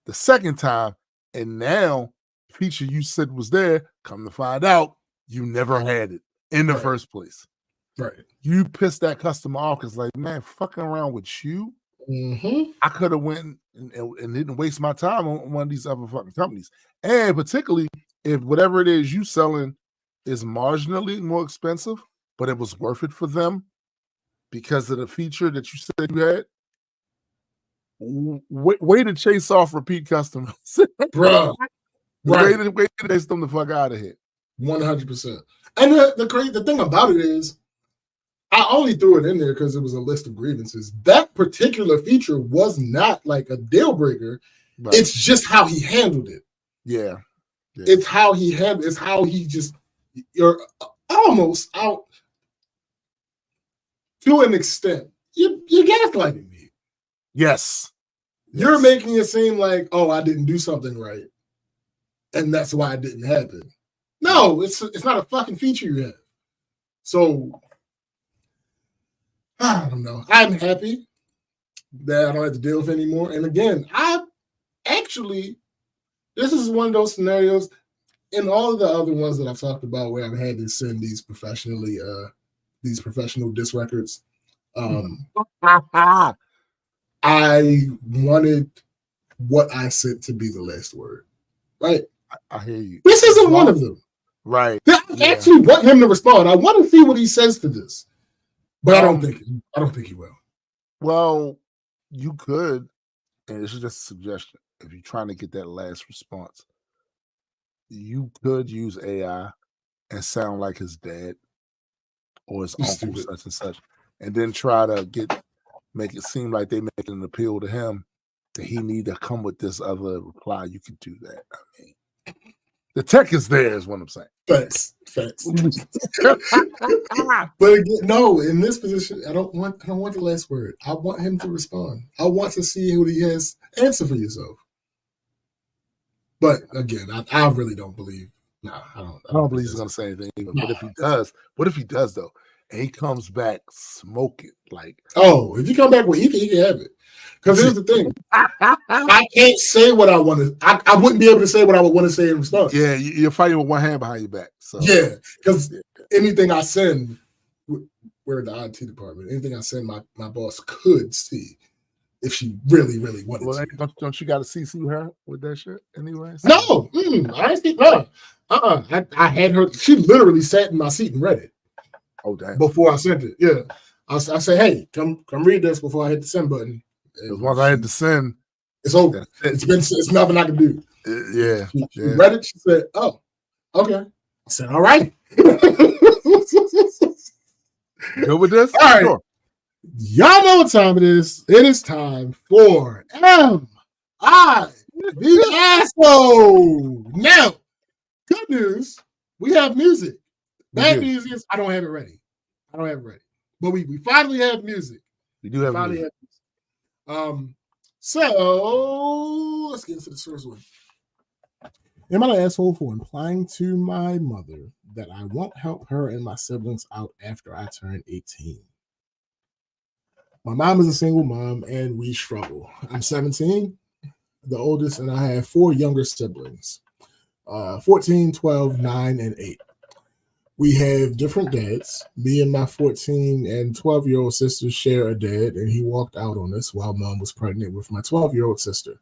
the second time, and now the feature you said was there, come to find out, you never had it in the first place. Right. You pissed that customer off because, like, man, fucking around with you, I could have went and didn't waste my time on one of these other fucking companies. And particularly if whatever it is you selling is marginally more expensive, but it was worth it for them because of the feature that you said you had. Way to chase off repeat customers, bro. Right. Way to chase them the fuck out of here. 100%. And the thing about it is, I only threw it in there because it was a list of grievances. That particular feature was not like a deal breaker. Right. It's just how he handled it. Yeah. It's how he handled. It's how he just. You're almost out to an extent. You're gaslighting me. Yes. You're making it seem like, oh, I didn't do something right, and that's why it didn't happen. No, it's not a fucking feature you have. So I don't know. I'm happy that I don't have to deal with it anymore. And again, this is one of those scenarios in all of the other ones that I've talked about where I've had to send these professional disc records. I wanted what I said to be the last word. Right? I hear you. This isn't one of them. Right. I actually want him to respond. I want to see what he says to this. But I don't think he will. Well, you could, and this is just a suggestion. If you're trying to get that last response, you could use AI and sound like his dad or his uncle, such and such, and then try to make it seem like they make an appeal to him that he need to come with this other reply. You could do that. I mean, the tech is there, is what I'm saying. Facts. But again, no, in this position, I don't want the last word. I want him to respond. I want to see what he has. Answer for yourself. But again, I really don't believe. No, I don't believe he's gonna say anything. But if he does, what if he does though? And he comes back smoking like. Oh, if you come back with he can have it. Because here's the thing, I can't say what I want to. I wouldn't be able to say what I would want to say in response. Yeah, you're fighting with one hand behind your back. So yeah, because anything I send, we're in the IT department. Anything I send, my boss could see if she really wanted to. Don't you got to CC her with that shit anyway? So. No, I ain't see no. I had her. She literally sat in my seat and read it. Oh damn! Before I sent it, yeah. I said, hey, come read this before I hit the send button. Because once I hit the send, it's over. It's nothing I can do. Yeah. She read it. She said, "Oh, okay." I said, "All right." Good with this? All right. Sure. Y'all know what time it is. It is time for M.I. the asshole. Now, good news, we have music. Bad news is I don't have it ready. But we finally have music. We do have music. So let's get into the first one. Am I the asshole for implying to my mother that I won't help her and my siblings out after I turn 18? My mom is a single mom and we struggle. I'm 17, the oldest, and I have 4 younger siblings, 14, 12, 9, and 8. We have different dads. Me and my 14 and 12-year-old sister share a dad, and he walked out on us while mom was pregnant with my 12-year-old sister.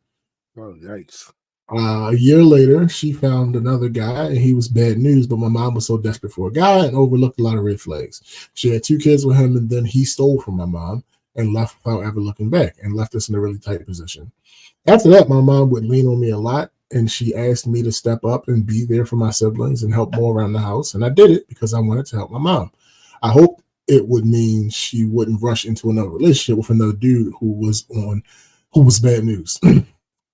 Oh, yikes. A year later, she found another guy, and he was bad news, but my mom was so desperate for a guy and overlooked a lot of red flags. She had 2 kids with him, and then he stole from my mom and left without ever looking back and left us in a really tight position. After that, my mom would lean on me a lot, and she asked me to step up and be there for my siblings and help more around the house. And I did it because I wanted to help my mom. I hoped it would mean she wouldn't rush into another relationship with another dude who was bad news.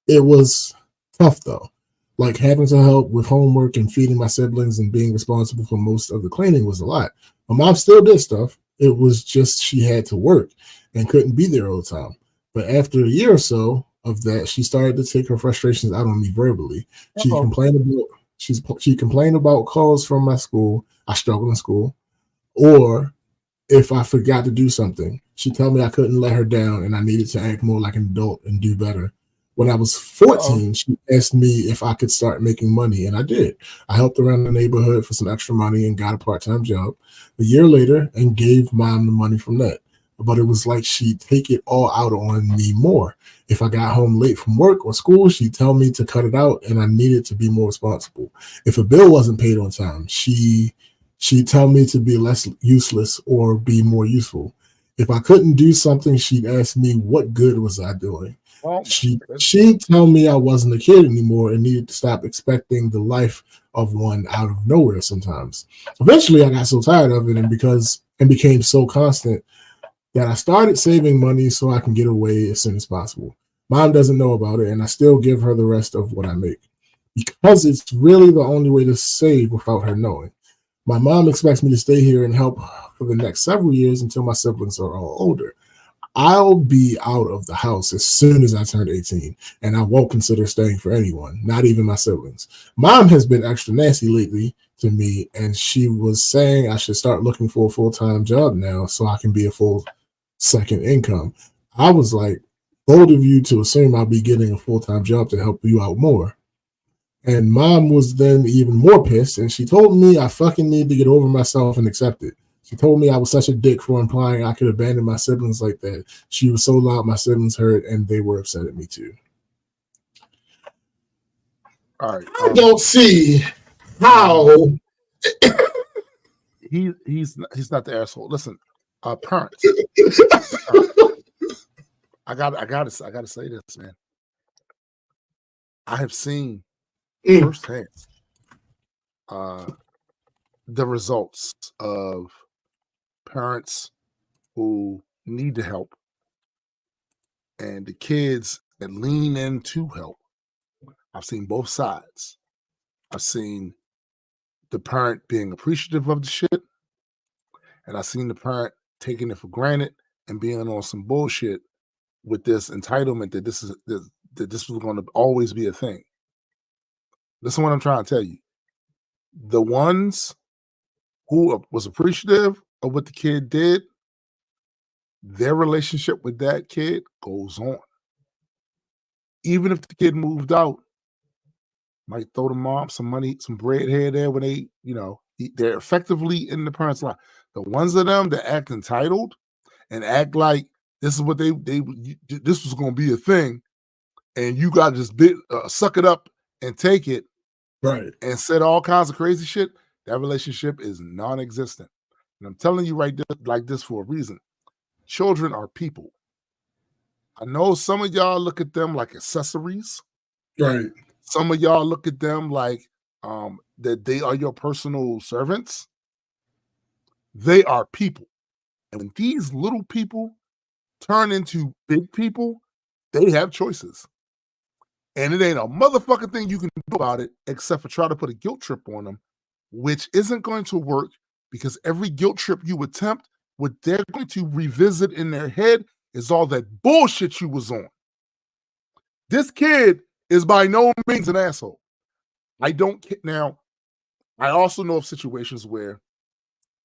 It was tough though. Like having to help with homework and feeding my siblings and being responsible for most of the cleaning was a lot. My mom still did stuff. It was just she had to work and couldn't be there all the time. But after a year or so of that, she started to take her frustrations out on me verbally. She complained about calls from my school. I struggled in school, or if I forgot to do something, she'd tell me I couldn't let her down and I needed to act more like an adult and do better. When I was 14, she asked me if I could start making money, and I did. I helped around the neighborhood for some extra money and got a part-time job a year later and gave mom the money from that. But it was like she'd take it all out on me more. If I got home late from work or school, she'd tell me to cut it out and I needed to be more responsible. If a bill wasn't paid on time, she'd tell me to be less useless or be more useful. If I couldn't do something, she'd ask me what good was I doing. She'd tell me I wasn't a kid anymore and needed to stop expecting the life of one out of nowhere sometimes. Eventually, I got so tired of it and became so constant that I started saving money so I can get away as soon as possible. Mom doesn't know about it, and I still give her the rest of what I make because it's really the only way to save without her knowing. My mom expects me to stay here and help for the next several years until my siblings are all older. I'll be out of the house as soon as I turn 18, and I won't consider staying for anyone, not even my siblings. Mom has been extra nasty lately to me, and she was saying I should start looking for a full-time job now so I can be a full second income. I was like, bold of you to assume I'll be getting a full-time job to help you out more. And mom was then even more pissed, and she told me I fucking need to get over myself and accept it. She told me I was such a dick for implying I could abandon my siblings like that. She was so loud, my siblings heard, and they were upset at me too. All right. I don't see how he's not the asshole. Listen, parents. I gotta say this, man. I have seen firsthand the results of parents who need to help and the kids that lean in to help. I've seen both sides. I've seen the parent being appreciative of the shit, and I've seen the parent taking it for granted and being on some bullshit with this entitlement that this was going to always be a thing. Listen to what I'm trying to tell you. The ones who was appreciative of what the kid did, their relationship with that kid goes on. Even if the kid moved out, might throw the mom some money, some bread here there when they, they're effectively in the parent's life. The ones of them that act entitled and act like this is what this was going to be a thing, and you got to just suck it up and take it, right? And said all kinds of crazy shit. That relationship is non-existent. And I'm telling you like this for a reason. Children are people. I know some of y'all look at them like accessories. Right. Some of y'all look at them like that they are your personal servants. They are people. And when these little people turn into big people, they have choices. And it ain't a motherfucking thing you can do about it except for try to put a guilt trip on them, which isn't going to work because every guilt trip you attempt, what they're going to revisit in their head is all that bullshit you was on. This kid is by no means an asshole. Now, I also know of situations where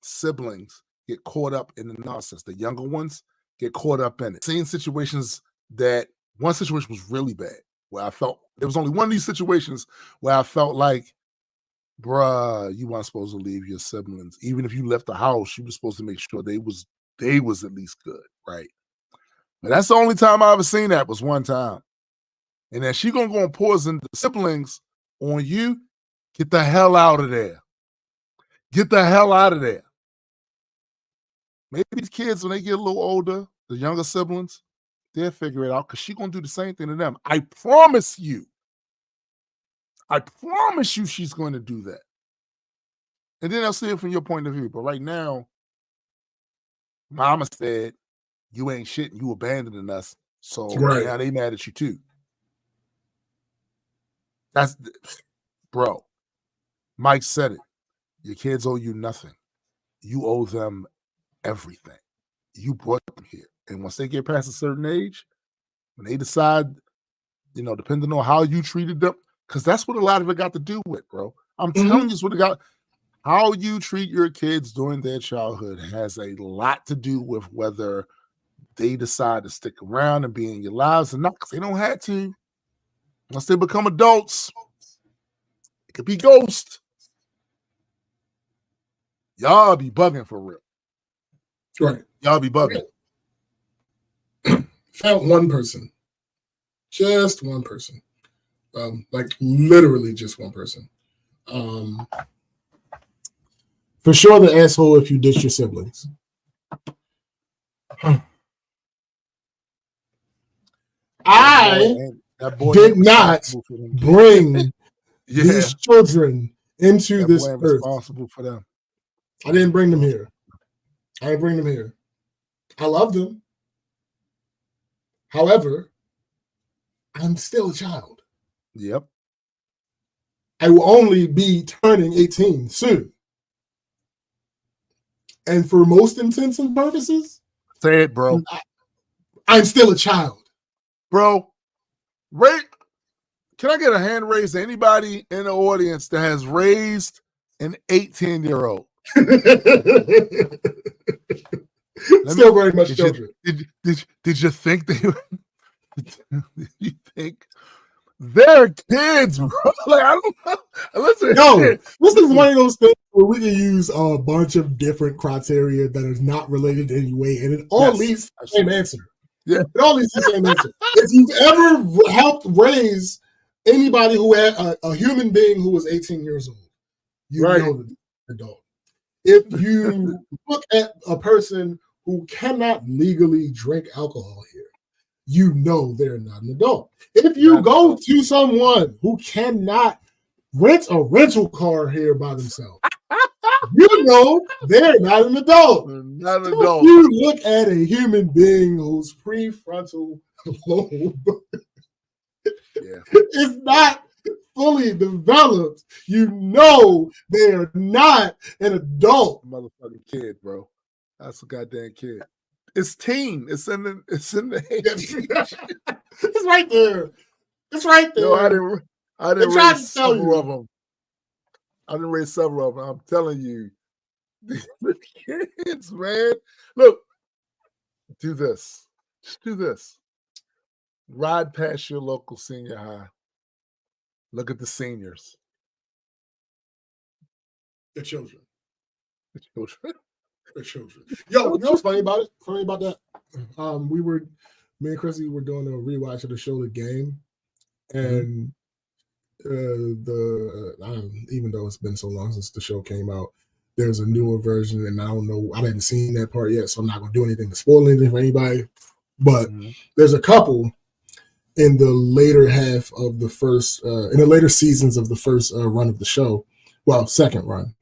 siblings get caught up in the nonsense. The younger ones get caught up in it. Seen situations that one situation was really bad where I felt there was only one of these situations where I felt like, bruh, you weren't supposed to leave your siblings. Even if you left the house, you were supposed to make sure they was at least good, right? But that's the only time I ever seen that was one time. And then she gonna go and poison the siblings on you. Get the hell out of there. Get the hell out of there. Maybe these kids, when they get a little older, the younger siblings, they'll figure it out because she's gonna do the same thing to them. I promise you. I promise you she's going to do that. And then I'll see it from your point of view. But right now, mama said, you ain't shit and you abandoning us. So now they mad at you too. That's, bro, Mike said it. Your kids owe you nothing. You owe them everything. You brought them here. And once they get past a certain age, when they decide, you know, depending on how you treated them, because that's what a lot of it got to do with, bro. I'm telling you, it's what it got. How you treat your kids during their childhood has a lot to do with whether they decide to stick around and be in your lives or not, because they don't have to. Once they become adults, it could be ghosts. Y'all be bugging for real. Right. Y'all be bugging. Found one person. Just one person. Like literally just one person. For sure the asshole if you ditch your siblings. I did not bring these children into this earth. Responsible for them. I didn't bring them here. I love them. However, I'm still a child. Yep. I will only be turning 18 soon. And for most intents and purposes, say it, bro. I'm still a child. Bro, can I get a hand raised to anybody in the audience that has raised an 18-year-old? Still very much children. Did you think they were? Did you think they're kids, bro? Like, I don't know. Listen, this is one of those things where we can use a bunch of different criteria that is not related in any way, and it all leads to the same answer. Yeah, it all leads to the same answer. If you've ever helped raise anybody who had a human being who was 18 years old, you know the adult. If you look at a person who cannot legally drink alcohol here, you know they're not an adult. If you go to someone who cannot rent a rental car here by themselves, you know they're not an adult. Not an adult. If you look at a human being whose prefrontal lobe is not fully developed, you know they're not an adult. Motherfucking kid, bro. That's a goddamn kid. It's teen. It's in the It's right there. It's right there. No, I didn't raise several of them. I didn't raise several of them. I'm telling you, the kids, man. Look, do this. Just do this. Ride past your local senior high. Look at the seniors. The children. The children. The children. Yo, you know what's funny about it? Funny about that? Me and Chrissy were doing a rewatch of the show The Game, and even though it's been so long since the show came out, there's a newer version, and I don't know. I haven't seen that part yet, so I'm not gonna do anything to spoil anything for anybody. But there's a couple in the later half of the first, in the later seasons of the first run of the show. Well, second run.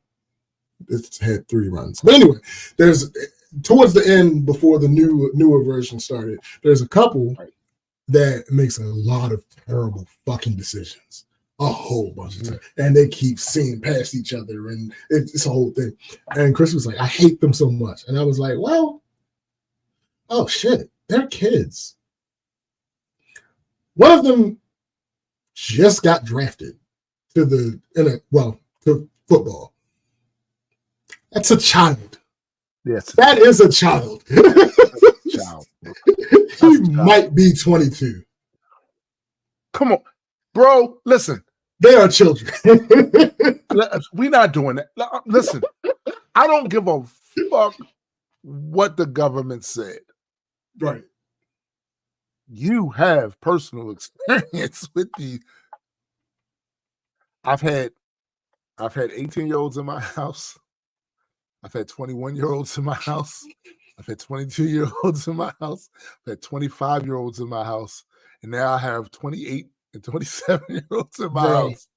It's had 3 runs, but anyway, there's towards the end before the newer version started. There's a couple that makes a lot of terrible fucking decisions, a whole bunch of time, and they keep seeing past each other, and it's a whole thing. And Chris was like, "I hate them so much," and I was like, "Well, oh shit, they're kids." One of them just got drafted to football. That's a child. Yes, that is a child. He might be 22. Come on, bro. Listen, they are children. We're not doing that. Listen, I don't give a fuck what the government said. Right. You have personal experience with these. I've had 18-year-olds in my house. I've had 21-year-olds in my house. I've had 22-year-olds in my house. I've had 25-year-olds in my house. And now I have 28 and 27-year-olds in my house.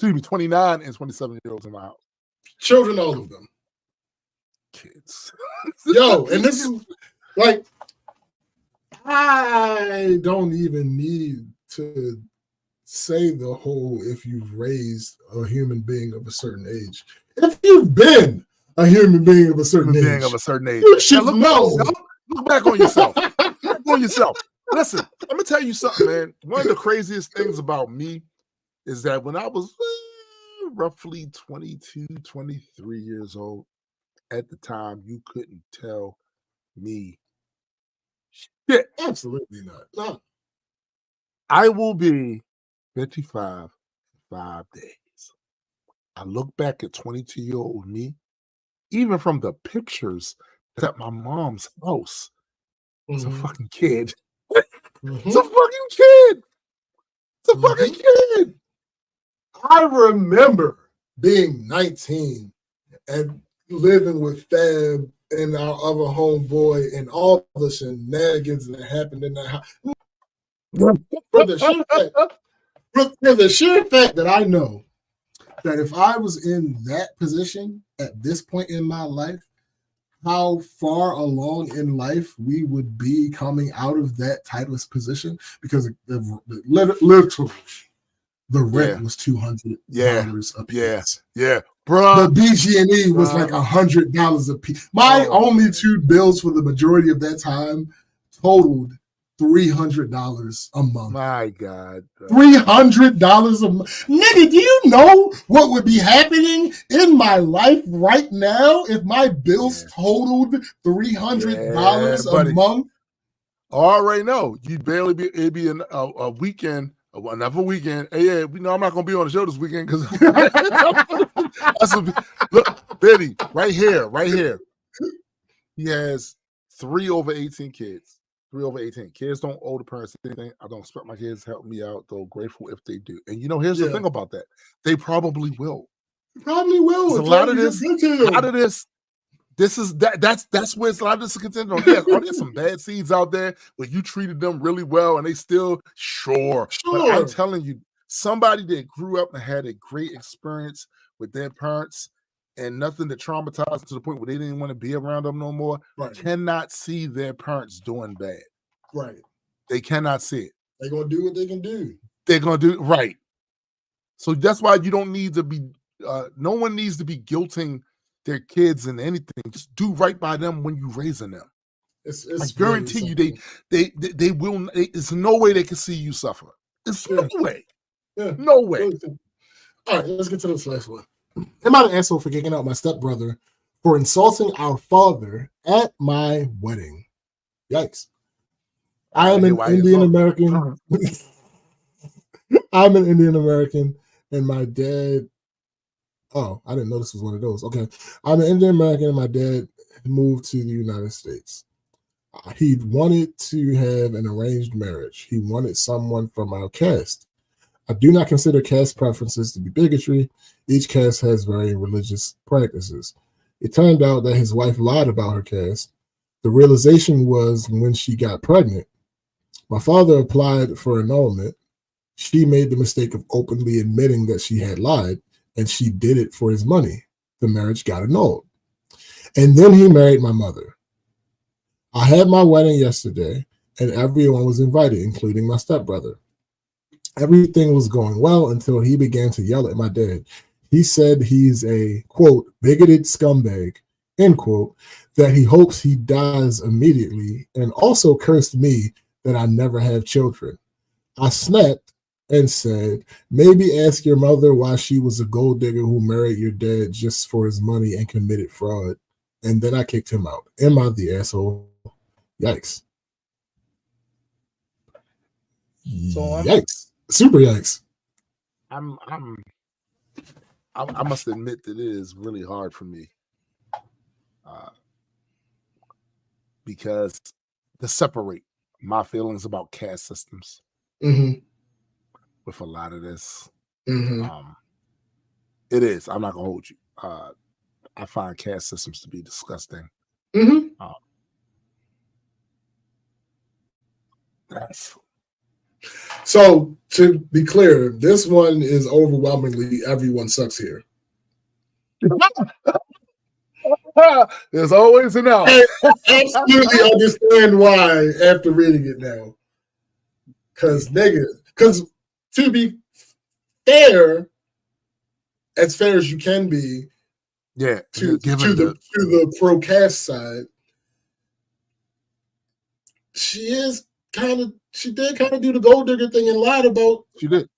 Excuse me, 29 and 27-year-olds in my house. Children, all of them. Kids. Yo, and this is like, I don't even need to say the whole if you've raised a human being of a certain age. If you've been a human being of a certain age, you should know. Look back on yourself. Look back on yourself. Listen, let me tell you something, man. One of the craziest things about me is that when I was roughly 22, 23 years old, at the time, you couldn't tell me shit. Absolutely not. No. I will be 55 in 5 days. I look back at 22-year-old me, even from the pictures at my mom's house. It's a fucking kid. It's a fucking kid. It's a fucking kid. I remember being 19 and living with Fab and our other homeboy and all the shenanigans that happened in that house. For the sheer fact that I know that if I was in that position at this point in my life, how far along in life we would be coming out of that type of position, because literally the rent was $200 a piece. Yeah, bro. The BG&E was like $100 a piece. My only two bills for the majority of that time totaled $300 a month. My God, $300 a month. Nigga, do you know what would be happening in my life right now if my bills totaled $300 a month? I already know. You'd barely be. It'd be a weekend. Another weekend. Hey, yeah, we know I'm not gonna be on the show this weekend because look, Betty, right here. He has 3 over 18 kids. 3 over 18. Kids don't owe the parents anything. I don't expect my kids to help me out, though. Grateful if they do. And here's the thing about that. They probably will. Probably will. A lot of this. That's where it's a lot of this is contended on. Yes, are there some bad seeds out there where you treated them really well and they still sure. But I'm telling you, somebody that grew up and had a great experience with their parents and nothing that traumatized them to the point where they didn't want to be around them no more, cannot see their parents doing bad. Right. They cannot see it. They're gonna do what they can do. They're gonna do right. So that's why you don't need to be no one needs to be guilting their kids and anything. Just do right by them when you're raising them. I guarantee you, they will. It's no way they can see you suffer. It's no way. Yeah. No way. All right, let's get to this last one. Am I the asshole for kicking out my stepbrother for insulting our father at my wedding? Yikes! I am an Indian American. I'm an Indian American, and my dad. Oh, I didn't know this was one of those. Okay. I'm an Indian American and my dad moved to the United States. He wanted to have an arranged marriage. He wanted someone from our caste. I do not consider caste preferences to be bigotry. Each caste has varying religious practices. It turned out that his wife lied about her caste. The realization was when she got pregnant. My father applied for annulment. She made the mistake of openly admitting that she had lied, and she did it for his money. The marriage got annulled. And then he married my mother. I had my wedding yesterday, and everyone was invited, including my stepbrother. Everything was going well until he began to yell at my dad. He said he's a, quote, bigoted scumbag, end quote, that he hopes he dies immediately, and also cursed me that I never have children. I snapped and said, maybe ask your mother why she was a gold digger who married your dad just for his money and committed fraud. And then I kicked him out. Am I the asshole? Yikes. Yikes. Super yikes. I must admit that it is really hard for me because to separate my feelings about caste systems with a lot of this. It is. I'm not gonna hold you. I find caste systems to be disgusting. So to be clear, this one is overwhelmingly everyone sucks here. There's always an out. I absolutely understand why after reading it now. Because to be fair, as fair as you can be, yeah, to the pro cast side, she did kind of do the gold digger thing and lied about. She did.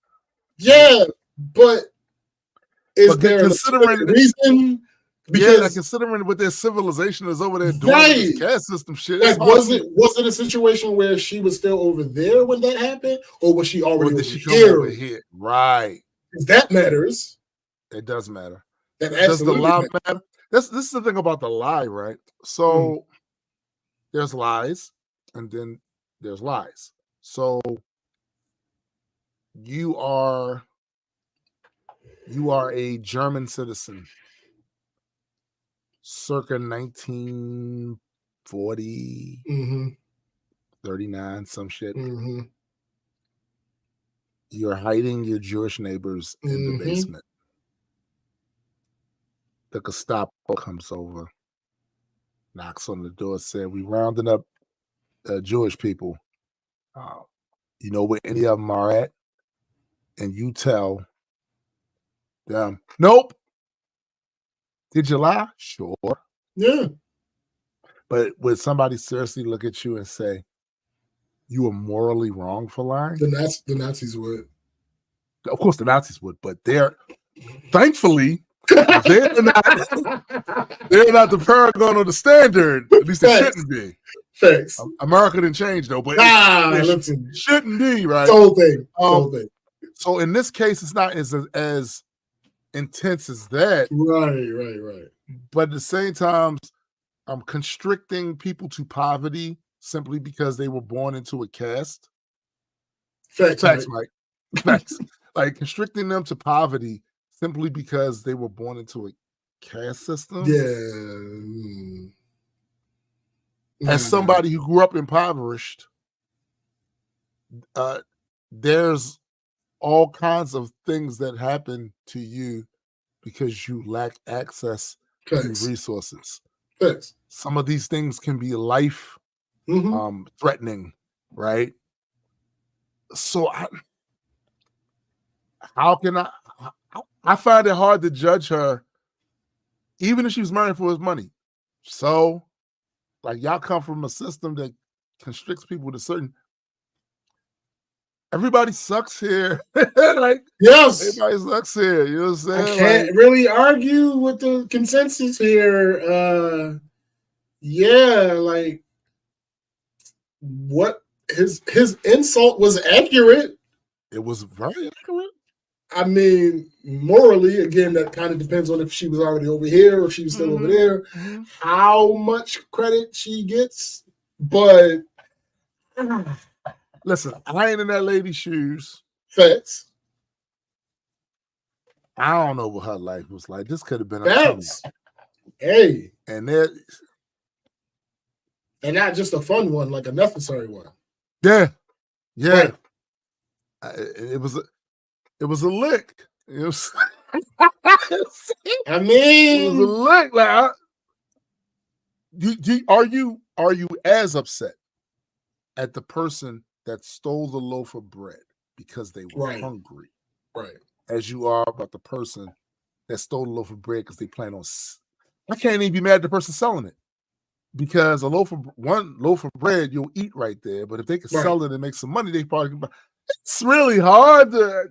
Yeah, but there a reason? Because considering what their civilization is over there doing with this caste system shit. Like, was it a situation where she was still over there when that happened, or was she already over here? Right. That matters. It does matter. Does the lie matter? This is the thing about the lie, right? So there's lies, and then there's lies. So you are a German citizen circa 1940, 39, some shit. You're hiding your Jewish neighbors in the basement. The Gestapo comes over, knocks on the door, said, "We rounding up Jewish people. You know where any of them are at?" And you tell them, "Nope." Did you lie? Sure. Yeah. But would somebody seriously look at you and say, you were morally wrong for lying? The Nazis would. Of course the Nazis would, but thankfully, they're not the paragon or the standard. At least they shouldn't be. Thanks. America didn't change though, but it shouldn't be, right? The whole thing. So in this case, it's not as intense as that. Right. But at the same time, I'm constricting people to poverty simply because they were born into a caste. Facts, Mike. Facts. Like constricting them to poverty simply because they were born into a caste system. Yeah. As somebody who grew up impoverished, there's all kinds of things that happen to you because you lack access to resources. Thanks. Some of these things can be life threatening, right? So I find it hard to judge her, even if she was married for his money. So, like, y'all come from a system that constricts people to certain. Everybody sucks here. Yes, everybody sucks here. You know what I'm saying? I can't really argue with the consensus here. What his insult was accurate. It was very accurate. I mean, morally, again, that kind of depends on if she was already over here or if she was still over there, how much credit she gets. But listen, I ain't in that lady's shoes. Facts. I don't know what her life was like. This could have been Facts. Hey. And not just a fun one, like a necessary one. Yeah. Right. It was a lick. It was. I mean, it was a lick. Like, are you as upset at the person that stole the loaf of bread because they were hungry, right, as you are about the person that stole the loaf of bread because they plan on? I can't even be mad at the person selling it, because one loaf of bread you'll eat right there. But if they could sell it and make some money, they probably can buy. It's really hard to.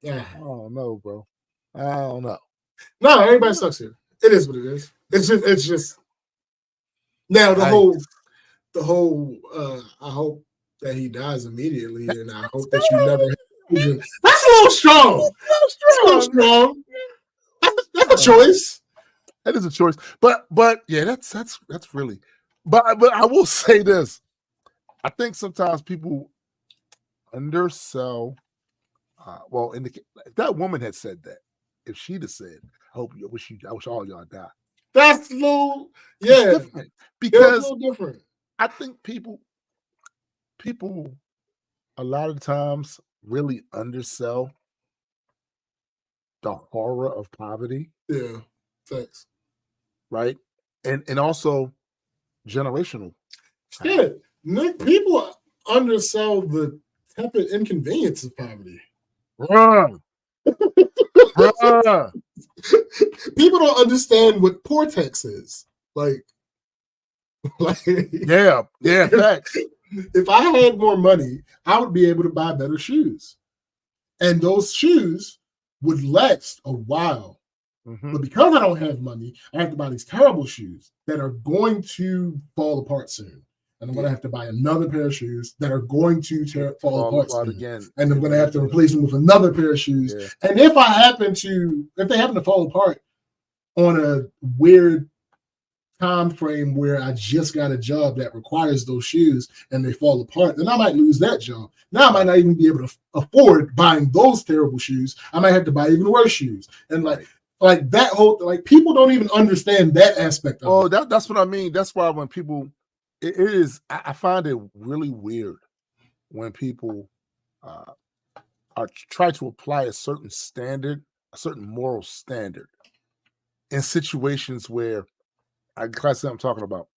Yeah. I don't know, bro. I don't know. No, everybody sucks here. It is what it is. It's just now the whole I hope that he dies immediately, and I hope that you never. That's a little strong. That's a little strong. That's a choice. That is a choice. But yeah, that's really. But I will say this. I think sometimes people undersell. If that woman had said that, if she'd have said, I wish all y'all die. That's a little, different. Because a little different. I think people a lot of times really undersell the horror of poverty, Yeah, thanks. right? And also generational. Shit, Nick, people undersell the tepid inconvenience of poverty. Bruh. Bruh. People don't understand what Portex is. Like Yeah, facts. if I had more money, I would be able to buy better shoes. And those shoes would last a while. Mhm. But because I don't have money, I have to buy these terrible shoes that are going to fall apart soon. And I'm going to have to buy another pair of shoes that are going to fall apart soon. again. And I'm going to have to replace them with another pair of shoes. Yeah. And if they happen to fall apart on a weird time frame where I just got a job that requires those shoes and they fall apart, then I might lose that job. Now I might not even be able to afford buying those terrible shoes. I might have to buy even worse shoes. And like that whole, like, people don't even understand that aspect of it. That's what I mean. That's why when people, it is, I find it really weird when people are try to apply a certain standard, a certain moral standard in situations where I'm talking about.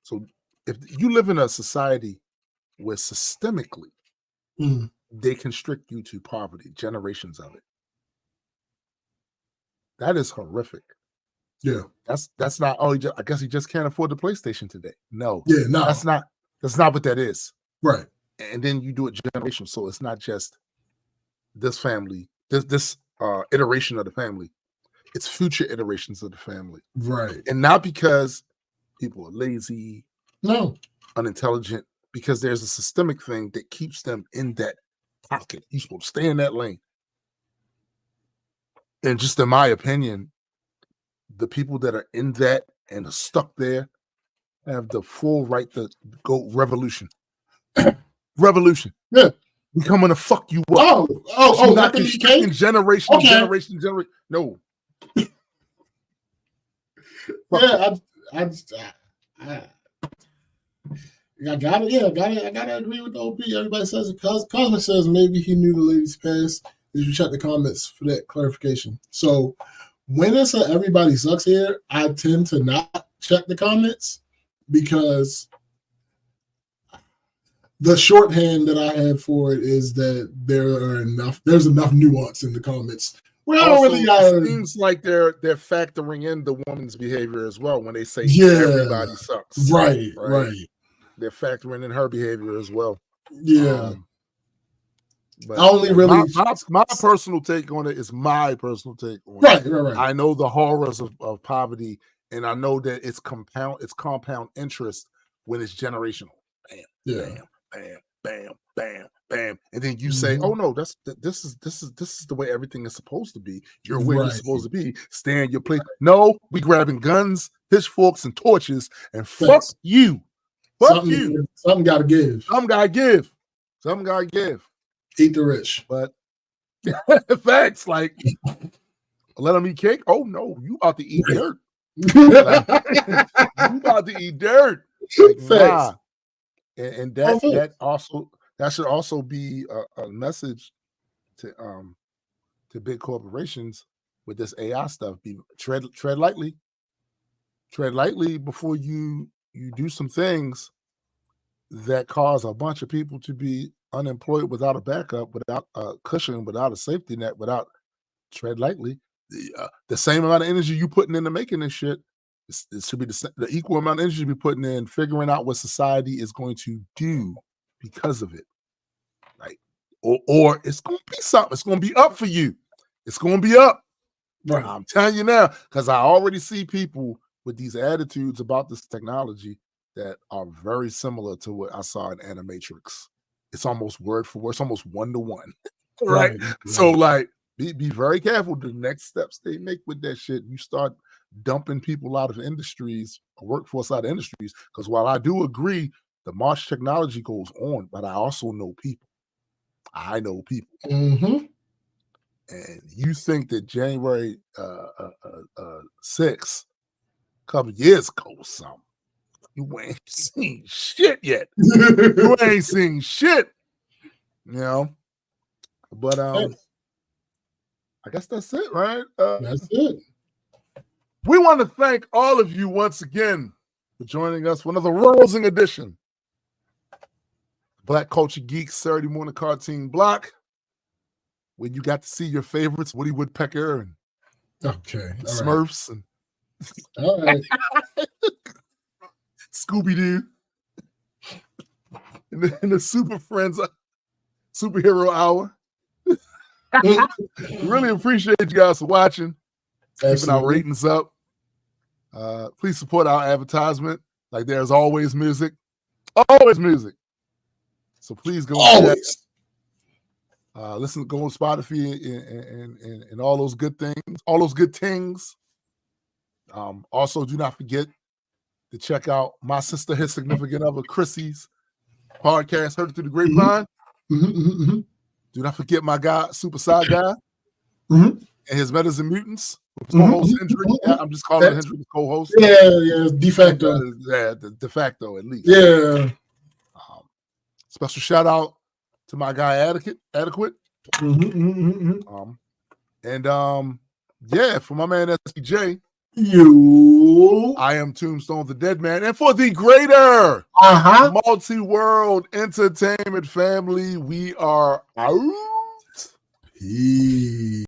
So if you live in a society where systemically they constrict you to poverty, generations of it, that is horrific. Yeah, that's not. Oh, I guess he just can't afford the PlayStation today. No, no, that's not what that is. Right. And then you do it generational, so it's not just this family, this iteration of the family. It's future iterations of the family. Right. And not because people are lazy, no, unintelligent, because there's a systemic thing that keeps them in that pocket. You're supposed to stay in that lane. And just in my opinion, the people that are in that and are stuck there have the full right to go revolution. Revolution. Yeah. We coming to fuck you up. Not constricting generation. No. Yeah, I gotta agree with the OP. Everybody says it. Cosmic says maybe he knew the lady's past. Did you check the comments for that clarification? So when it's a everybody sucks here, I tend to not check the comments because the shorthand that I have for it is that there's enough nuance in the comments. Well, it seems like they're factoring in the woman's behavior as well when they say everybody sucks. Right. They're factoring in her behavior as well. Yeah. But I only really my personal take on it is my personal take on it. Right. I know the horrors of poverty, and I know that it's compound interest when it's generational. Bam, bam, bam, bam, bam, and then you say, "Oh no, this is the way everything is supposed to be. Your way is supposed to be. Stay in your place." No, we grabbing guns, pitchforks, and torches, and fuck you. Fuck you. Something got to give. Something got to give. Eat the rich. But facts, like, let them eat cake. Oh no, you about to eat dirt. You about to eat dirt. Like, nah. And that should also be a message to big corporations with this AI stuff. Tread lightly. Tread lightly before you do some things that cause a bunch of people to be unemployed without a backup, without a cushion, without a safety net, without. Tread lightly. The same amount of energy you putting into making this shit, it should be the equal amount of energy you be putting in figuring out what society is going to do because of it. Like, or it's going to be something. It's going to be up for you. It's going to be up. Right. I'm telling you now, because I already see people with these attitudes about this technology that are very similar to what I saw in Animatrix. It's almost word for word. It's almost 1-to-1. Right? So, like, be very careful. The next steps they make with that shit, you start dumping people out of industries, workforce out of industries. Because while I do agree the march technology goes on, but I also know people. I know people. Mm-hmm. And you think that January 6th, a couple years ago, was something. You ain't seen shit yet. You ain't seen shit. You know. But I guess that's it, right? That's it. We want to thank all of you once again for joining us for another rousing edition. Black Culture Geeks Saturday morning cartoon block, where you got to see your favorites, Woody Woodpecker and Smurfs and all right. Scooby-Doo and the Super Friends Superhero Hour. Really appreciate you guys for watching, keeping our ratings up. Please support our advertisement. Like there's always music. Always music. So please go always. Listen, go on Spotify and all those good things, all those good things. Also, do not forget to check out my sister, his significant other, Chrissy's podcast, Heard It Through the Grapevine. Do not forget my guy, Super Side Guy, and his Metas and Mutants. Co-host Hendrick. Yeah, I'm just calling Hendrick the co-host. Yeah, de facto. De facto at least. Yeah. Special shout out to my guy Adequate. Yeah, for my man SPJ. I am Tombstone the Dead Man. And for the greater multi-world entertainment family, we are out. Peace.